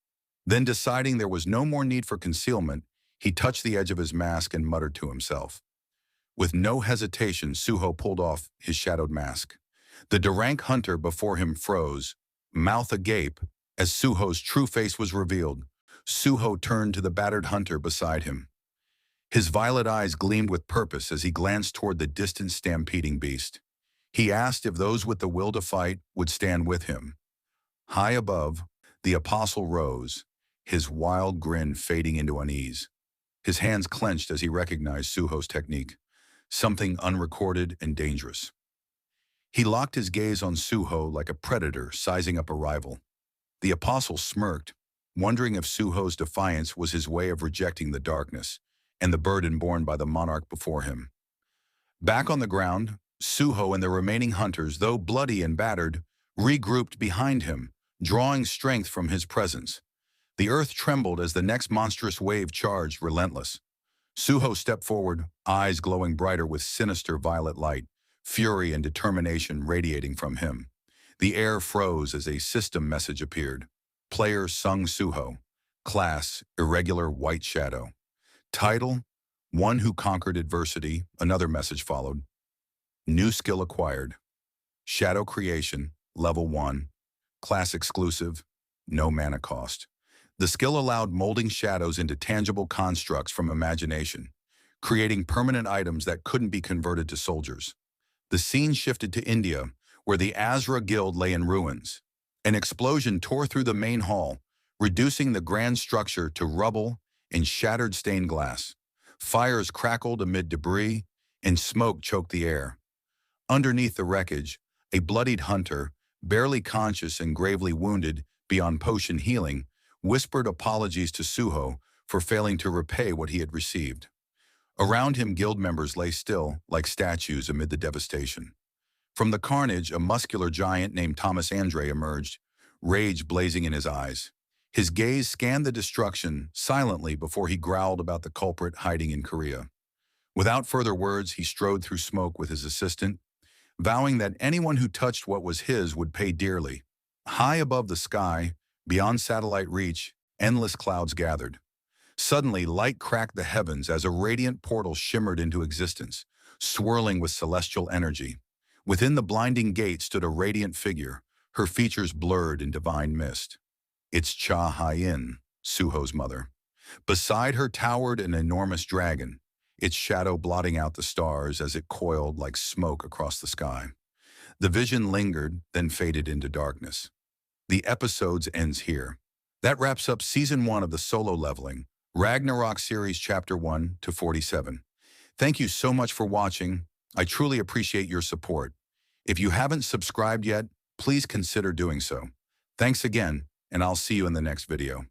Then, deciding there was no more need for concealment, he touched the edge of his mask and muttered to himself. With no hesitation, Suho pulled off his shadowed mask. The D-rank hunter before him froze, mouth agape, as Suho's true face was revealed. Suho turned to the battered hunter beside him. His violet eyes gleamed with purpose as he glanced toward the distant stampeding beast. He asked if those with the will to fight would stand with him. High above, the apostle rose, his wild grin fading into unease. His hands clenched as he recognized Suho's technique, something unrecorded and dangerous. He locked his gaze on Suho like a predator sizing up a rival. The apostle smirked, wondering if Suho's defiance was his way of rejecting the darkness and the burden borne by the monarch before him. Back on the ground, Suho and the remaining hunters, though bloody and battered, regrouped behind him, drawing strength from his presence. The earth trembled as the next monstrous wave charged, relentless. Suho stepped forward, eyes glowing brighter with sinister violet light, fury and determination radiating from him. The air froze as a system message appeared. Player Sung Suho. Class, Irregular White Shadow. Title, One Who Conquered Adversity. Another message followed. New skill acquired. Shadow Creation, Level 1. Class exclusive, no mana cost. The skill allowed molding shadows into tangible constructs from imagination, creating permanent items that couldn't be converted to soldiers. The scene shifted to India, where the Azra Guild lay in ruins. An explosion tore through the main hall, reducing the grand structure to rubble and shattered stained glass. Fires crackled amid debris, and smoke choked the air. Underneath the wreckage, a bloodied hunter, barely conscious and gravely wounded beyond potion healing, whispered apologies to Suho for failing to repay what he had received. Around him, guild members lay still, like statues amid the devastation. From the carnage, a muscular giant named Thomas Andre emerged, rage blazing in his eyes. His gaze scanned the destruction silently before he growled about the culprit hiding in Korea. Without further words, he strode through smoke with his assistant, vowing that anyone who touched what was his would pay dearly. High above the sky, beyond satellite reach, endless clouds gathered. Suddenly, light cracked the heavens as a radiant portal shimmered into existence, swirling with celestial energy. Within the blinding gate stood a radiant figure, her features blurred in divine mist. It's Cha Hyen, Suho's mother. Beside her towered an enormous dragon, its shadow blotting out the stars as it coiled like smoke across the sky. The vision lingered, then faded into darkness. The episode ends here. That wraps up Season 1 of the Solo Leveling Ragnarok series Chapter 1 to 47. Thank you so much for watching. I truly appreciate your support. If you haven't subscribed yet, please consider doing so. Thanks again, and I'll see you in the next video.